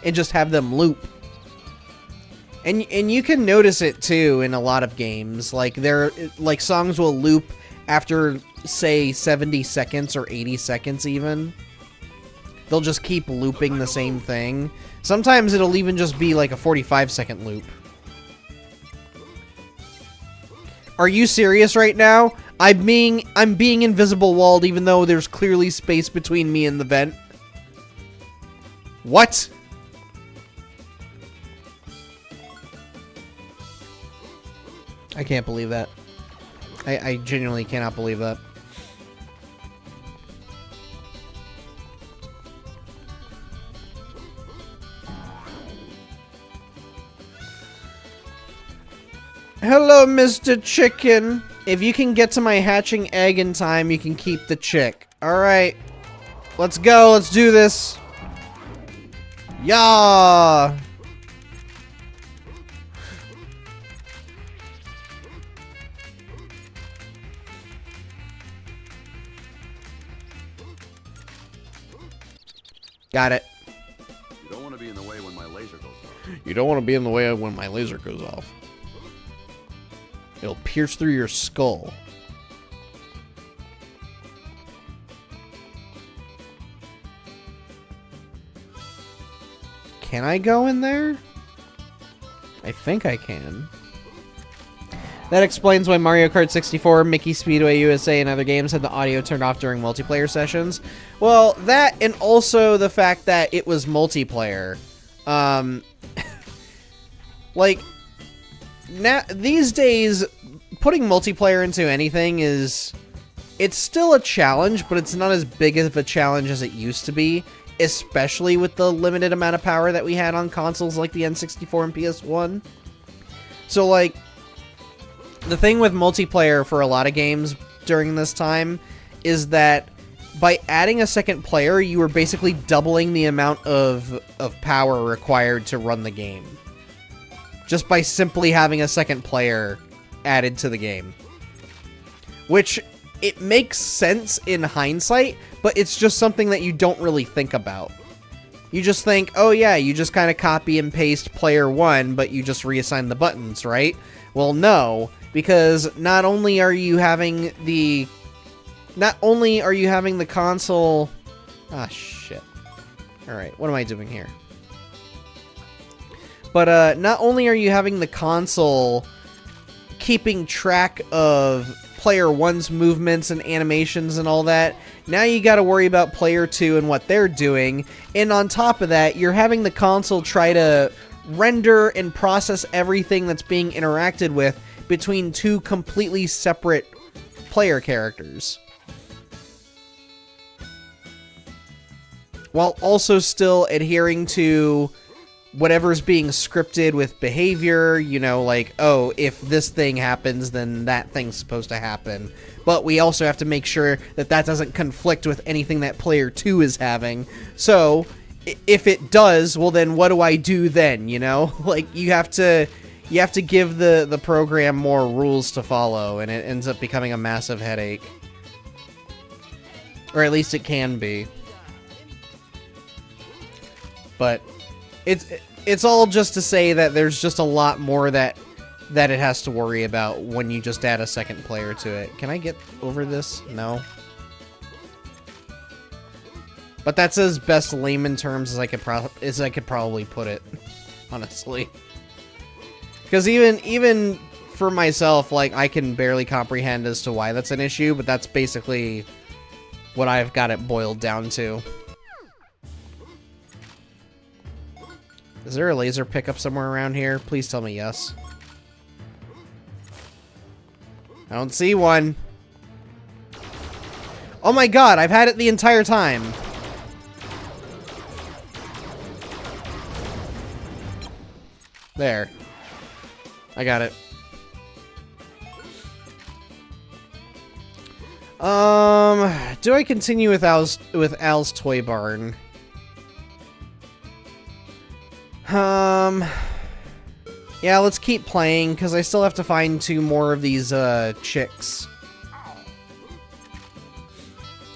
and just have them loop. And you can notice it too in a lot of games. Like like songs will loop after say 70 seconds or 80 seconds even. They'll just keep looping the same thing. Sometimes it'll even just be like a 45-second loop. Are you serious right now? I'm being invisible walled even though there's clearly space between me and the vent. What? I can't believe that. I genuinely cannot believe that. Hello, Mr. Chicken. If you can get to my hatching egg in time, you can keep the chick. Alright. Let's go. Let's do this. Yeah. Got it. You don't want to be in the way when my laser goes off. You don't want to be in the way when my laser goes off. It'll pierce through your skull. Can I go in there? I think I can. That explains why Mario Kart 64, Mickey Speedway USA, and other games had the audio turned off during multiplayer sessions. Well, that and also the fact that it was multiplayer. Like, now these days, putting multiplayer into anything is... It's still a challenge, but it's not as big of a challenge as it used to be. Especially with the limited amount of power that we had on consoles like the N64 and PS1. So, like... The thing with multiplayer for a lot of games during this time is that by adding a second player, you were basically doubling the amount of power required to run the game. Just by simply having a second player added to the game. Which, it makes sense in hindsight, but it's just something that you don't really think about. You just think, oh yeah, you just kind of copy and paste player 1, but you just reassign the buttons, right? Well, no. Because not only are you having the console... Ah, shit. Alright, what am I doing here? But, not only are you having the console keeping track of player 1's movements and animations and all that, now you gotta worry about player 2 and what they're doing, and on top of that, you're having the console try to render and process everything that's being interacted with between two completely separate player characters. While also still adhering to whatever's being scripted with behavior, you know, like, oh, if this thing happens, then that thing's supposed to happen. But we also have to make sure that that doesn't conflict with anything that player 2 is having. So, if it does, well then what do I do then, you know? Like, you have to give the program more rules to follow, and it ends up becoming a massive headache. Or at least it can be. But it's all just to say that there's just a lot more that it has to worry about when you just add a second player to it. Can I get over this? No. But that's as best layman terms as I could probably put it, honestly. Because even for myself, like, I can barely comprehend as to why that's an issue, but that's basically what I've got it boiled down to. Is there a laser pickup somewhere around here? Please tell me yes. I don't see one. Oh my god, I've had it the entire time. There. I got it. Do I continue with Al's Toy Barn? Yeah, let's keep playing, because I still have to find 2 more of these, chicks.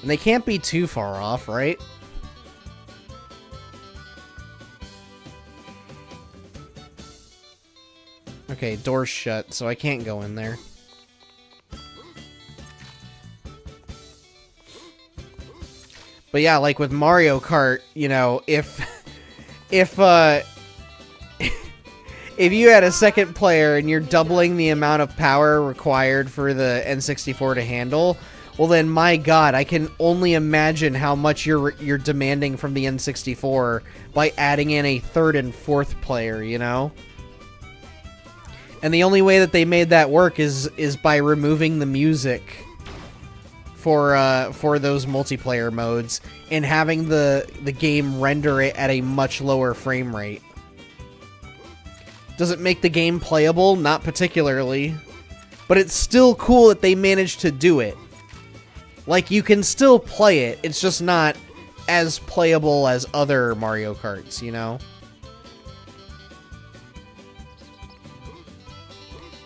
And they can't be too far off, right? Okay, door's shut, so I can't go in there. But yeah, like with Mario Kart, you know, if if you had a second player and you're doubling the amount of power required for the N64 to handle, well then, my God, I can only imagine how much you're demanding from the N64 by adding in a third and fourth player, you know? And the only way that they made that work is by removing the music for those multiplayer modes and having the game render it at a much lower frame rate. Does it make the game playable? Not particularly. But it's still cool that they managed to do it. Like, you can still play it, it's just not as playable as other Mario Karts, you know?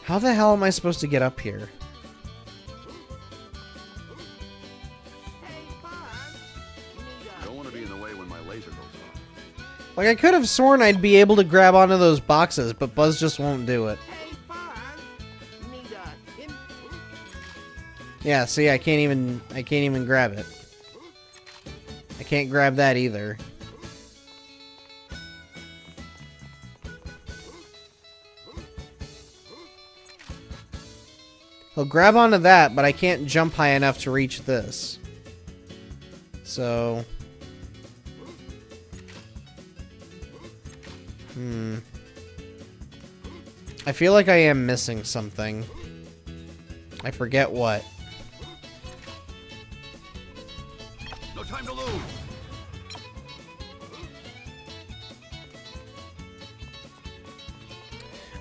How the hell am I supposed to get up here? Don't want to be in the way when my laser goes off. Like, I could have sworn I'd be able to grab onto those boxes, but Buzz just won't do it. Yeah, see, I can't even grab it. I can't grab that either. He'll grab onto that, but I can't jump high enough to reach this. So... I feel like I am missing something. I forget what. No time to lose.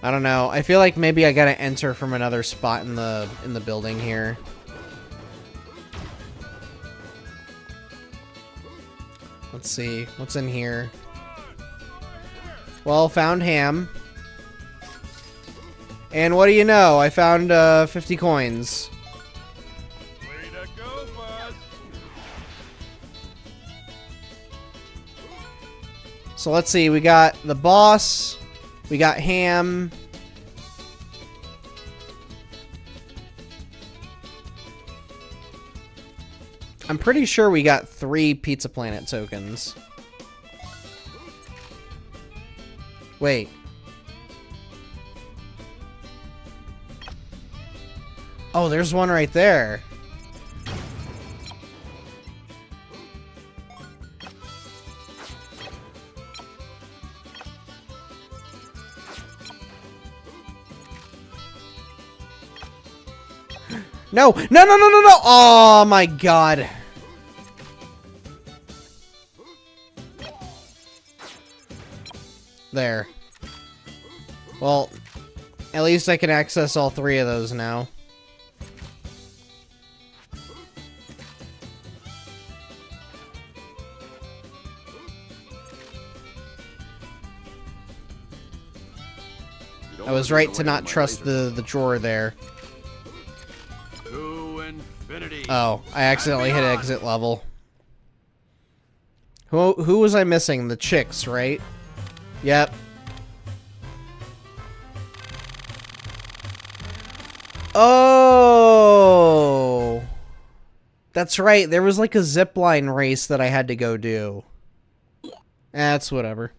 I don't know. I feel like maybe I gotta enter from another spot in the building here. Let's see. What's in here? Well, found ham. And what do you know? I found 50 coins. Way to go, Buzz. So let's see. We got the boss. We got ham. I'm pretty sure we got 3 Pizza Planet tokens. Wait. Oh, there's one right there. No! No, no, no, no, no! Oh, my God. There. Well, at least I can access all 3 of those now. I was right to not trust the drawer there. To infinity. Oh, I accidentally hit exit level. Who was I missing? The chicks, right? Yep. Oh! That's right, there was like a zipline race that I had to go do. That's whatever.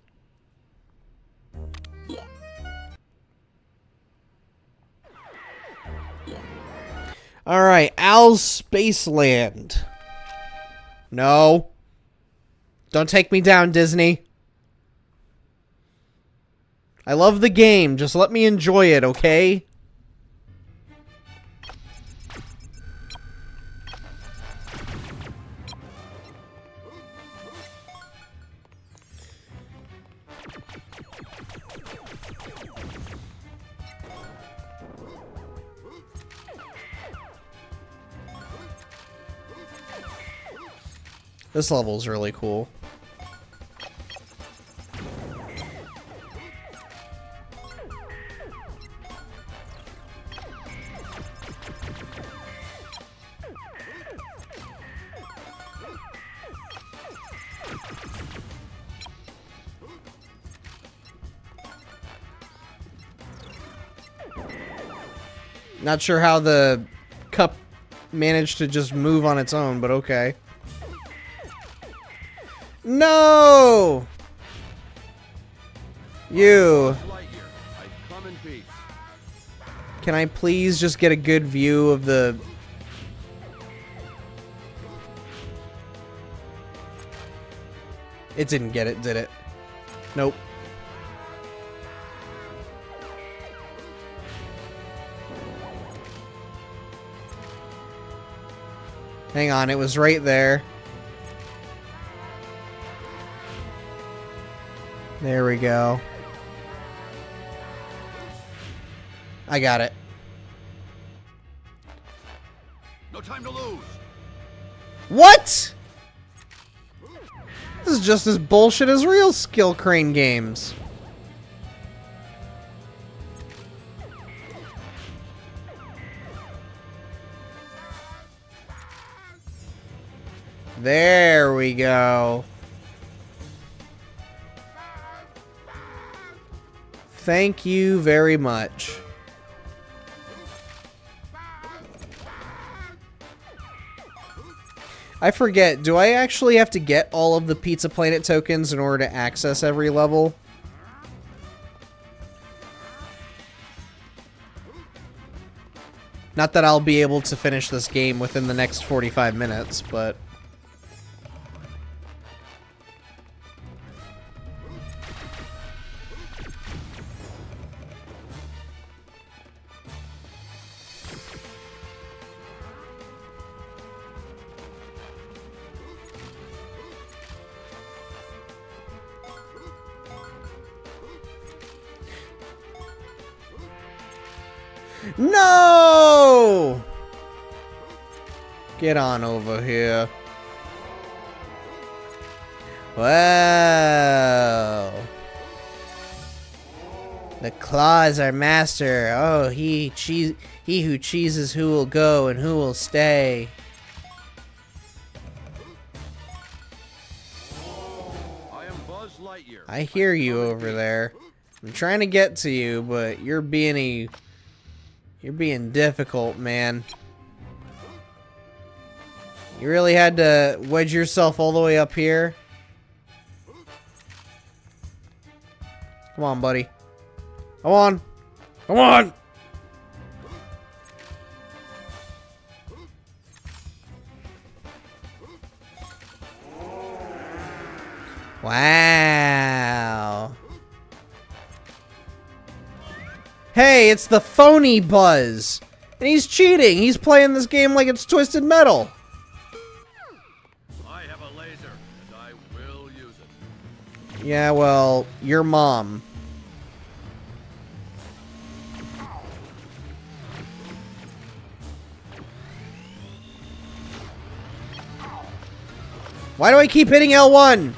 Alright, Al's Spaceland. No. Don't take me down, Disney. I love the game, just let me enjoy it, okay? This level's really cool. Not sure how the cup managed to just move on its own, but okay. No! You. I come in peace. Can I please just get a good view of the... It didn't get it, did it? Nope. Hang on, it was right there. There we go. I got it. No time to lose. What? This is just as bullshit as real skill crane games. There we go. Thank you very much. I forget, do I actually have to get all of the Pizza Planet tokens in order to access every level? Not that I'll be able to finish this game within the next 45 minutes, but... No! Get on over here. Wow. The claws are master. Oh, he who chooses who will go and who will stay. I am Buzz Lightyear. I hear you over there. I'm trying to get to you, but you're being difficult, man. You really had to wedge yourself all the way up here? Come on, buddy. Come on. Come on! Wow. Hey, it's the phony Buzz! And he's cheating! He's playing this game like it's Twisted Metal! I have a laser, and I will use it. Yeah, well, your mom. Why do I keep hitting L1?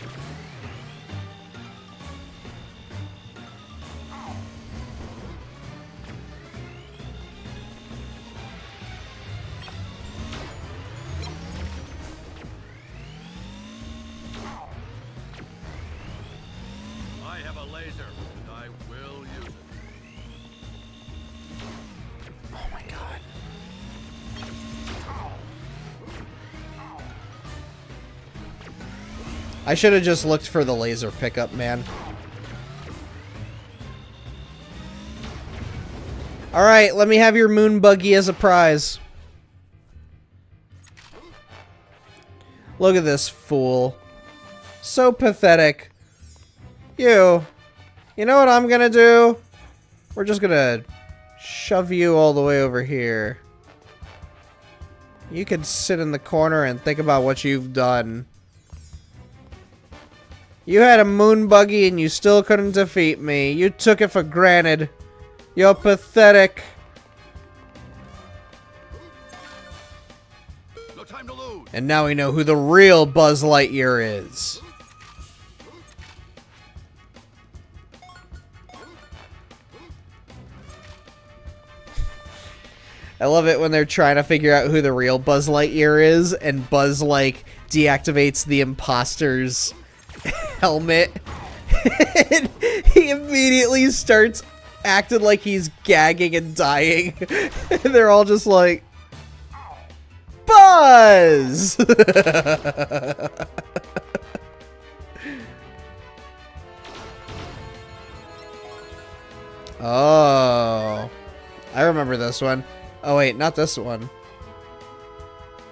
I have a laser, and I will use it. Oh my god. I should have just looked for the laser pickup, man. Alright, let me have your moon buggy as a prize. Look at this fool. So pathetic. You know what I'm gonna do? We're just gonna shove you all the way over here. You can sit in the corner and think about what you've done. You had a moon buggy and you still couldn't defeat me. You took it for granted. You're pathetic. No time to lose. And now we know who the real Buzz Lightyear is. I love it when they're trying to figure out who the real Buzz Lightyear is, and Buzz, like, deactivates the imposter's helmet. And he immediately starts acted like he's gagging and dying. And they're all just like, Buzz! Oh. I remember this one. Oh wait, not this one.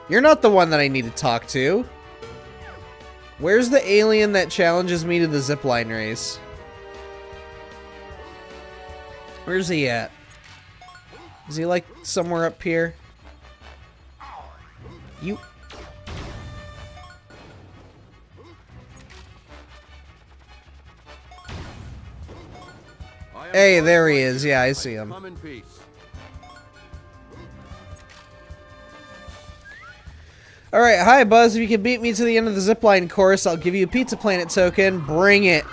You're not the one that I need to talk to. Where's the alien that challenges me to the zipline race? Where's he at? Is he like somewhere up here? You... Hey, there he is. Yeah, I see him. Come in peace. Alright, hi Buzz. If you can beat me to the end of the zipline course, I'll give you a Pizza Planet token. Bring it.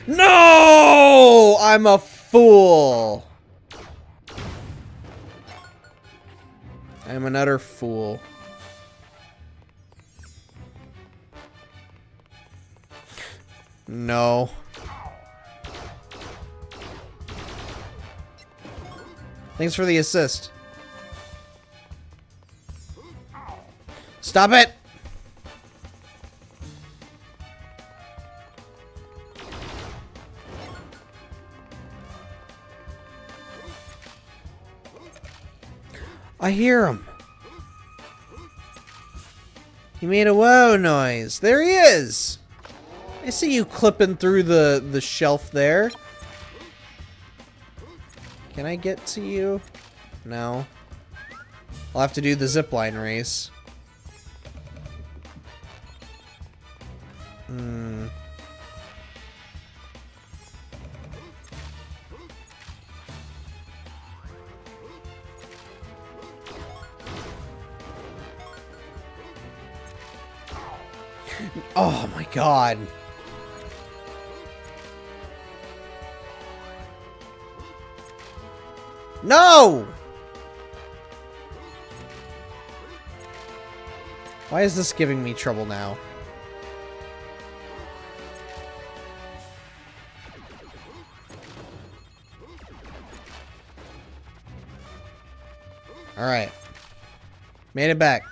No! I'm a fool. I'm an utter fool. No. Thanks for the assist. Stop it! I hear him. He made a whoa noise. There he is! I see you clipping through the shelf there. Can I get to you? No. I'll have to do the zipline race. Hmm. Oh my god. No! Why is this giving me trouble now? Alright. Made it back.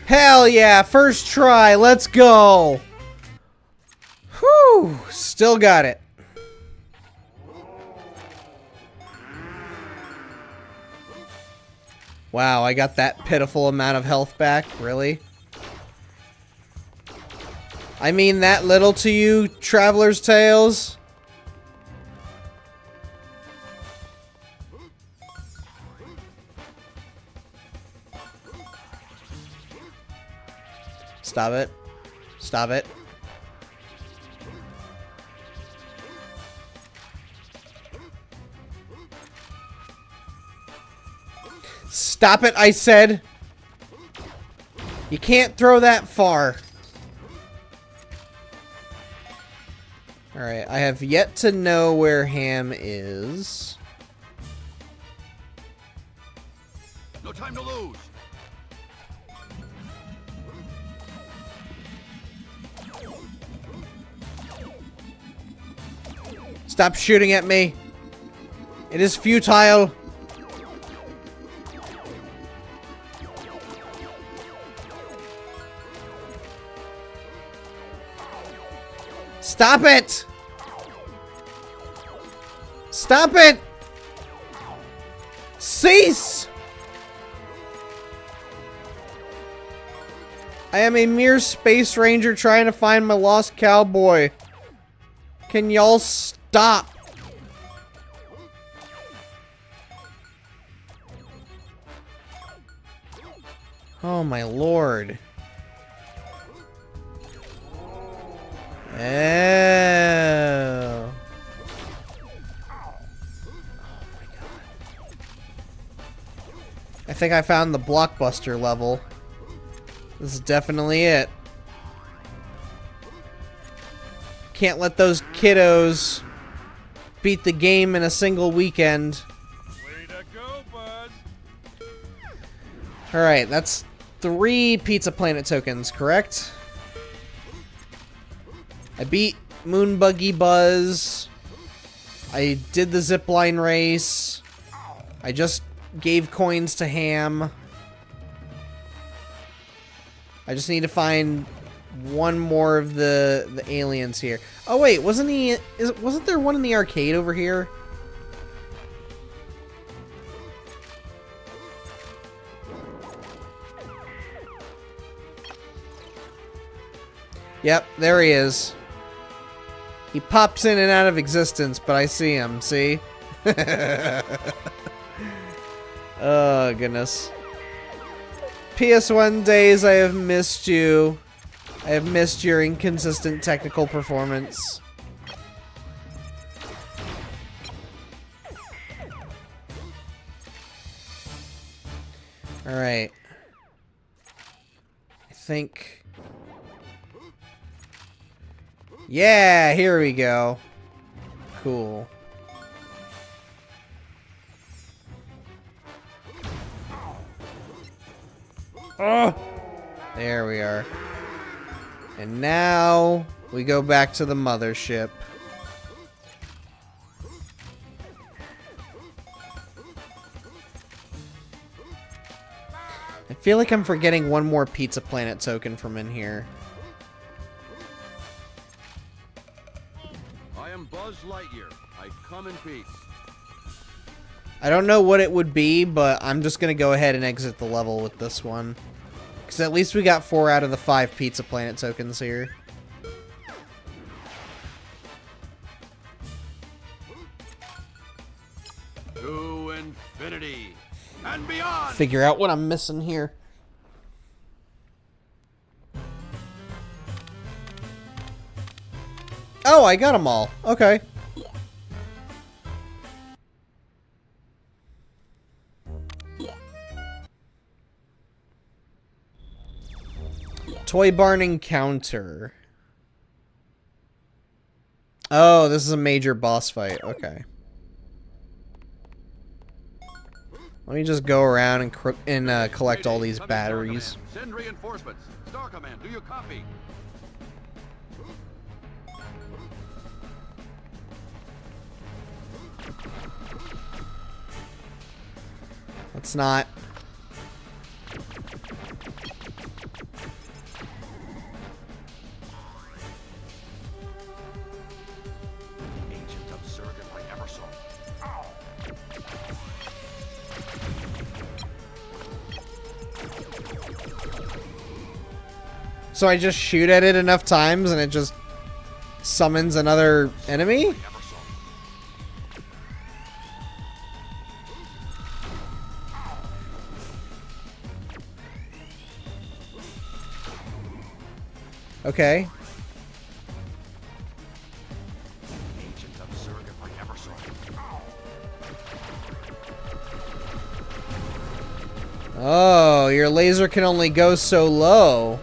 Hell yeah, first try, let's go. Whew, still got it. Wow, I got that pitiful amount of health back, really? I mean that little to you, Traveler's Tales? Stop it. Stop it. Stop it, I said. You can't throw that far. Alright, I have yet to know where Ham is. No time to lose. Stop shooting at me. It is futile. Stop it! Stop it! Cease! I am a mere space ranger trying to find my lost cowboy. Can y'all stop? Oh my lord. Oh. think I found the blockbuster level. This is definitely it. Can't let those kiddos beat the game in a single weekend. Way to go, bud. Alright, that's 3 Pizza Planet tokens, correct? I beat Moonbuggy Buzz. I did the zipline race. I just gave coins to Ham. I just need to find one more of the aliens here. Oh wait, wasn't there one in the arcade over here? Yep, there he is. He pops in and out of existence, but I see him, see? Oh, goodness. PS1 days, I have missed you. I have missed your inconsistent technical performance. Alright. I think... Yeah, here we go. Cool. Oh! There we are. And now we go back to the mothership. I feel like I'm forgetting one more Pizza Planet token from in here. I am Buzz Lightyear. I come in peace. I don't know what it would be, but I'm just gonna go ahead and exit the level with this one. Because at least we got 4 out of the 5 Pizza Planet tokens here. To infinity and beyond. Figure out what I'm missing here. Oh, I got them all. Okay. Toy Barn Encounter. Oh, this is a major boss fight. Okay. Let me just go around and collect all these batteries. Send reinforcements. Star Command, do you copy? Let's not. Agent of Zurg if I ever saw. So I just shoot at it enough times and it just summons another enemy? Okay. Agent of Zurg if I ever saw. Oh, your laser can only go so low.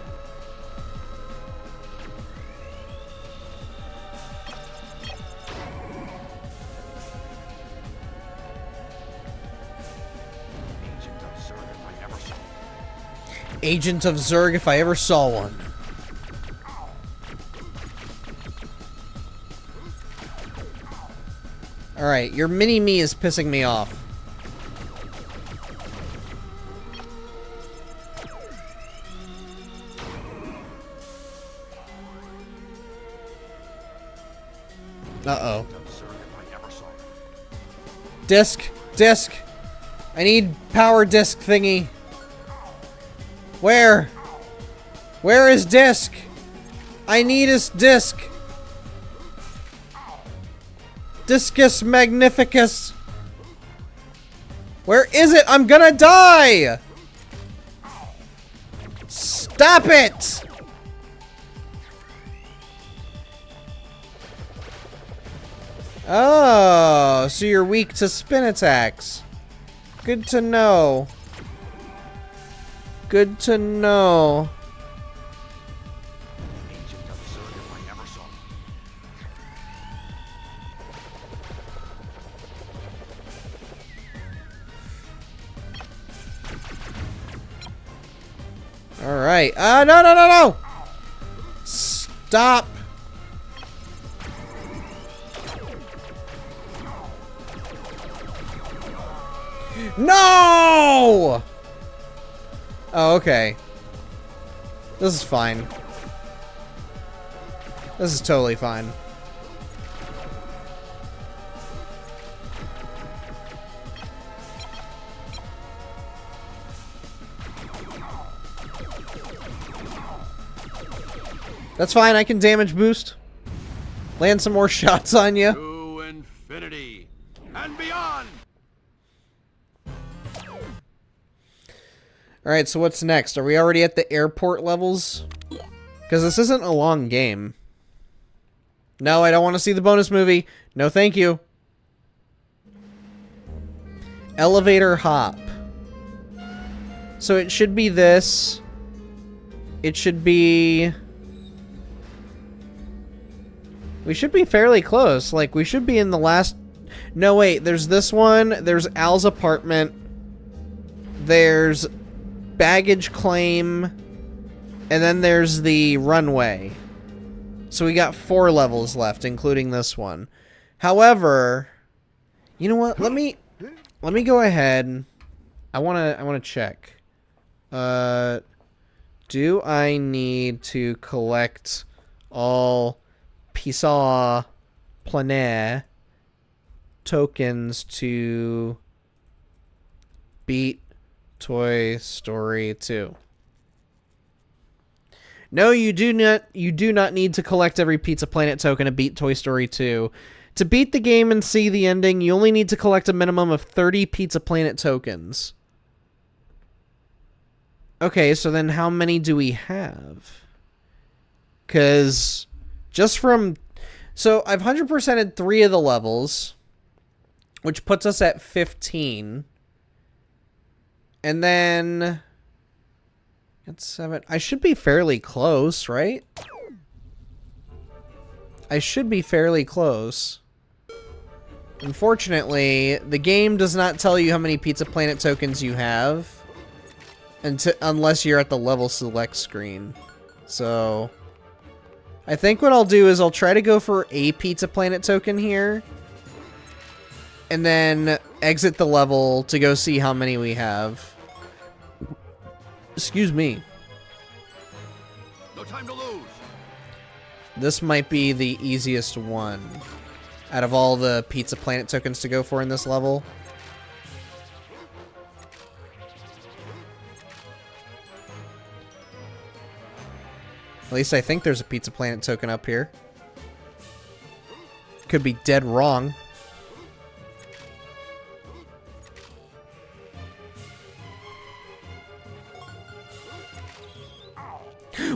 Agent of Zurg if I ever saw one. Alright, your mini-me is pissing me off. Uh-oh. Disc! Disc! I need power disc thingy. Where? Where is disc? I need his disc. Discus Magnificus. Where is it? I'm gonna die! Stop it! Oh, so you're weak to spin attacks. Good to know. Good to know. Ancient absurd if I ever saw. Alright. No, no, no, no! Stop! No! Oh, okay. This is fine. This is totally fine. That's fine, I can damage boost. Land some more shots on you. To infinity and beyond. Alright, so what's next? Are we already at the airport levels? Because this isn't a long game. No, I don't want to see the bonus movie. No, thank you. Elevator hop. So it should be this. It should be... We should be fairly close. Like, we should be in the last... No, wait. There's this one. There's Al's apartment. There's baggage claim. And then there's the runway. So we got 4 levels left, including this one. However... You know what? Let me go ahead. I wanna check. Do I need to collect all Pisa Planaire tokens to beat Toy Story 2? No, you do not need to collect every Pizza Planet token to beat Toy Story 2. To beat the game and see the ending, you only need to collect a minimum of 30 Pizza Planet tokens. Okay, so then how many do we have? Because just from... So I've 100%ed 3 of the levels, which puts us at 15. And then... That's 7. I should be fairly close, right? I should be fairly close. Unfortunately, the game does not tell you how many Pizza Planet tokens you have unless you're at the level select screen. So, I think what I'll do is I'll try to go for a Pizza Planet token here, and then exit the level to go see how many we have. Excuse me. No time to lose. This might be the easiest one out of all the Pizza Planet tokens to go for in this level. At least I think there's a Pizza Planet token up here. Could be dead wrong.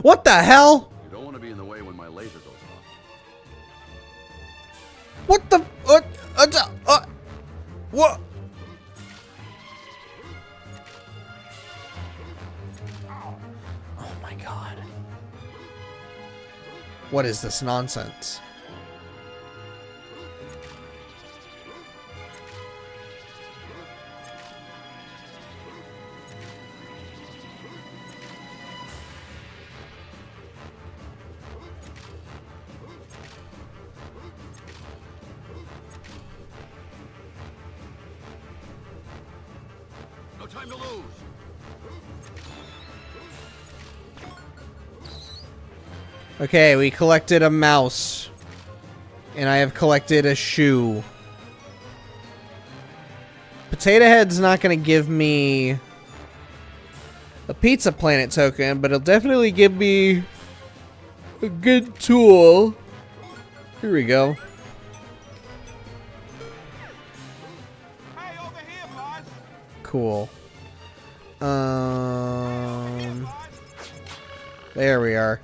What the hell? You don't want to be in the way when my laser goes off. What the... what? Oh my god. What is this nonsense? No time to lose. Okay, we collected a mouse. And I have collected a shoe. Potato Head's not going to give me a Pizza Planet token, but it'll definitely give me a good tool. Here we go. Hey, over here, boss. Cool. There we are.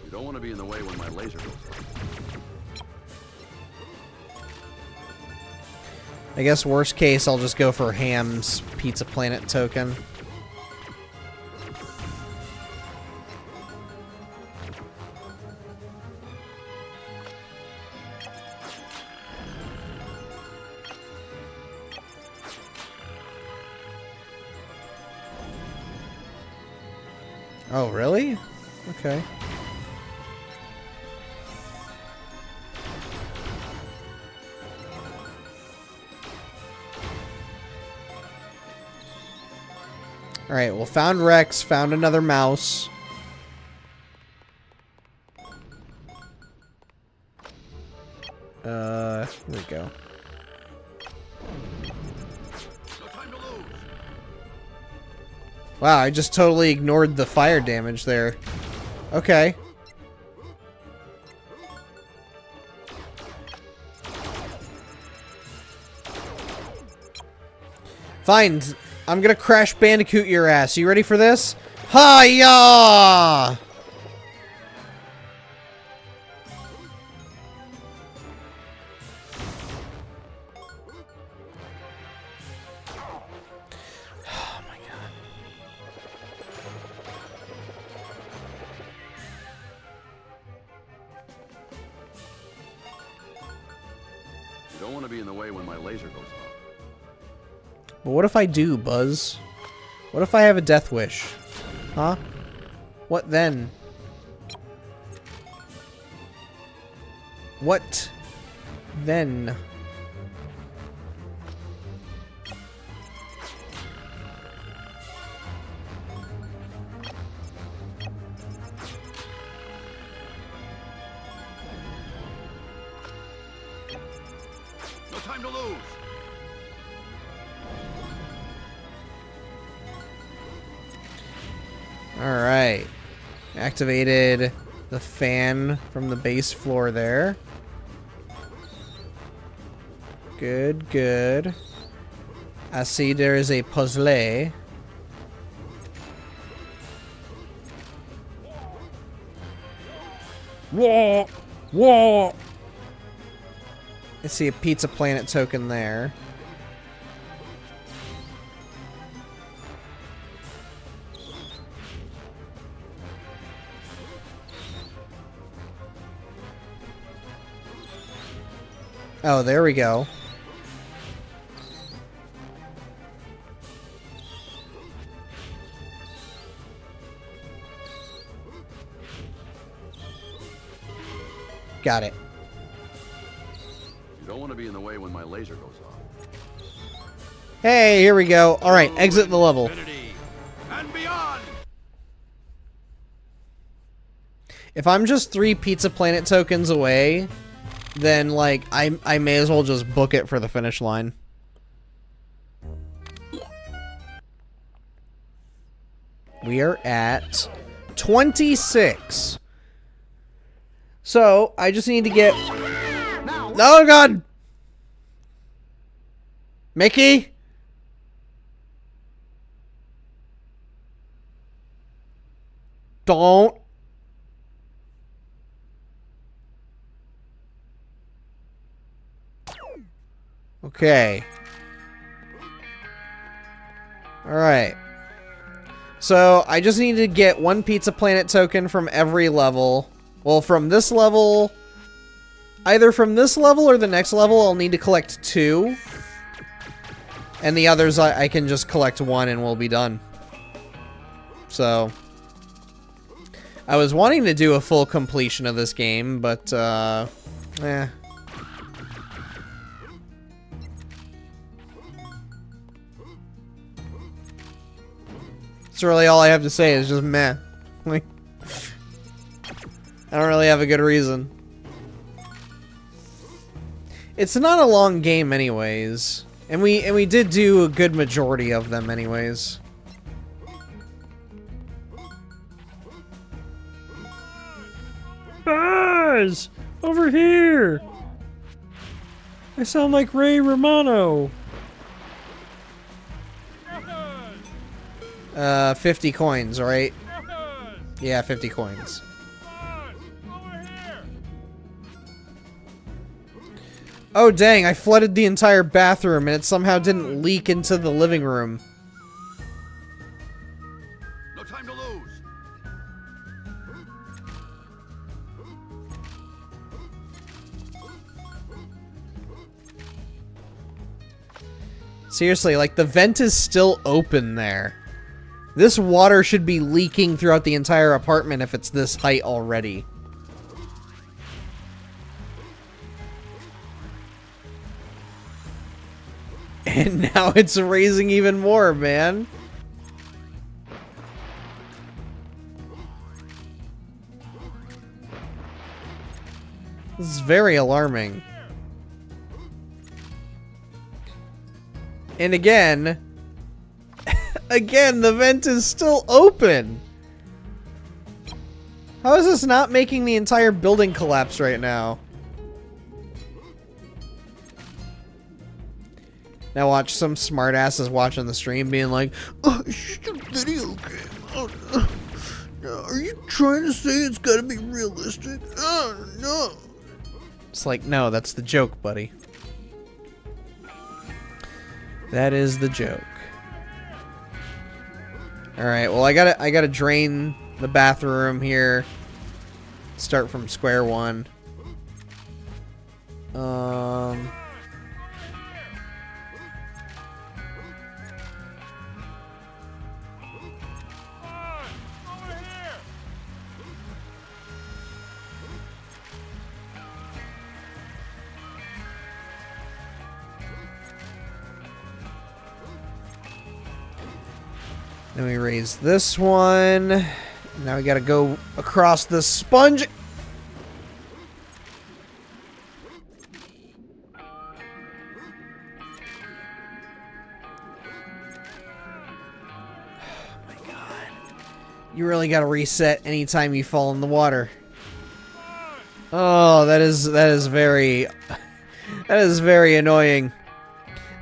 You don't want to be in the way when my laser goes off. I guess worst case, I'll just go for Ham's Pizza Planet token. Oh, really? Okay. Alright, well, found Rex, found another mouse. Here we go. Wow, I just totally ignored the fire damage there. Okay. Fine. I'm gonna Crash Bandicoot your ass. You ready for this? Hi-ya! You don't want to be in the way when my laser goes off. But what if I do, Buzz? What if I have a death wish? Huh? What then? What then? No time to lose. Alright. Activated the fan from the base floor there. Good, good. I see there is a puzzle. Whoa! Whoa! I see a Pizza Planet token there. Oh, there we go. Got it. You don't want to be in the way when my laser goes off. Hey, here we go. All right, exit the level. Infinity and beyond. If I'm just 3 Pizza Planet tokens away, then like I may as well just book it for the finish line. We are at 26. So, I just need to get... Oh, God! Mickey? Don't. Okay. Alright. So, I just need to get 1 Pizza Planet token from every level. Well, from this level... Either from this level or the next level, I'll need to collect 2. And the others, I can just collect 1 and we'll be done. So... I was wanting to do a full completion of this game, but, eh. That's really all I have to say is just meh. Like, I don't really have a good reason. It's not a long game anyways. And we did do a good majority of them anyways. Buzz! Over here! I sound like Ray Romano. 50 coins, right? Yeah, 50 coins. Oh dang, I flooded the entire bathroom and it somehow didn't leak into the living room. No time to lose. Seriously, like, the vent is still open there. This water should be leaking throughout the entire apartment if it's this height already. And now it's raising even more, man. This is very alarming. And again, the vent is still open. How is this not making the entire building collapse right now? Now watch some smartasses watching the stream being like, "Oh, it's just a video game. Oh, no. Are you trying to say it's gotta be realistic? Oh, no." It's like, no, that's the joke, buddy. That is the joke. Alright, well I gotta drain the bathroom here. Start from square one. Then we raise this one. Now we gotta go across the sponge. Oh my god. You really gotta reset anytime you fall in the water. Oh, that is very that is very annoying.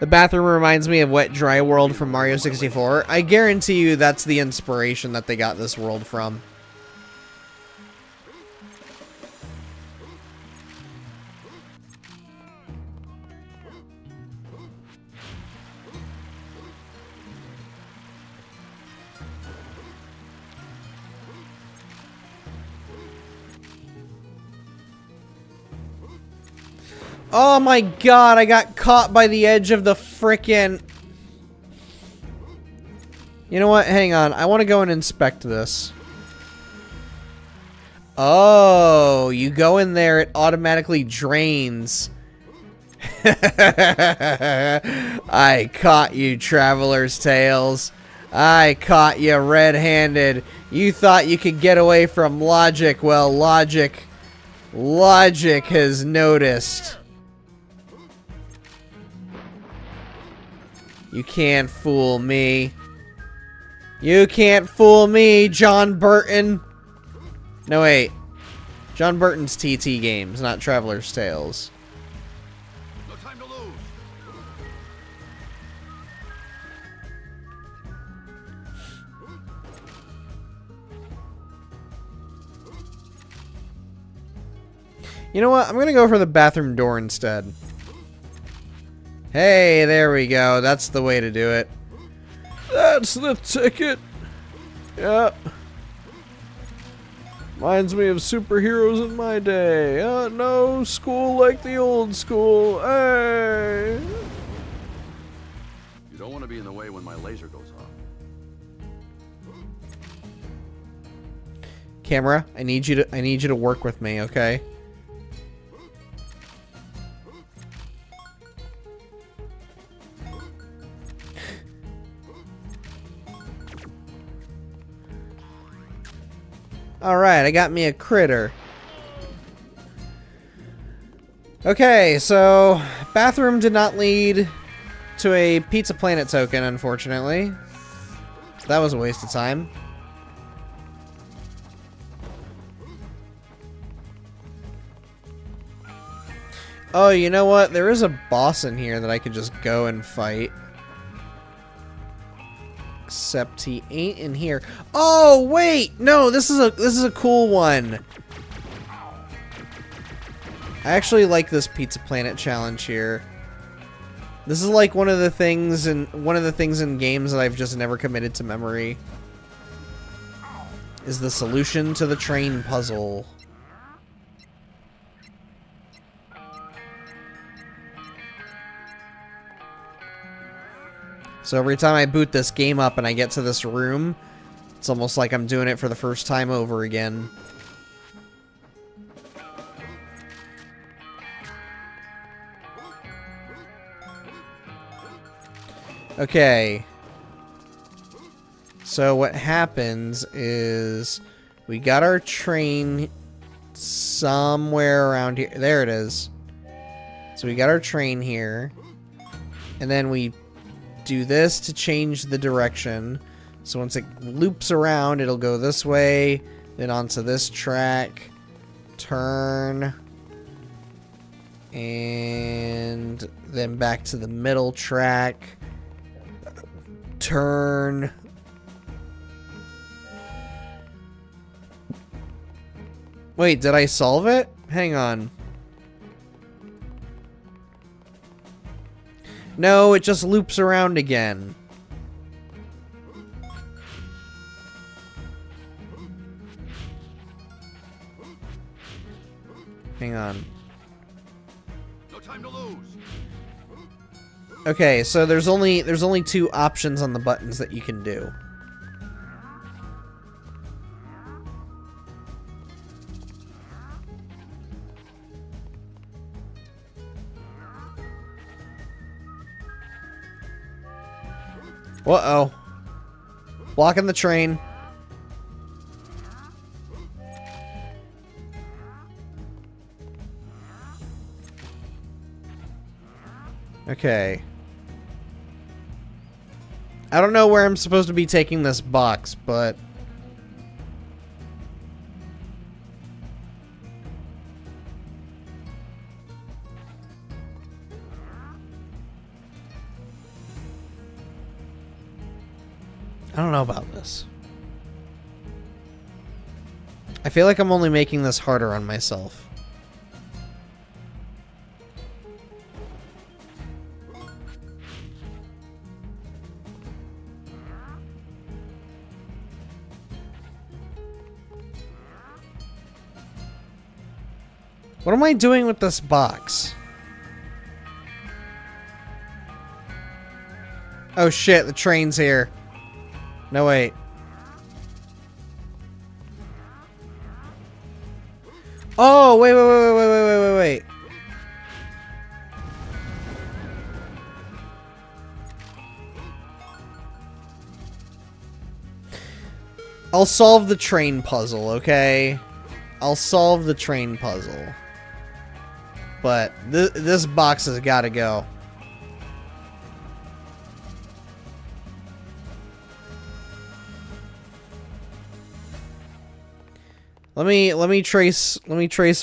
The bathroom reminds me of Wet Dry World from Mario 64. I guarantee you that's the inspiration that they got this world from. Oh my god, I got caught by the edge of the frickin'... You know what? Hang on. I want to go and inspect this. Oh, you go in there, it automatically drains. I caught you, Traveler's Tales. I caught you red-handed. You thought you could get away from logic. Well, logic has noticed. You can't fool me. You can't fool me, John Burton. No, wait. John Burton's TT Games, not Traveler's Tales. No time to lose. You know what? I'm gonna go for the bathroom door instead. Hey, there we go. That's the way to do it. That's the ticket. Yep. Reminds me of superheroes in my day. No school like the old school. Hey. You don't want to be in the way when my laser goes off. Camera, I need you to work with me, okay? Alright, I got me a critter. Okay, so bathroom did not lead to a Pizza Planet token, unfortunately. So that was a waste of time. Oh, you know what? There is a boss in here that I could just go and fight. Except he ain't in here. Oh wait, no, this is a cool one. I actually like this Pizza Planet challenge here. This is like one of the things in games that I've just never committed to memory. Is the solution to the train puzzle. So every time I boot this game up and I get to this room, it's almost like I'm doing it for the first time over again. Okay. So what happens is we got our train somewhere around here. There it is. So we got our train here. And then we do this to change the direction. So once it loops around, it'll go this way, then onto this track, turn, and then back to the middle track, turn. Wait, did I solve it? Hang on. No, it just loops around again. Hang on. No time to lose. Okay, so there's only two options on the buttons that you can do. Uh-oh. Blocking the train. Okay. I don't know where I'm supposed to be taking this box, but... I don't know about this. I feel like I'm only making this harder on myself. What am I doing with this box? Oh shit, the train's here. No, wait. Oh, wait. I'll solve the train puzzle, okay? I'll solve the train puzzle. But this box has got to go. Let me trace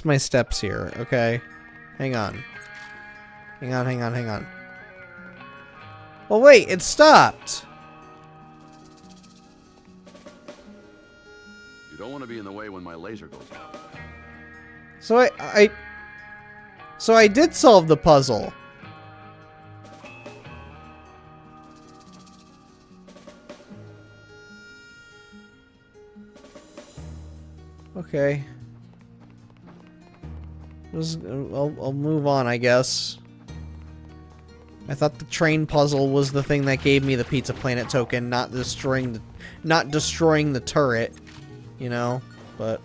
my steps here, okay? Hang on. Hang on. Well, wait, it stopped. You don't want to be in the way when my laser goes off. So I did solve the puzzle. Okay. I'll move on, I guess. I thought the train puzzle was the thing that gave me the Pizza Planet token, not destroying the turret, you know? But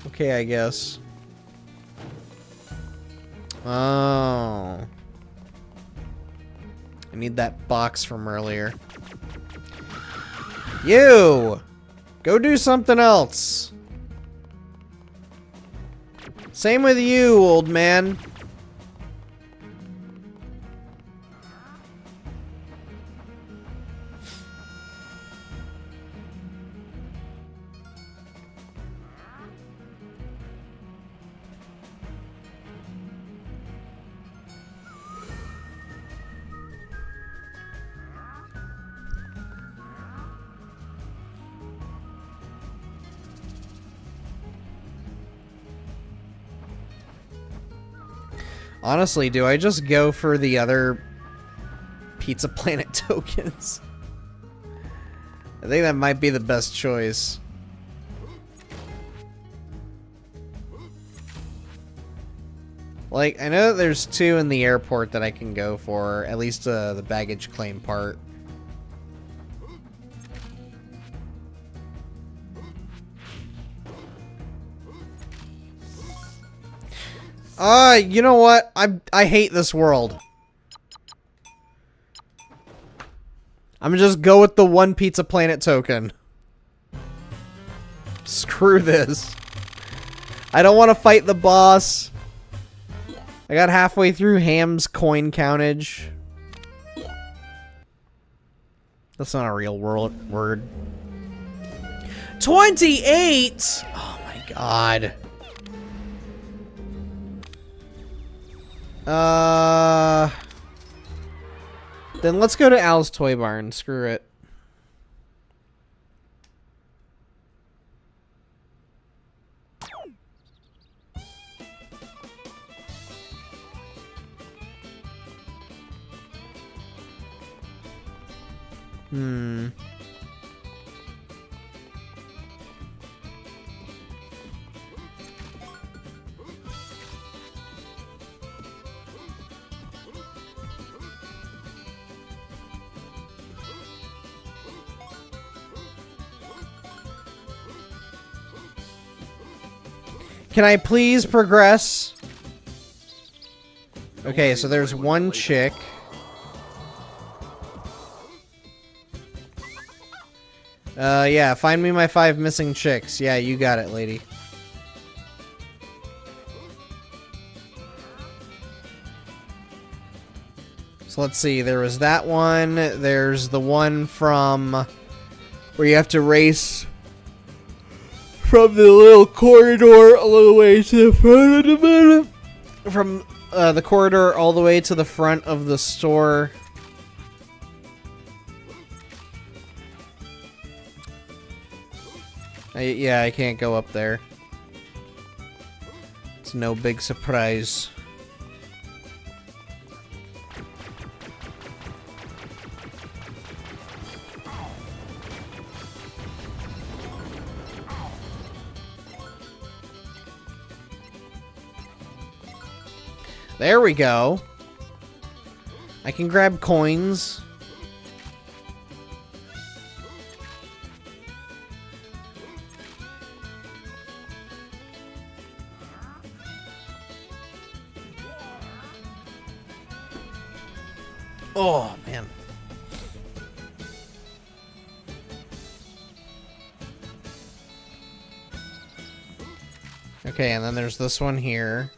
okay, I guess. Oh. I need that box from earlier. You! Go do something else. Same with you, old man. Honestly, do I just go for the other Pizza Planet tokens? I think that might be the best choice. Like, I know that there's 2 in the airport that I can go for, at least the baggage claim part. You know what? I hate this world. I'm gonna just go with the 1 Pizza Planet token. Screw this. I don't want to fight the boss. I got halfway through Ham's coin countage. That's not a real word. 28! Oh my god. Then let's go to Al's Toy Barn. Screw it. Can I please progress? Okay, so there's 1 chick. Yeah, find me my 5 missing chicks. Yeah, you got it, lady. So let's see, there was that one. There's the one from where you have to race from the little corridor all the way to the front of the from the corridor all the way to the front of the store. Yeah, I can't go up there. It's no big surprise. There we go. I can grab coins. Oh, man. Okay, and then there's this one here.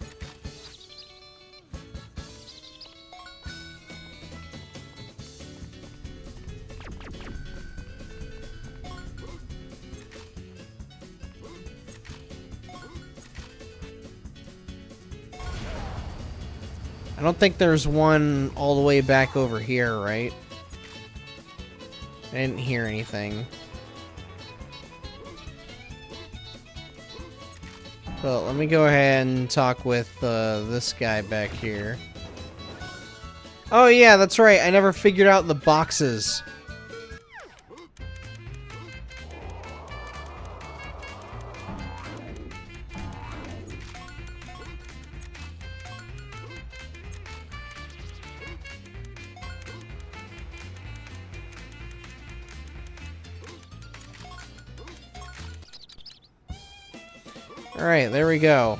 I don't think there's one all the way back over here, right? I didn't hear anything. So let me go ahead and talk with this guy back here. Oh yeah, that's right. I never figured out the boxes. Alright, there we go.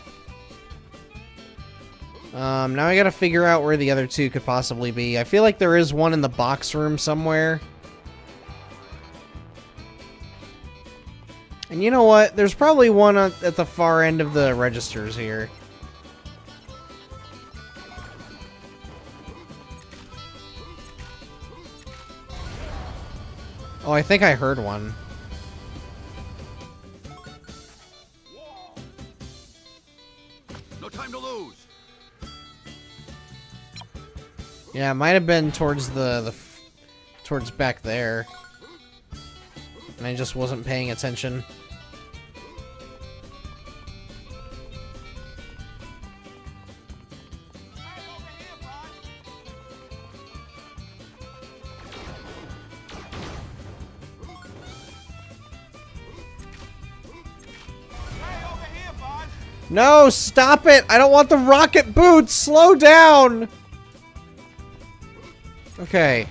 Now I gotta figure out where the other 2 could possibly be. I feel like there is one in the box room somewhere. And you know what? There's probably one at the far end of the registers here. Oh, I think I heard one. Time to lose. Yeah, it might have been towards towards back there. And I just wasn't paying attention. No, stop it! I don't want the rocket boots! Slow down! Okay.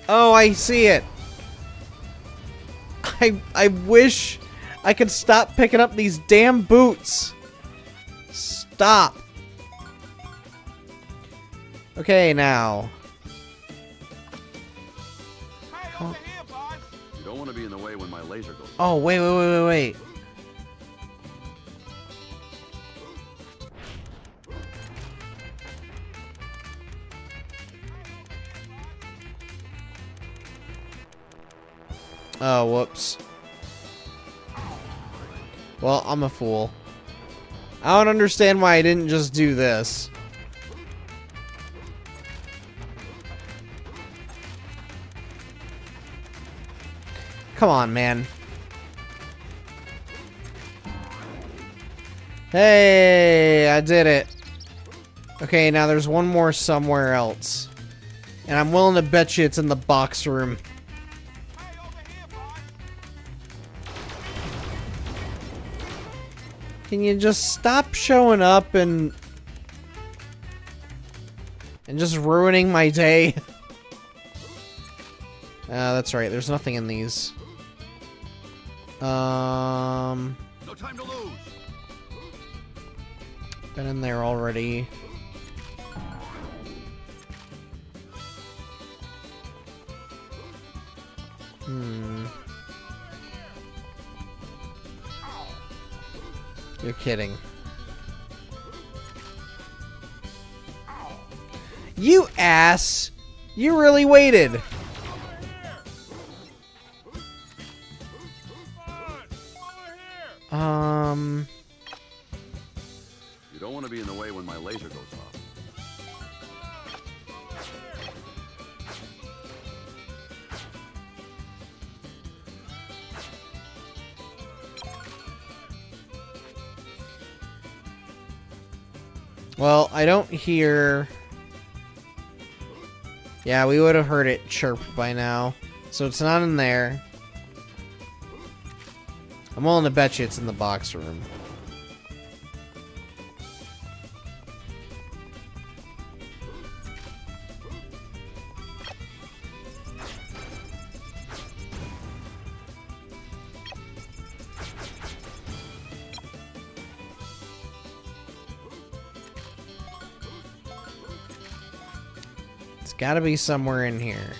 Oh, I see it. I wish I could stop picking up these damn boots. Stop. Okay, now. Hey, over here, boss. You don't want to be in the way when my laser goes. Oh, wait. Oh, whoops. Well, I'm a fool. I don't understand why I didn't just do this. Come on, man. Hey, I did it. Okay, now there's one more somewhere else. And I'm willing to bet you it's in the box room. Can you just stop showing up and just ruining my day? That's right. There's nothing in these. No time to lose. Been in there already. You're kidding. You ass! You really waited! You don't want to be in the way when my laser goes off. Well, I don't hear... Yeah, we would have heard it chirp by now. So it's not in there. I'm willing to bet you it's in the box room. It's gotta be somewhere in here.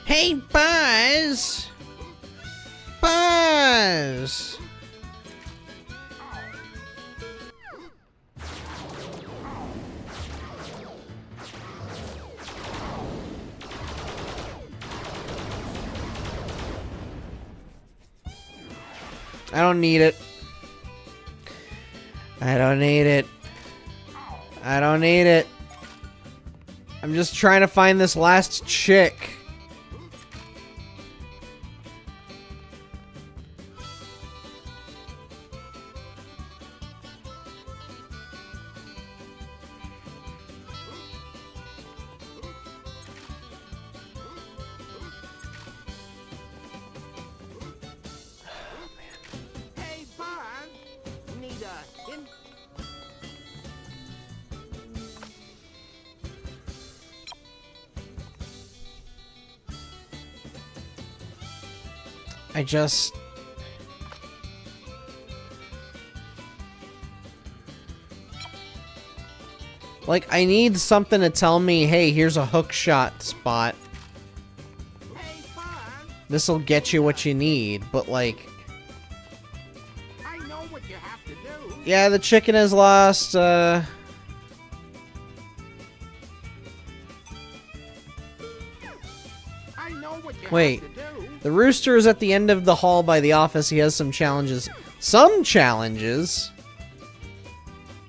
Hey, Buzz! Buzz! I don't need it. I don't need it. I don't need it. I'm just trying to find this last chick. Hey, Buzz. Need a hint? I just... Like, I need something to tell me, hey, here's a hook shot spot. Hey, Buzz. This'll get you what you need, but like... I know what you have to do. Yeah, the chicken is lost, I know what you Wait. have to do. The rooster is at the end of the hall by the office. He has some challenges. Some challenges?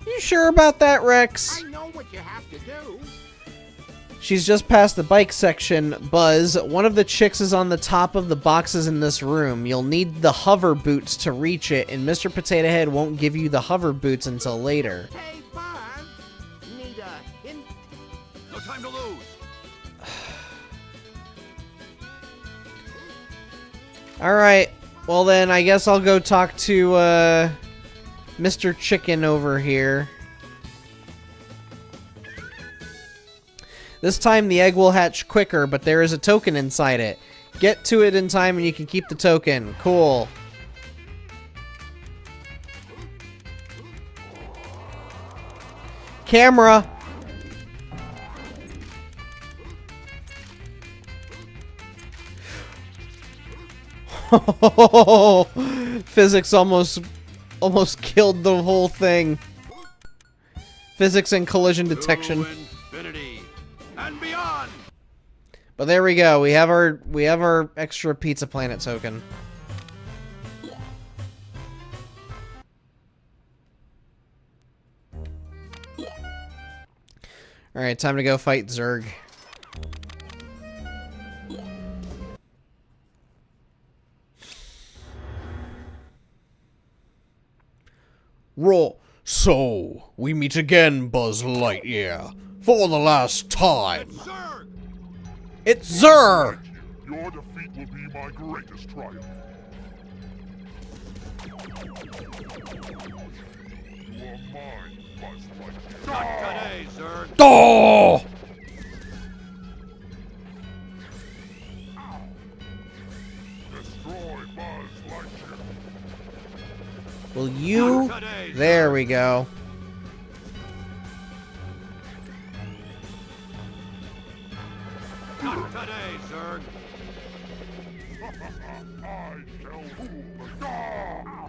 You sure about that, Rex? I know what you have to do. She's just past the bike section. Buzz, one of the chicks is on the top of the boxes in this room. You'll need the hover boots to reach it, and Mr. Potato Head won't give you the hover boots until later. Hey, Buzz. Need a hint? No time to lose. Alright. Well then, I guess I'll go talk to, Mr. Chicken over here. This time the egg will hatch quicker, but there is a token inside it. Get to it in time and you can keep the token. Cool. Camera! Physics almost killed the whole thing. Physics and collision detection. To infinity and beyond. But there we go. We have our extra Pizza Planet token. All right, time to go fight Zurg. Roll. So, we meet again, Buzz Lightyear, for the last time. Sir, It's Zur! Your defeat will be my greatest triumph. You are mine, Buzz Lightyear. not today, sir. Oh! Destroy Buzz Lightyear. Will you? Not today, sir. There we go. Not today, sir. I shall rule the Gah!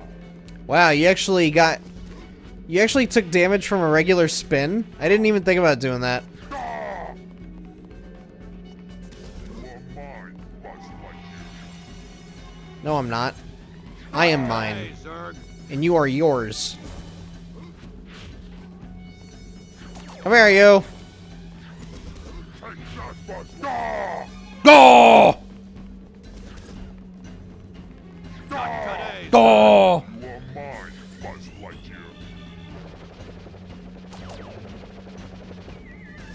Wow, you actually took damage from a regular spin? I didn't even think about doing that. Gah! You are mine, Buzz Lightyear. No, I'm not. I am mine, Today, sir. and you are yours. Come here, you. Take that, Buzz Gah! Go! Not today, Go! You are mine, Buzz Lightyear.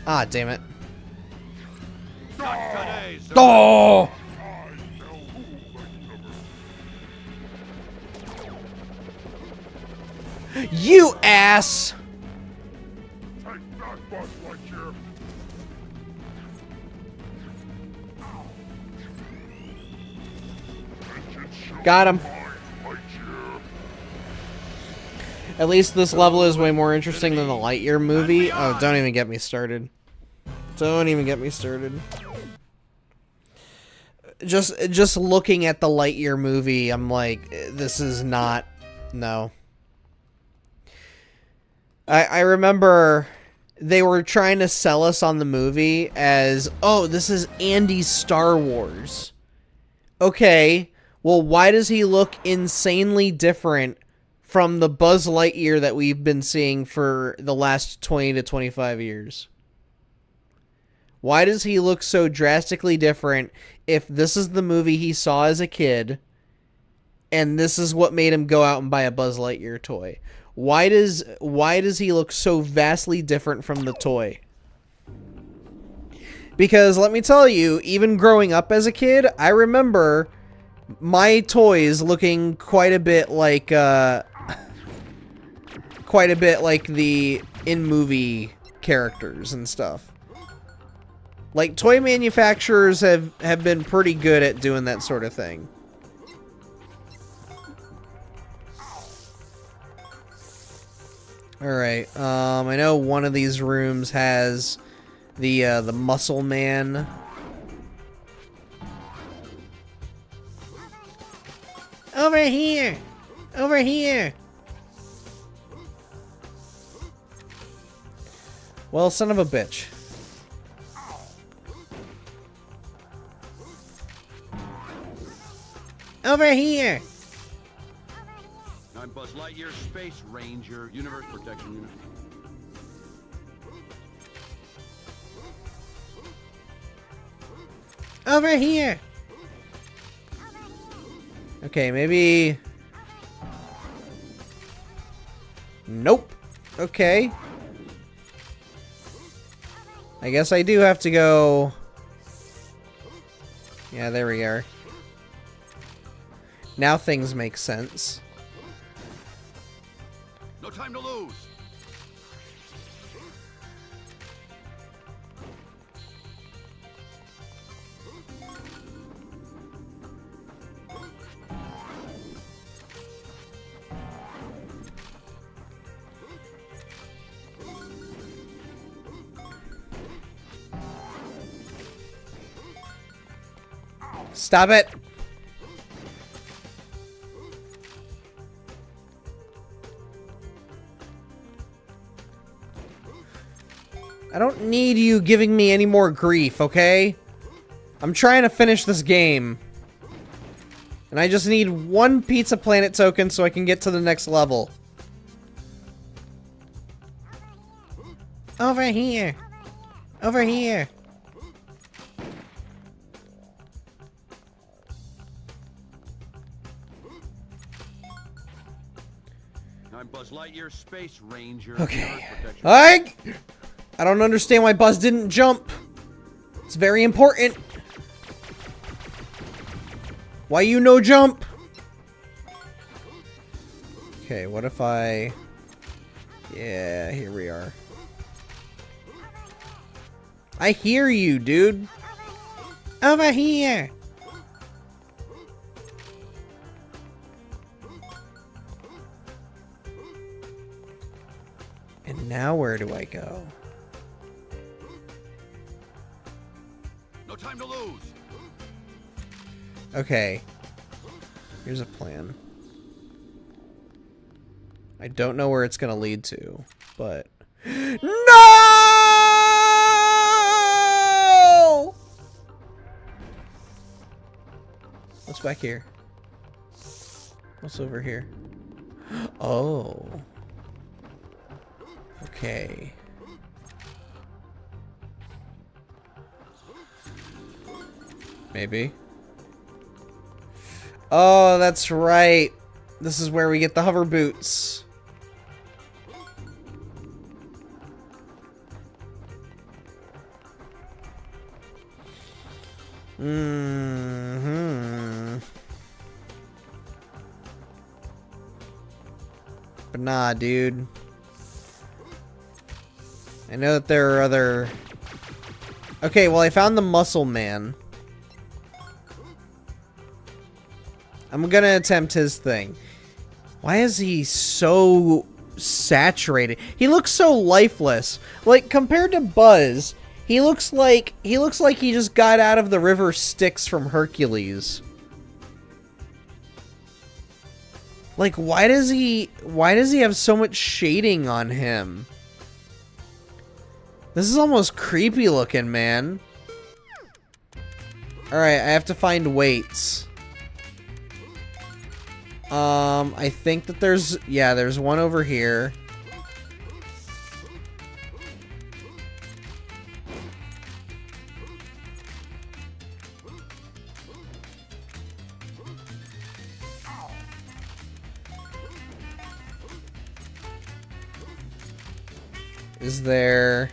Ah, damn it. not today, sir. Go! I shall rule the universe. You ass! Take that, Buzz Lightyear. Vengeance shall Got him. be mine, Lightyear. At least this level is way more interesting than the Lightyear movie. Oh, don't even get me started. Don't even get me started. Just looking at the Lightyear movie, I'm like, this is not... No. I remember they were trying to sell us on the movie as, oh, this is Andy's Star Wars. Okay, well, why does he look insanely different from the Buzz Lightyear that we've been seeing for the last 20 to 25 years? Why does he look so drastically different if this is the movie he saw as a kid and this is what made him go out and buy a Buzz Lightyear toy? Why does he look so vastly different from the toy? Because let me tell you, even growing up as a kid, I remember my toys looking quite a bit like the in-movie characters and stuff. Like, toy manufacturers have been pretty good at doing that sort of thing. Alright, I know one of these rooms has the Muscle Man. Over here! Over here! Well, son of a bitch. Over here! I'm Buzz Lightyear, Space Ranger, Universe Protection Unit. Over here! Okay, maybe... Nope. Okay. I guess I do have to go... Yeah, there we are. Now things make sense. No time to lose. Stop it! I don't need you giving me any more grief, okay? I'm trying to finish this game. And I just need one Pizza Planet token so I can get to the next level. Over here. Over here. I'm Buzz Lightyear, Space Ranger. Okay. Earth Protection. I don't understand why Buzz didn't jump. It's very important. Why you no jump? Okay, what if I... Yeah, here we are. I hear you, dude. Over here. And now where do I go? No time to lose. Okay. Here's a plan. I don't know where it's gonna lead to, but... No! What's back here? What's over here? Oh. Okay. Maybe. Oh, that's right. This is where we get the hover boots. But nah, dude. I know that there are other... Okay, well, I found the Muscle Man. I'm gonna attempt his thing. Why is he so saturated? He looks so lifeless. Like, compared to Buzz, he looks like he just got out of the river Styx from Hercules. Like, why does he have so much shading on him? This is almost creepy looking, man. Alright, I have to find weights. I think that there's one over here. Is there...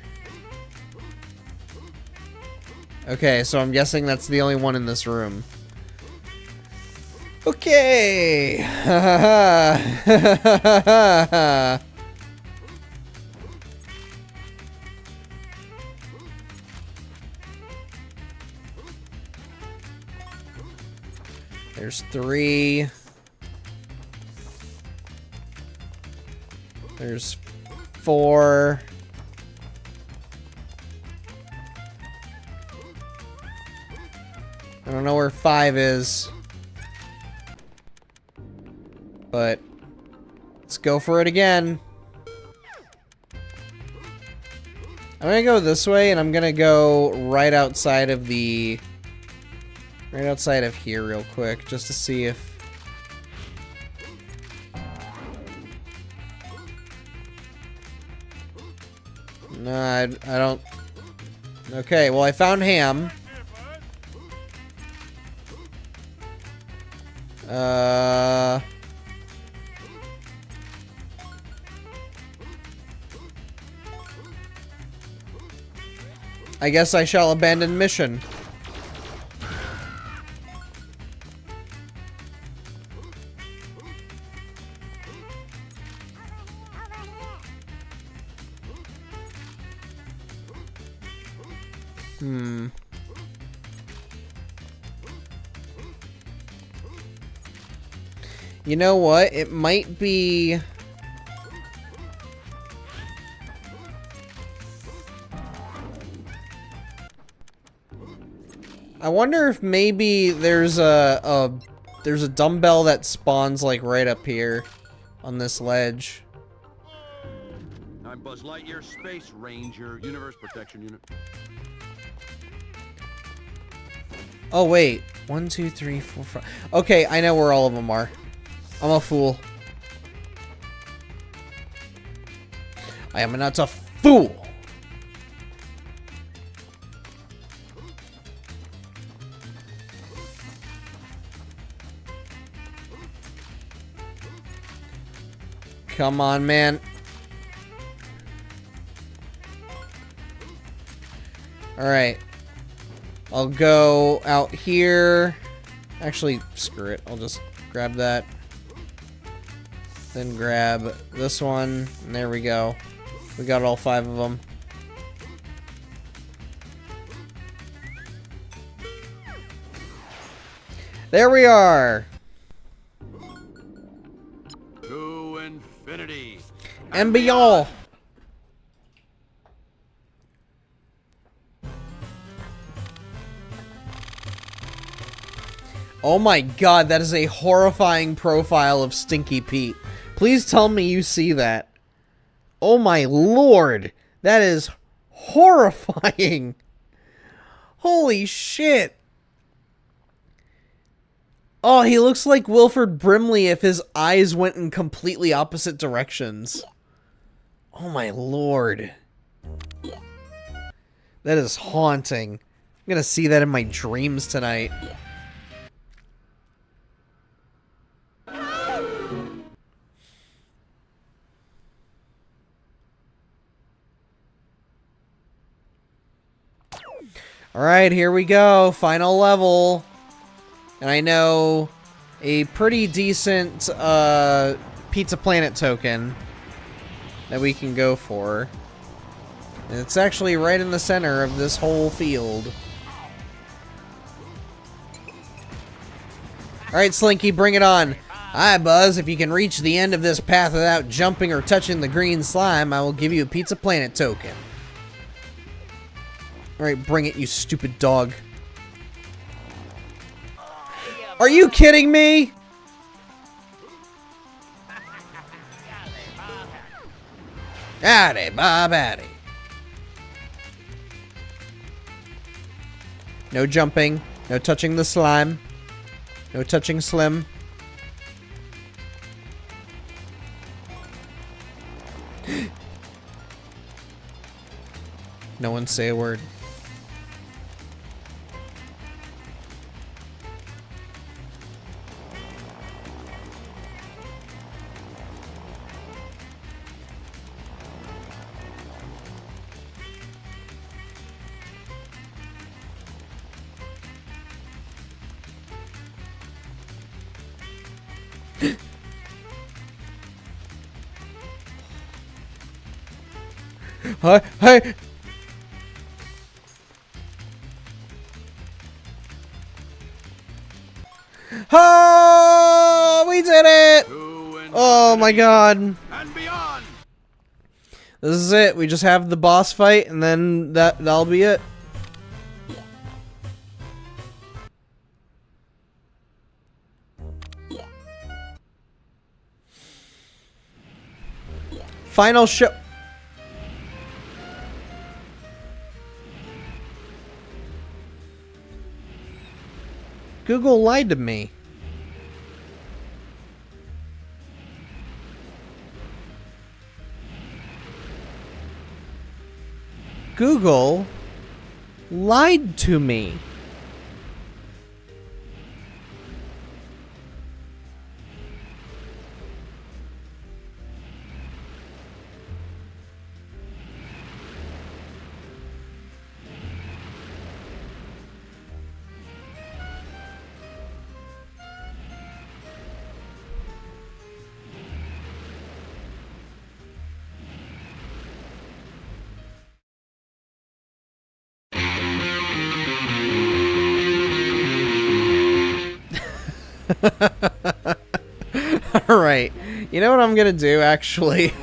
Okay, so I'm guessing that's the only one in this room. Okay. There's 3. There's 4. I don't know where 5 is. But let's go for it again. I'm gonna go this way, and I'm gonna go right outside of here real quick, just to see if... No, I don't... Okay, well, I found Ham. I guess I shall abandon mission. Hmm. You know what? It might be... I wonder if maybe there's a dumbbell that spawns like right up here on this ledge. I'm Buzz Lightyear, Space Ranger, Universe Protection Unit. Oh wait, 1, 2, 3, 4, 5. Okay, I know where all of them are. I'm a fool. I am not a fool. Come on, man. Alright. I'll go out here. Actually, screw it. I'll just grab that. Then grab this one. And there we go. We got all 5 of them. There we are. To infinity. And beyond. Oh my god, that is a horrifying profile of Stinky Pete. Please tell me you see that. Oh my lord. That is horrifying. Holy shit. Oh, he looks like Wilford Brimley if his eyes went in completely opposite directions. Oh my lord. That is haunting. I'm gonna see that in my dreams tonight. Alright, here we go. Final level. And I know a pretty decent Pizza Planet token that we can go for. And it's actually right in the center of this whole field. Alright, Slinky, bring it on. Hi, Buzz. If you can reach the end of this path without jumping or touching the green slime, I will give you a Pizza Planet token. Alright, bring it, you stupid dog. Are you kidding me? Addy, Bob, Addy. No jumping. No touching the slime. No touching Slim. No one say a word. Hi, hey. Oh, we did it! Oh my god. And beyond. This is it. We just have the boss fight and then that'll be it. Final show. Google lied to me. Google lied to me. Alright. You know what I'm gonna do, actually?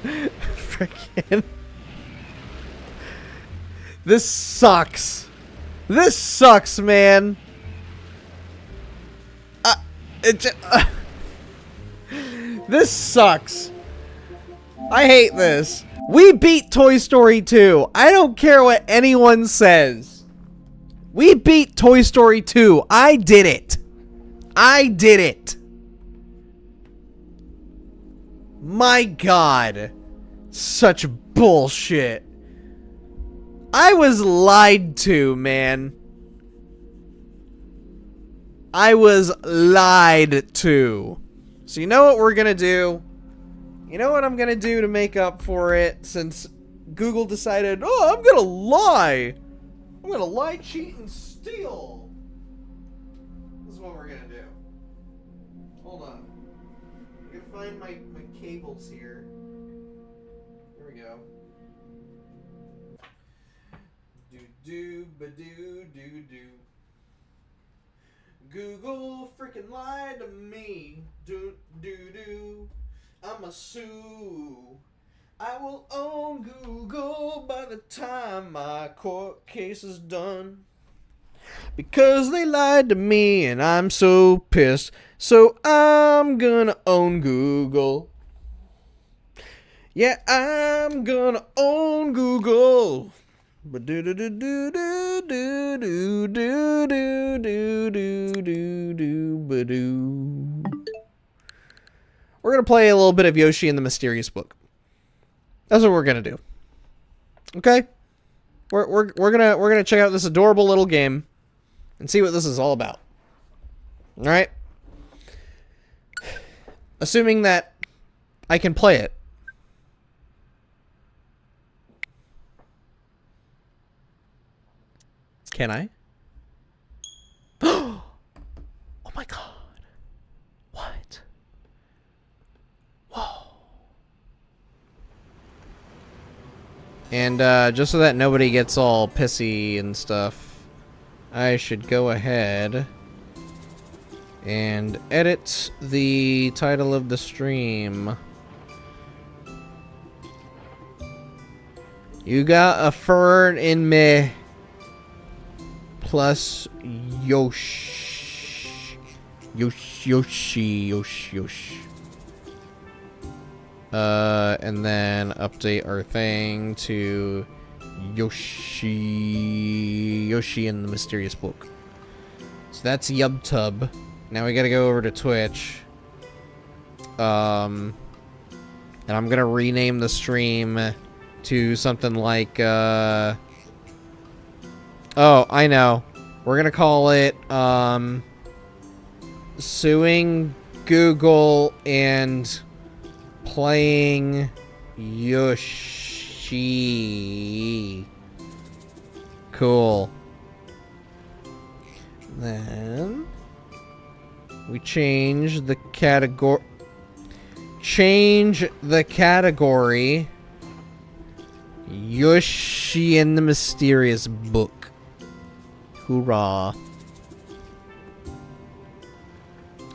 Frickin'. This sucks. This sucks, man. This sucks. I hate this. We beat Toy Story 2. I don't care what anyone says. We beat Toy Story 2. I did it. I did it. My God. Such bullshit. I was lied to, man. I was lied to. So you know what we're gonna do? You know what I'm gonna do to make up for it, since Google decided, oh, I'm gonna lie. I'm gonna lie, cheat, and steal. This is what we're gonna do. Hold on. I'm gonna find my cables here. Here we go. Do-do-ba-do-do-do. Google freaking lied to me. Do-do-do. I'ma sue. I will own Google by the time my court case is done. Because they lied to me and I'm so pissed. So I'm gonna own Google. Yeah, I'm gonna own Google. But do do do do do do do do do do do do do. We're gonna play a little bit of Yoshi and the Mysterious Book. That's what we're gonna do. Okay? We're gonna check out this adorable little game and see what this is all about. All right? Assuming that I can play it. Can I? Oh my God. What? Whoa. And just so that nobody gets all pissy and stuff, I should go ahead and edit the title of the stream. You got a fern in me. Plus Yoshi. And then update our thing to Yoshi and the Mysterious Book. So that's YubTub. Now we gotta go over to Twitch. And I'm gonna rename the stream to something like, oh, I know. We're gonna call it, suing Google and playing Yoshi. Cool. Then we change the category. Change the category. Yoshi and the Mysterious Book. Hoorah.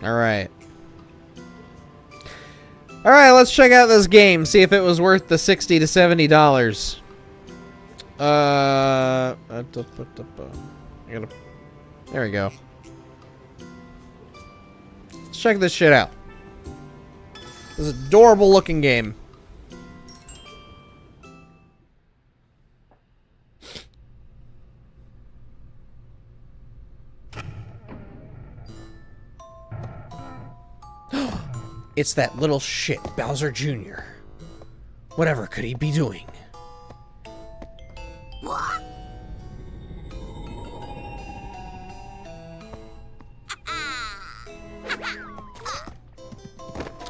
Alright. Alright, let's check out this game. See if it was worth the $60 to $70. There we go. Let's check this shit out. This adorable looking game. It's that little shit, Bowser Jr. Whatever could he be doing?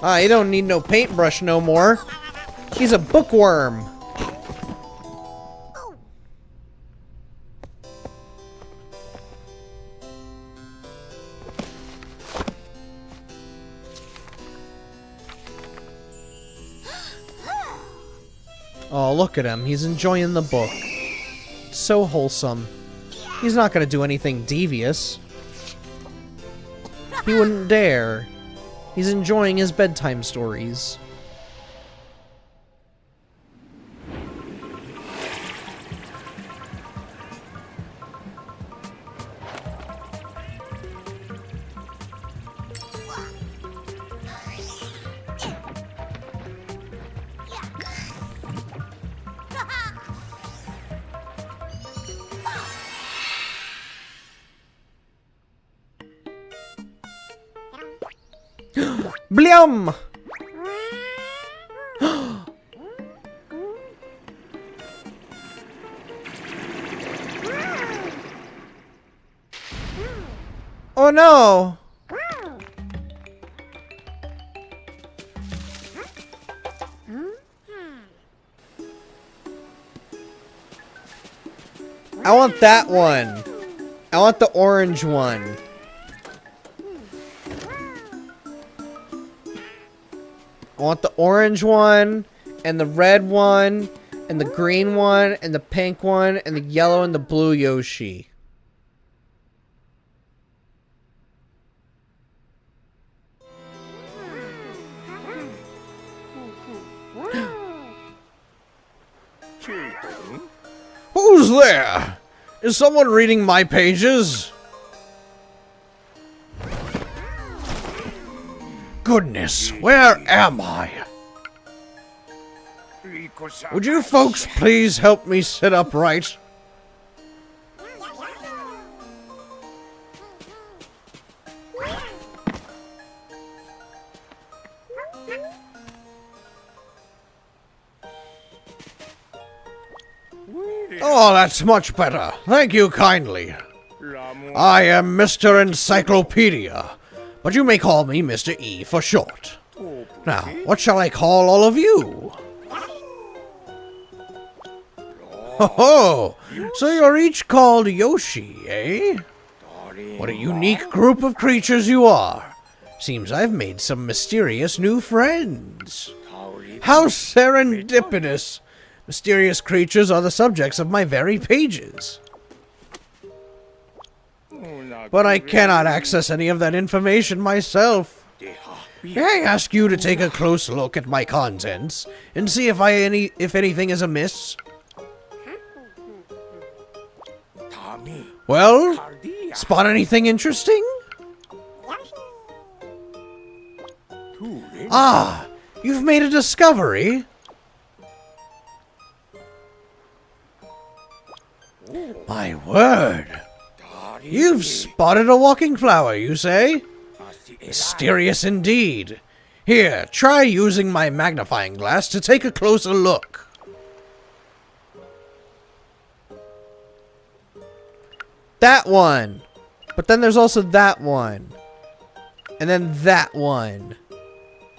Ah, you don't need no paintbrush no more. He's a bookworm. Oh, look at him. He's enjoying the book. So wholesome. He's not gonna do anything devious. He wouldn't dare. He's enjoying his bedtime stories. Blim! Oh no! I want that one. I want the orange one. I want the orange one, and the red one, and the green one, and the pink one, and the yellow and the blue Yoshi. Who's there? Is someone reading my pages? Goodness, where am I? Would you folks please help me sit upright? Oh, that's much better. Thank you kindly. I am Mr. Encyclopedia, but you may call me Mr. E for short. Now, what shall I call all of you? Ho-ho! So you're each called Yoshi, eh? What a unique group of creatures you are. Seems I've made some mysterious new friends. How serendipitous! Mysterious creatures are the subjects of my very pages. But I cannot access any of that information myself. May I ask you to take a close look at my contents and see if anything is amiss? Well, spot anything interesting? Ah, you've made a discovery? My word! You've spotted a walking flower, you say? Mysterious indeed. Here, try using my magnifying glass to take a closer look. That one! But then there's also that one. And then that one.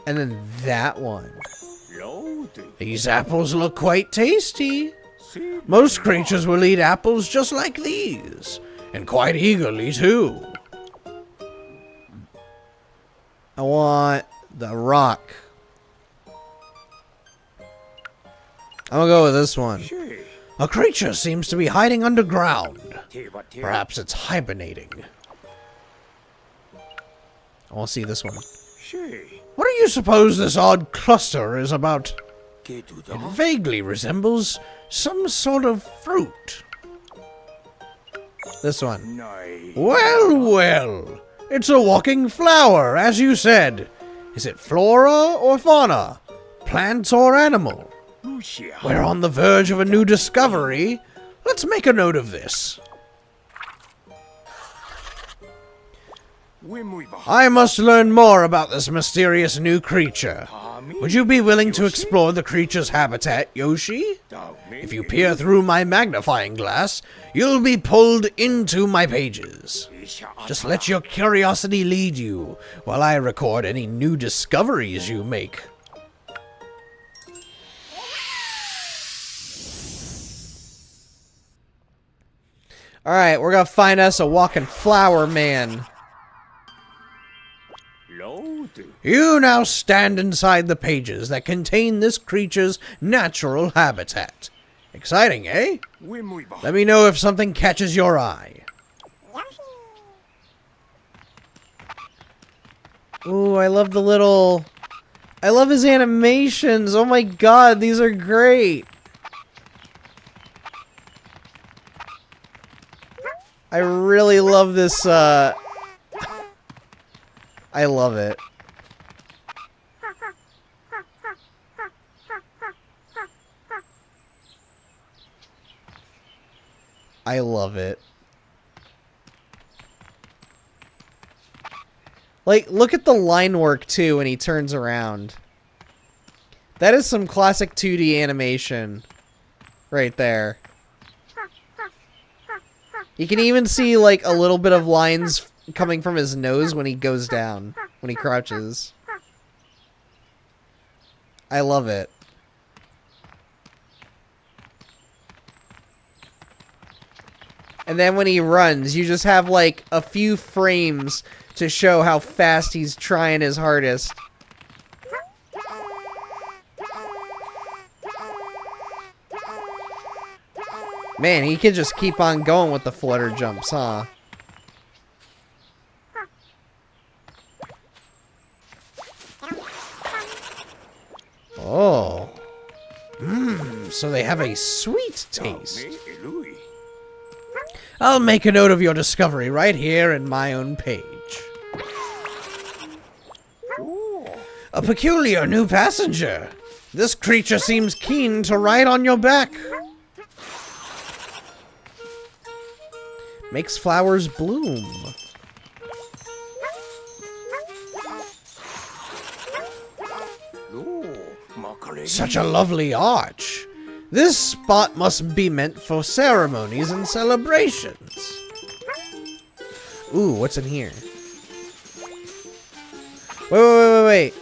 And then that one. These apples look quite tasty. Most creatures will eat apples just like these, and quite eagerly too. I want the rock. I'm gonna go with this one. A creature seems to be hiding underground. Perhaps it's hibernating. I want to see this one. What do you suppose this odd cluster is about? It vaguely resembles some sort of fruit. This one. Well, well. It's a walking flower, as you said. Is it flora or fauna? Plant or animal? We're on the verge of a new discovery. Let's make a note of this. I must learn more about this mysterious new creature. Would you be willing to explore the creature's habitat, Yoshi? If you peer through my magnifying glass, you'll be pulled into my pages. Just let your curiosity lead you, while I record any new discoveries you make. Alright, we're gonna find us a walking flower man. You now stand inside the pages that contain this creature's natural habitat. Exciting, eh? Let me know if something catches your eye. Ooh, I love the little... I love his animations. Oh my god, these are great. I really love this, I love it. I love it. Like, look at the line work, too, when he turns around. That is some classic 2D animation. Right there. You can even see, like, a little bit of lines coming from his nose when he goes down. When he crouches. I love it. And then when he runs, you just have, like, a few frames to show how fast he's trying his hardest. Man, he can just keep on going with the flutter jumps, huh? Oh. So they have a sweet taste. I'll make a note of your discovery right here in my own page. A peculiar new passenger. This creature seems keen to ride on your back. Makes flowers bloom. Such a lovely arch. This spot must be meant for ceremonies and celebrations. Ooh, what's in here? Wait.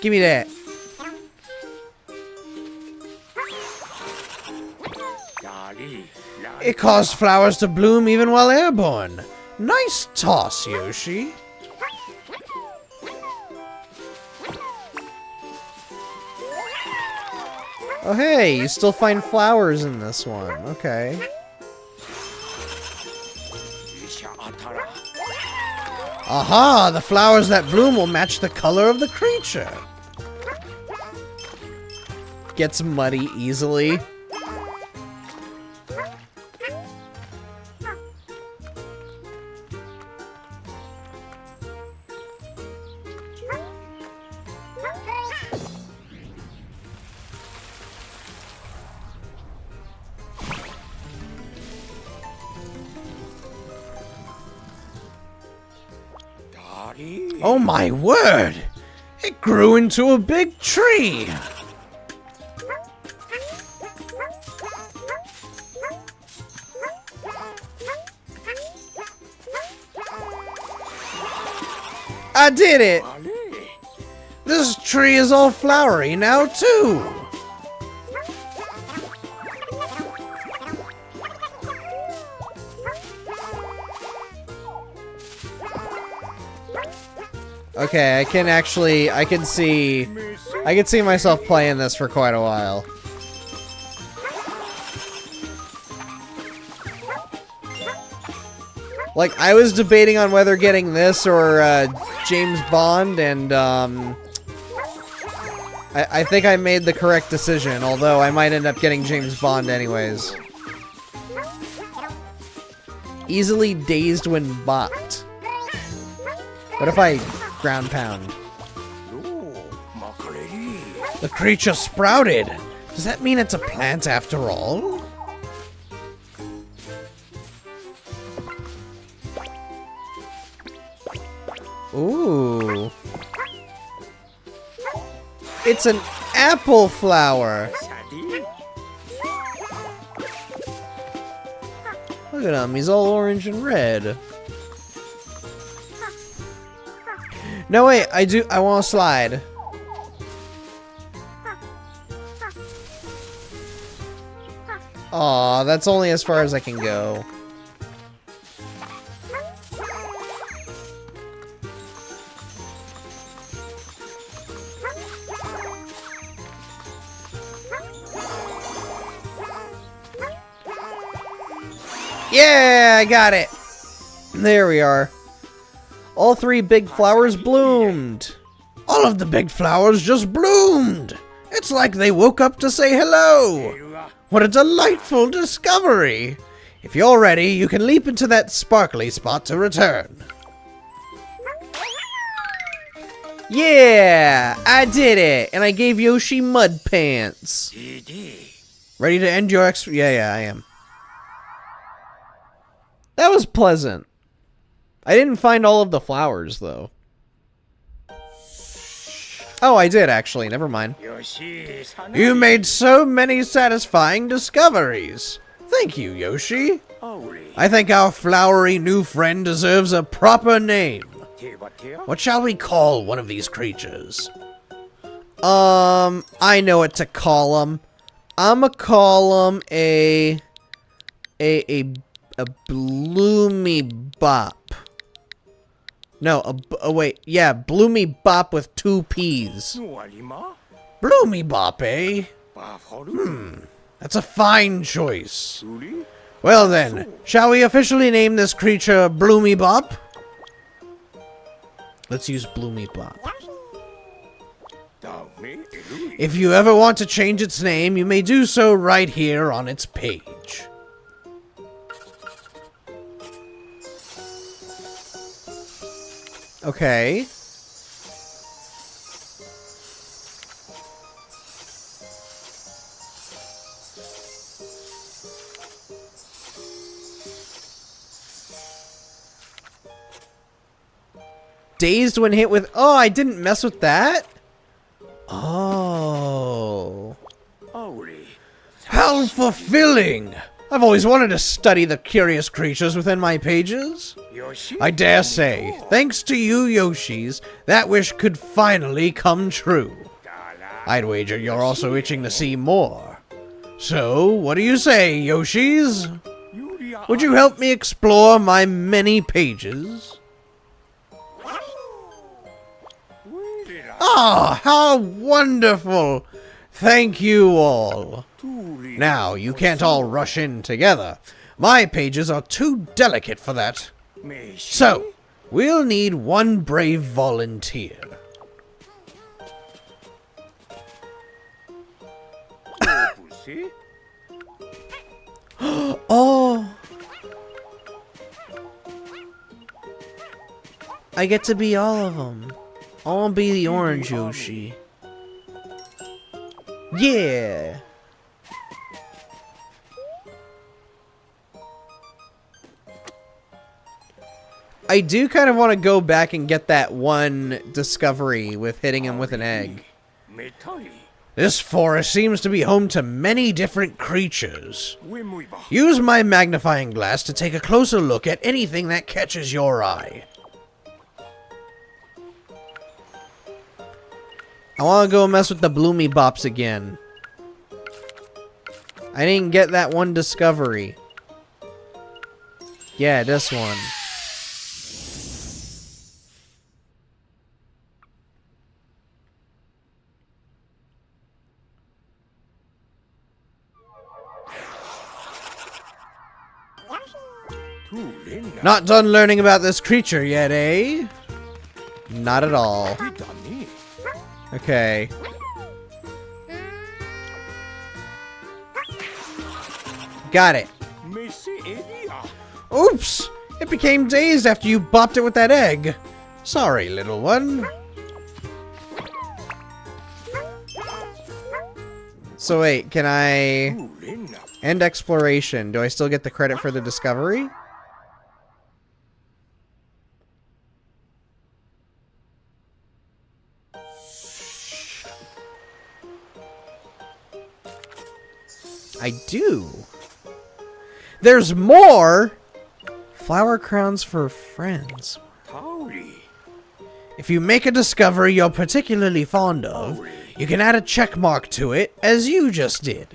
Give me that. It caused flowers to bloom even while airborne. Nice toss, Yoshi. Oh hey, you still find flowers in this one. Okay. Aha! The flowers that bloom will match the color of the creature. Gets muddy easily. Oh my word! It grew into a big tree! I did it! This tree is all flowery now too! Okay, I can see myself playing this for quite a while. Like, I was debating on whether getting this or James Bond, and I think I made the correct decision, although I might end up getting James Bond anyways. Easily dazed when bopped. What if I ground pound? The creature sprouted. Does that mean it's a plant after all? Ooh. It's an apple flower. Look at him, he's all orange and red. No, wait, I want to slide. Aw, that's only as far as I can go. Yeah, I got it. There we are. All 3 big flowers bloomed. All of the big flowers just bloomed. It's like they woke up to say hello. What a delightful discovery. If you're ready, you can leap into that sparkly spot to return. Yeah, I did it, and I gave Yoshi mud pants. Ready to end your Yeah, I am. That was pleasant. I didn't find all of the flowers, though. Oh, I did, actually. Never mind. You made so many satisfying discoveries. Thank you, Yoshi. I think our flowery new friend deserves a proper name. What shall we call one of these creatures? I know what to call them. I'ma call them a bloomy bop. No, wait, yeah, bloomy bop with 2 P's. Bloomy bop, eh? That's a fine choice. Well then, shall we officially name this creature Bloomy Bop? Let's use Bloomy Bop. If you ever want to change its name, you may do so right here on its page. Okay. Dazed when hit with... Oh, I didn't mess with that? Oh. How fulfilling! I've always wanted to study the curious creatures within my pages. I dare say, thanks to you Yoshis, that wish could finally come true. I'd wager you're also itching to see more. So, what do you say, Yoshis? Would you help me explore my many pages? Ah, how wonderful! Thank you all. Now, you can't all rush in together. My pages are too delicate for that. So, we'll need 1 brave volunteer. Oh! I get to be all of them. I want to be the orange Yoshi. Yeah! I do kind of want to go back and get that one discovery with hitting him with an egg. This forest seems to be home to many different creatures. Use my magnifying glass to take a closer look at anything that catches your eye. I want to go mess with the bloomy bops again. I didn't get that one discovery. Yeah, this one. Not done learning about this creature yet, eh? Not at all. Okay. Got it. Oops! It became dazed after you bopped it with that egg. Sorry, little one. So wait, can I end exploration? Do I still get the credit for the discovery? I do. There's more! Flower crowns for friends. If you make a discovery you're particularly fond of, you can add a check mark to it, as you just did.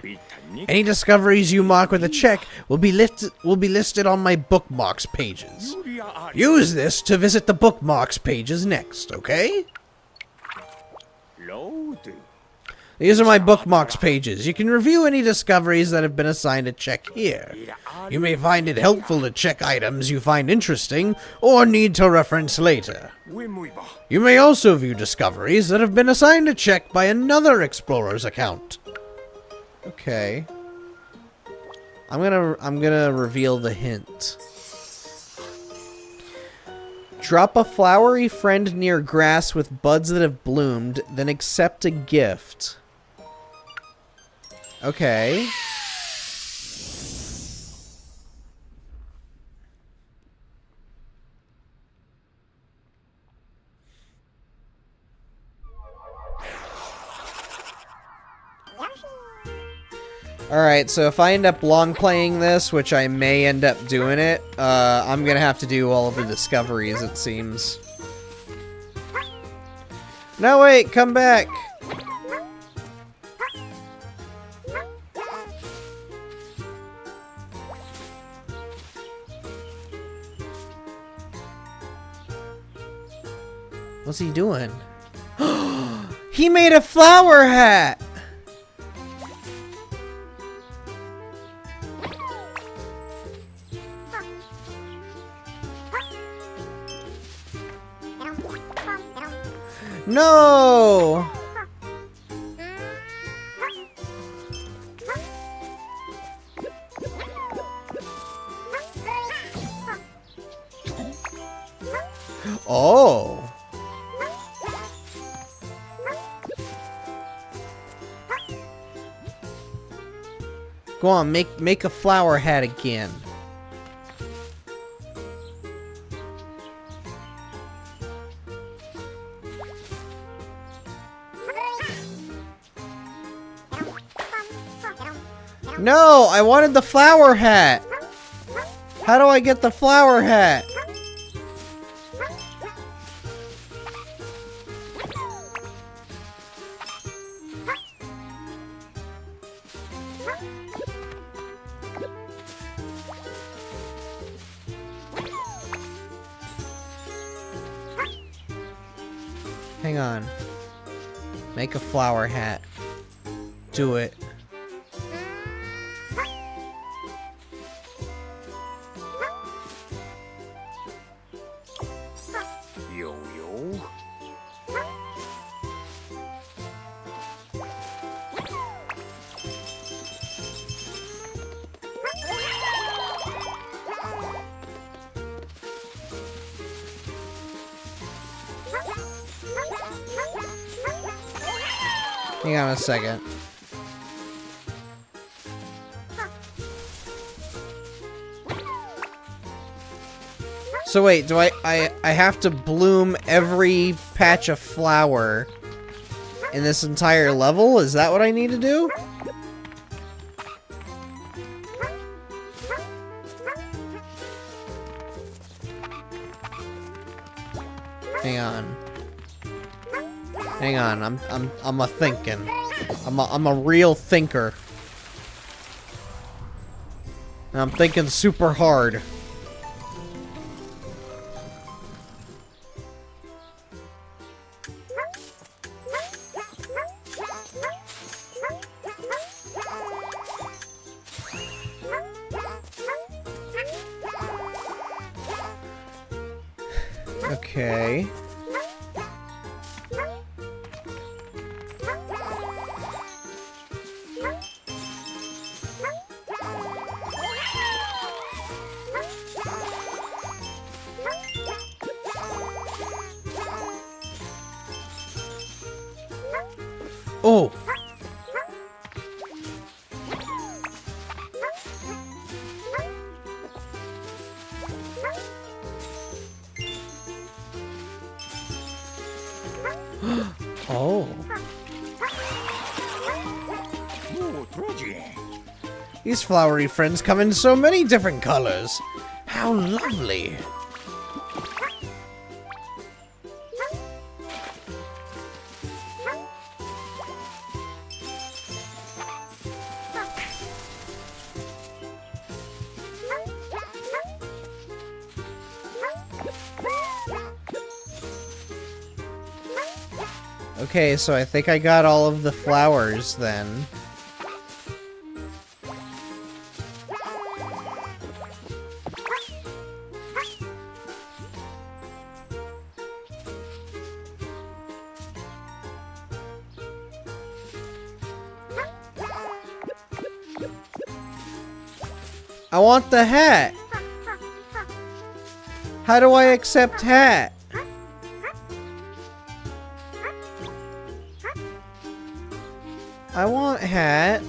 Any discoveries you mark with a check will be listed on my bookmarks pages. Use this to visit the bookmarks pages next, okay? These are my bookmarks pages. You can review any discoveries that have been assigned a check here. You may find it helpful to check items you find interesting or need to reference later. You may also view discoveries that have been assigned a check by another explorer's account. Okay. I'm gonna reveal the hint. Drop a flowery friend near grass with buds that have bloomed, then accept a gift. Okay. Alright, so if I end up long playing this, which I may end up doing it, I'm gonna have to do all of the discoveries, it seems. No, wait, come back! What's he doing? He made a flower hat! No! Oh. Go on, make a flower hat again. No, I wanted the flower hat. How do I get the flower hat? Hang on. Make a flower hat. Do it. Yo-yo. Hang on a second. So wait, do I have to bloom every patch of flower in this entire level? Is that what I need to do? Hang on. Hang on, I'm a thinking. I'm a real thinker. And I'm thinking super hard. Okay. Oh. Oh. These flowery friends come in so many different colors. How lovely. Okay, so I think I got all of the flowers then. I want the hat. How do I accept hat? I want hat.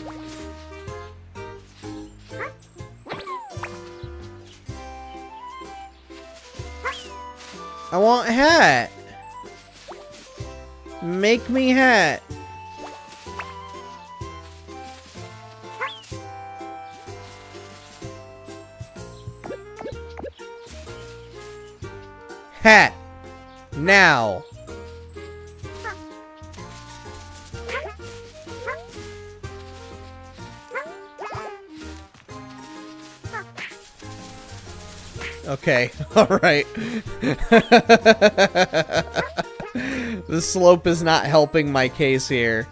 I want hat. Make me hat. Hat. Now. Okay, alright. The slope is not helping my case here.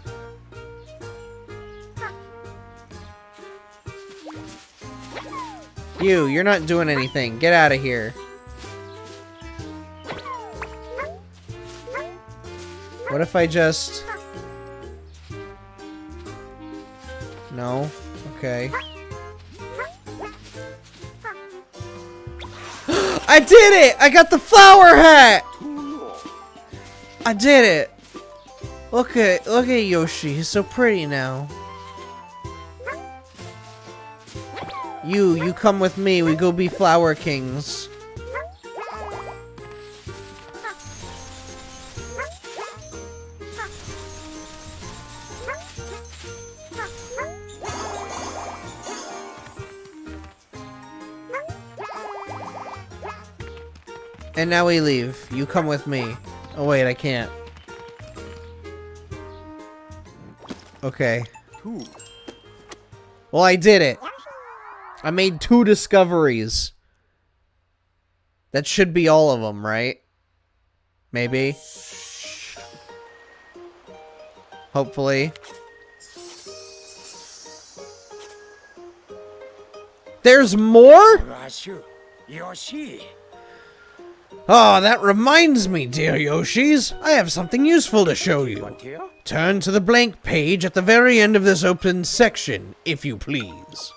You're not doing anything. Get out of here. What if I just... No? Okay. I did it! I got the flower hat! I did it! Look at Yoshi, he's so pretty now. You come with me, we go be flower kings. And now we leave. You come with me. Oh wait, I can't. Okay. Well, I did it. I made 2 discoveries. That should be all of them, right? Maybe. Hopefully. There's more? Yoshi. Oh, that reminds me, dear Yoshis. I have something useful to show you. Turn to the blank page at the very end of this open section, if you please.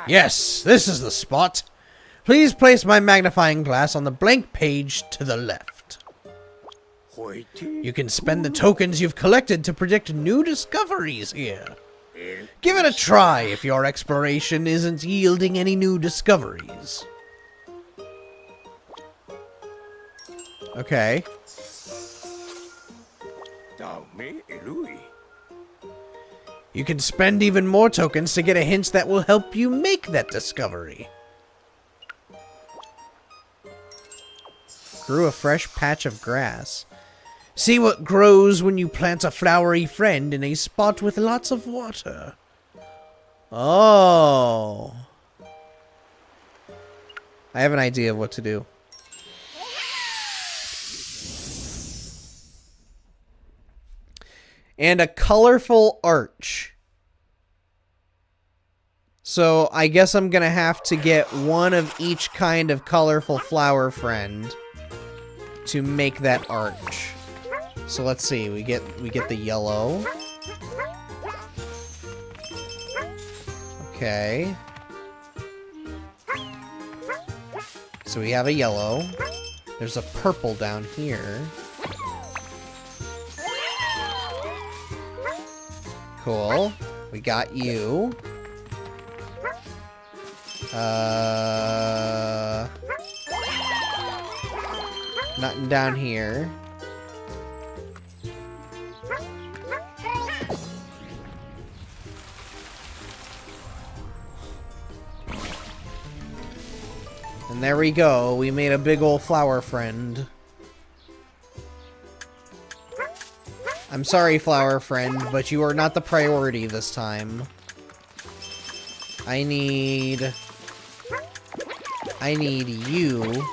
Yes, this is the spot. Please place my magnifying glass on the blank page to the left. You can spend the tokens you've collected to predict new discoveries here. Give it a try if your exploration isn't yielding any new discoveries. Okay. You can spend even more tokens to get a hint that will help you make that discovery. Grew a fresh patch of grass. See what grows when you plant a flowery friend in a spot with lots of water. Oh. I have an idea of what to do. And a colorful arch. So I guess I'm gonna have to get one of each kind of colorful flower friend to make that arch. So let's see, we get the yellow. Okay. So we have a yellow. There's a purple down here. Cool. We got you. Nothing down here. And there we go. We made a big old flower friend. I'm sorry, flower friend, but you are not the priority this time. I need you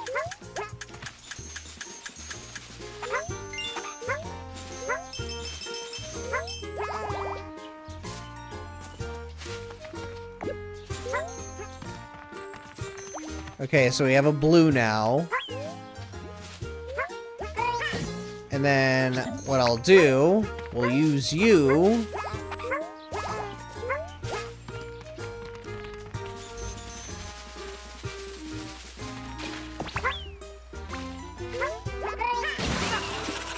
Okay, so we have a blue now. And then what I'll do, we'll use you.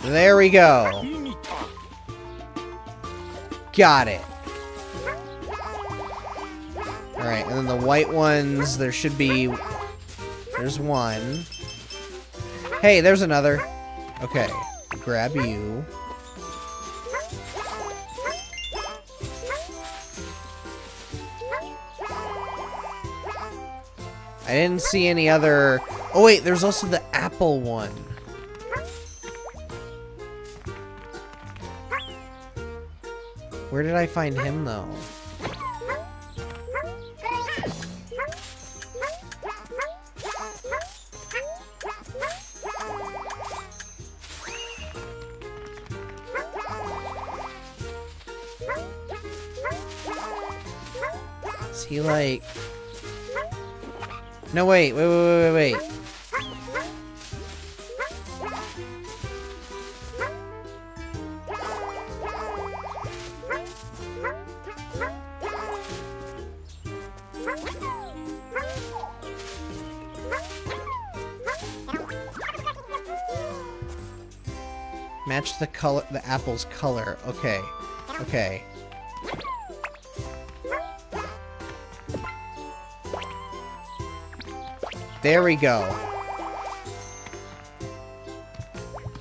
There we go. Got it. Alright, and then the white ones, there should be... There's one. Hey, there's another. Okay, grab you. I didn't see any other... Oh wait, there's also the apple one. Where did I find him, though? Is he like... No, wait. Match the color, the apple's color. Okay. Okay. There we go.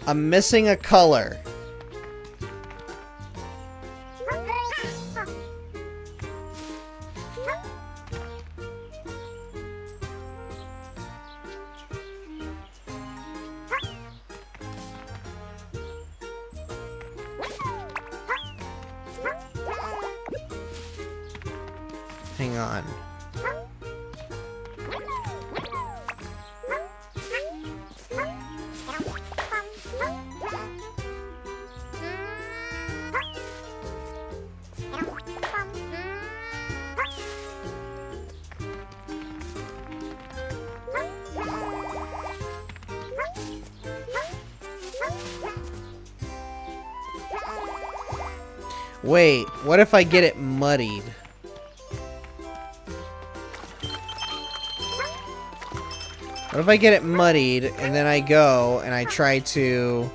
I'm missing a color. Hang on. Wait, what if I get it muddied? What if I get it muddied and then I go and I try to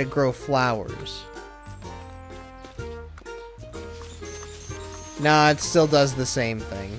grow flowers? Nah, it still does the same thing.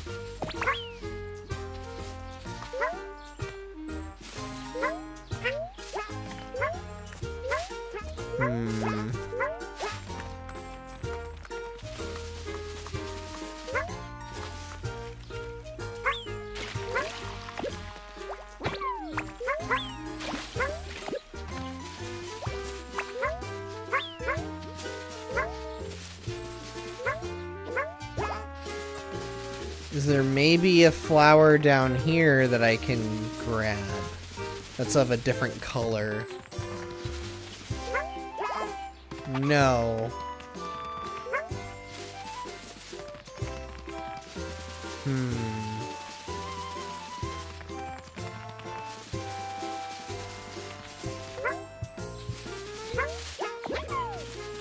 Is there maybe a flower down here that I can grab that's of a different color? No.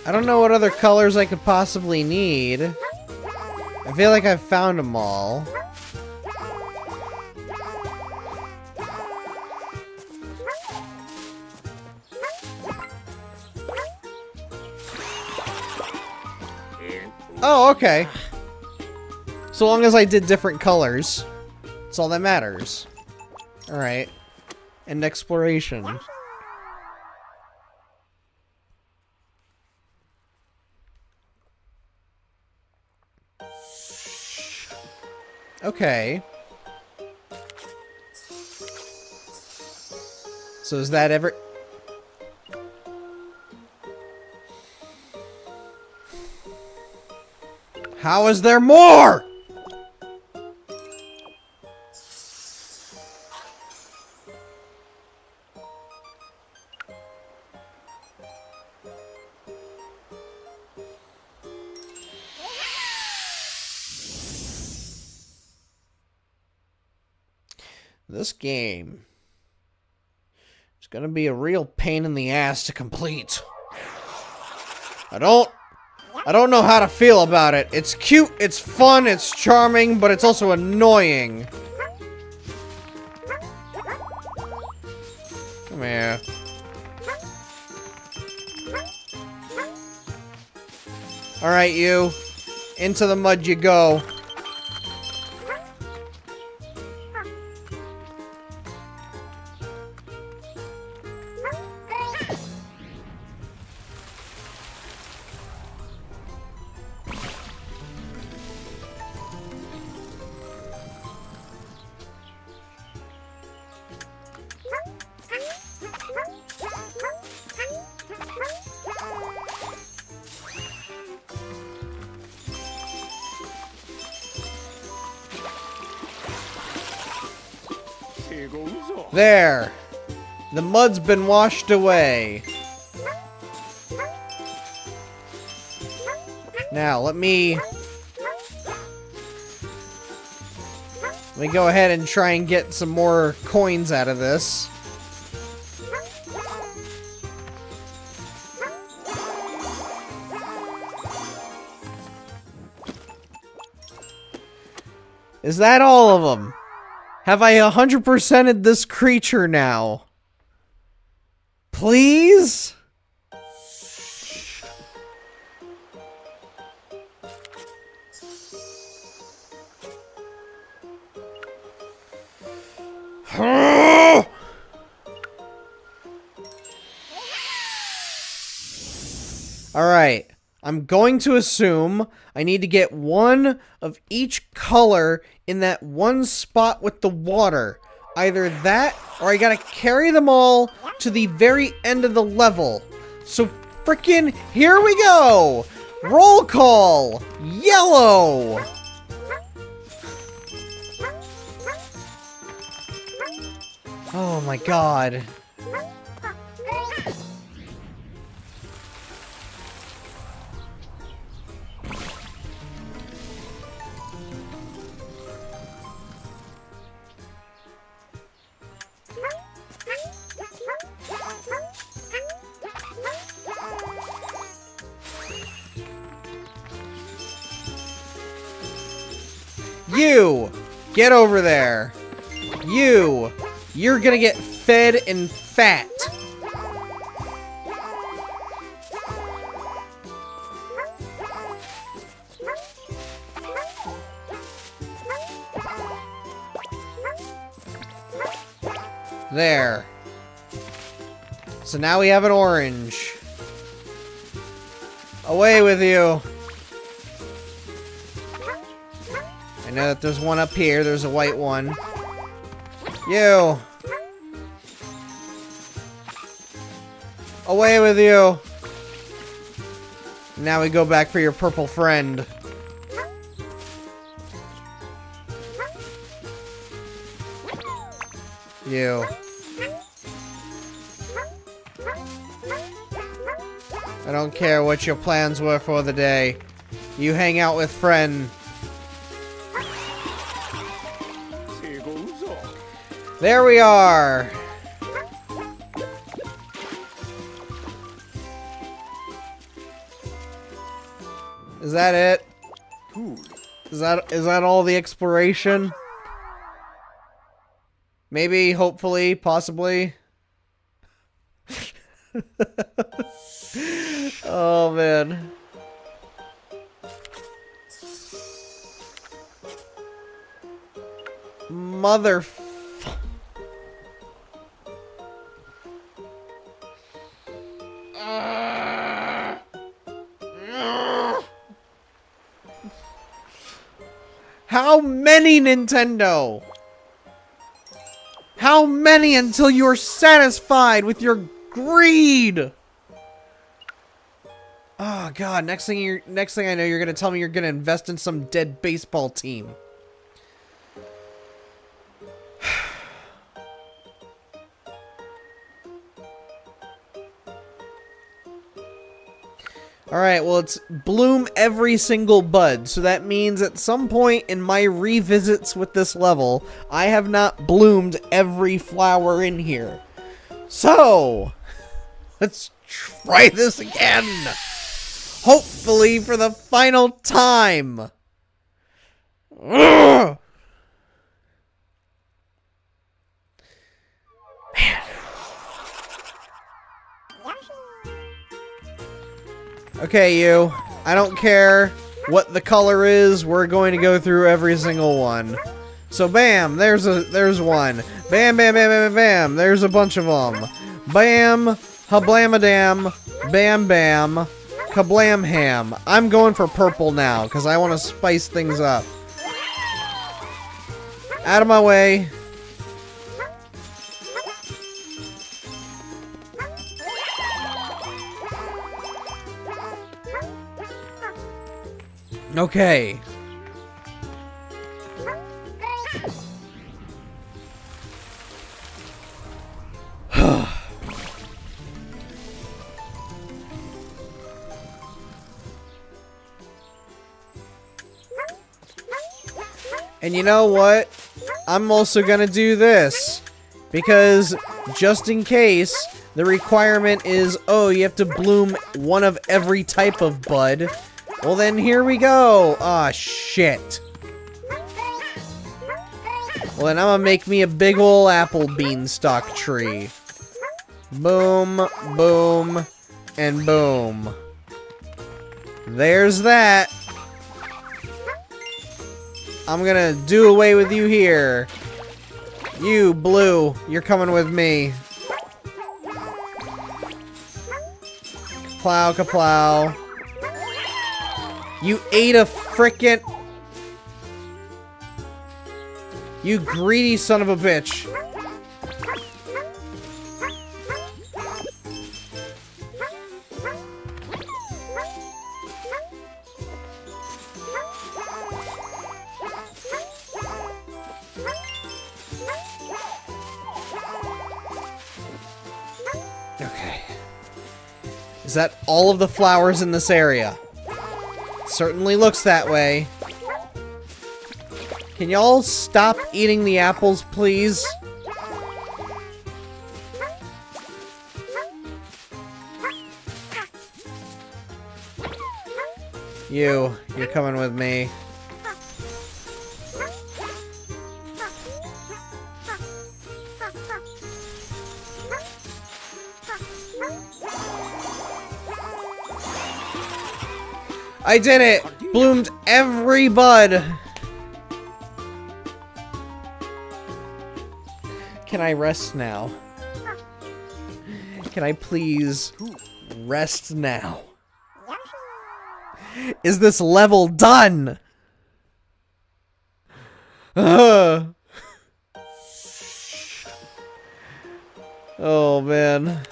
I don't know what other colors I could possibly need. I feel like I've found them all. Oh, okay. So long as I did different colors, that's all that matters. Alright. End exploration. Okay. So is that ever... How is there more? This game is gonna be a real pain in the ass to complete. I don't know how to feel about it. It's cute, it's fun, it's charming, but it's also annoying. Come here. Alright, you. Into the mud you go. There! The mud's been washed away. Now, let me go ahead and try and get some more coins out of this. Is that all of them? Have I 100%ed this creature now? Please? Alright. I'm going to assume I need to get one of each color in that one spot with the water. Either that, or I gotta carry them all to the very end of the level. So frickin' here we go! Roll call! Yellow! Oh my god. You! Get over there! You're gonna get fed and fat! There. So now we have an orange. Away with you! I know that there's one up here. There's a white one. You! Away with you! Now we go back for your purple friend. You. I don't care what your plans were for the day. You hang out with friend. There we are! Is that it? Is that all the exploration? Maybe, hopefully, possibly. Oh man. Mother. How many, Nintendo? How many until you're satisfied with your greed? Oh god, next thing I know you're gonna tell me you're gonna invest in some dead baseball team. Alright, well, it's bloom every single bud, so that means at some point in my revisits with this level, I have not bloomed every flower in here. So, let's try this again! Hopefully for the final time! Ugh! Okay, you. I don't care what the color is. We're going to go through every single one. So, bam. There's one. Bam, bam, bam, bam, bam. There's a bunch of them. Bam. Hablamadam. Bam, bam. Kablam ham. I'm going for purple now because I want to spice things up. Out of my way. Okay. And you know what? I'm also gonna do this. Because, just in case, the requirement is, oh, you have to bloom one of every type of bud. Well then, here we go! Aw, shit. Well then, I'm gonna make me a big ol' apple beanstalk tree. Boom, boom, and boom. There's that. I'm gonna do away with you here. You, blue, you're coming with me. Kaplow, kaplow. You ate a frickin'... You greedy son of a bitch. Okay. Is that all of the flowers in this area? Certainly looks that way. Can y'all stop eating the apples, please? You're coming with me. I did it! Bloomed every bud! Can I rest now? Can I please rest now? Is this level done? Ugh. Oh man.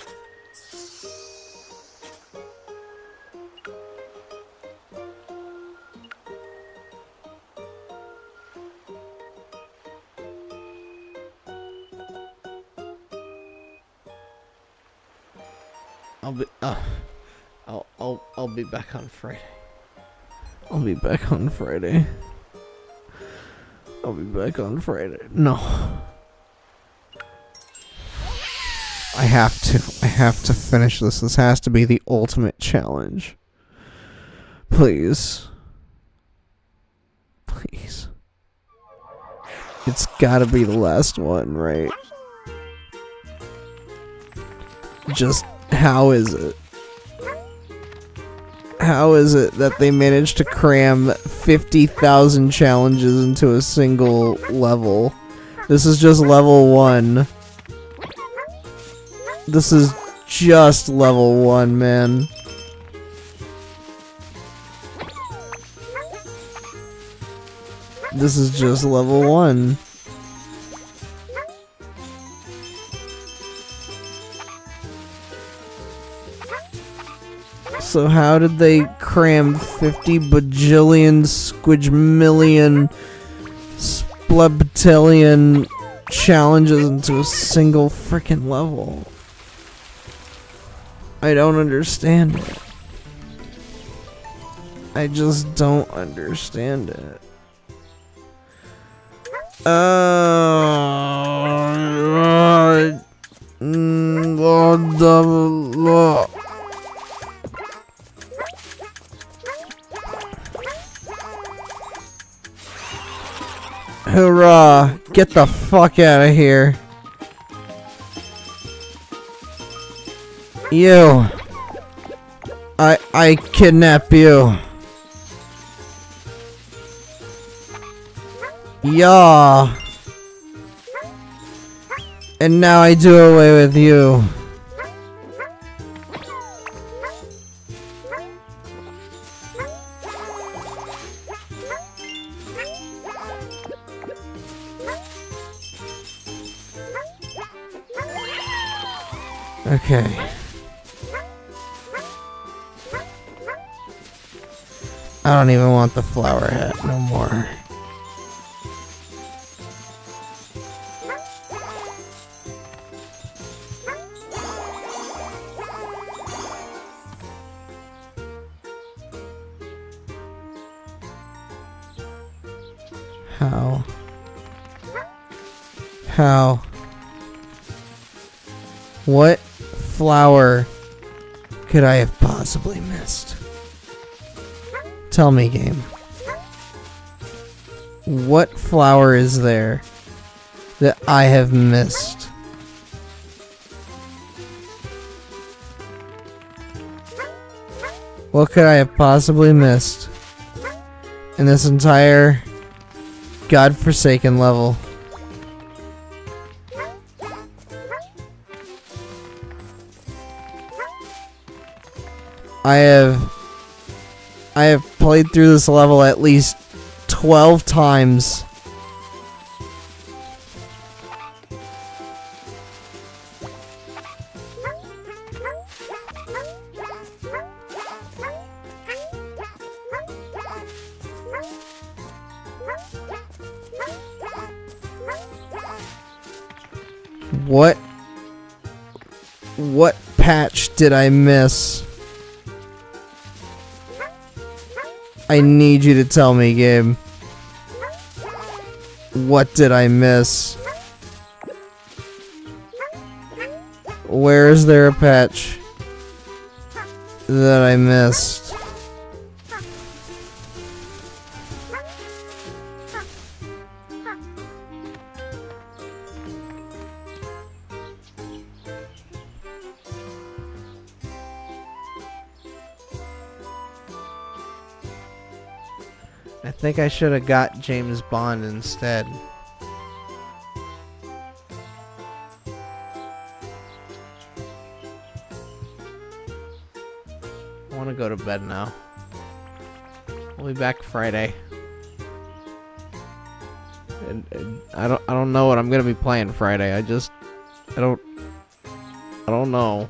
I'll be back on Friday. I'll be back on Friday. I'll be back on Friday. No. I have to finish this. This has to be the ultimate challenge. Please. Please. It's gotta be the last one, right? Just, how is it? How is it that they managed to cram 50,000 challenges into a single level? This is just level 1. This is just level 1, man. This is just level 1. So how did they cram 50 bajillion, squidgemillion, splebtillion challenges into a single freaking level? I don't understand it. I just don't understand it. Hoorah! Get the fuck out of here. You. I kidnap you. Yeah. And now I do away with you. Okay. I don't even want the flower hat no more. How? How? What flower could I have possibly missed? Tell me, game. What flower is there that I have missed? What could I have possibly missed in this entire godforsaken level? I have played through this level at least 12 times. What patch did I miss? I need you to tell me, Gabe. What did I miss? Where is there a patch that I missed? I think I should have got James Bond instead. I want to go to bed now. We'll be back Friday. And I don't know what I'm gonna be playing Friday. I don't know.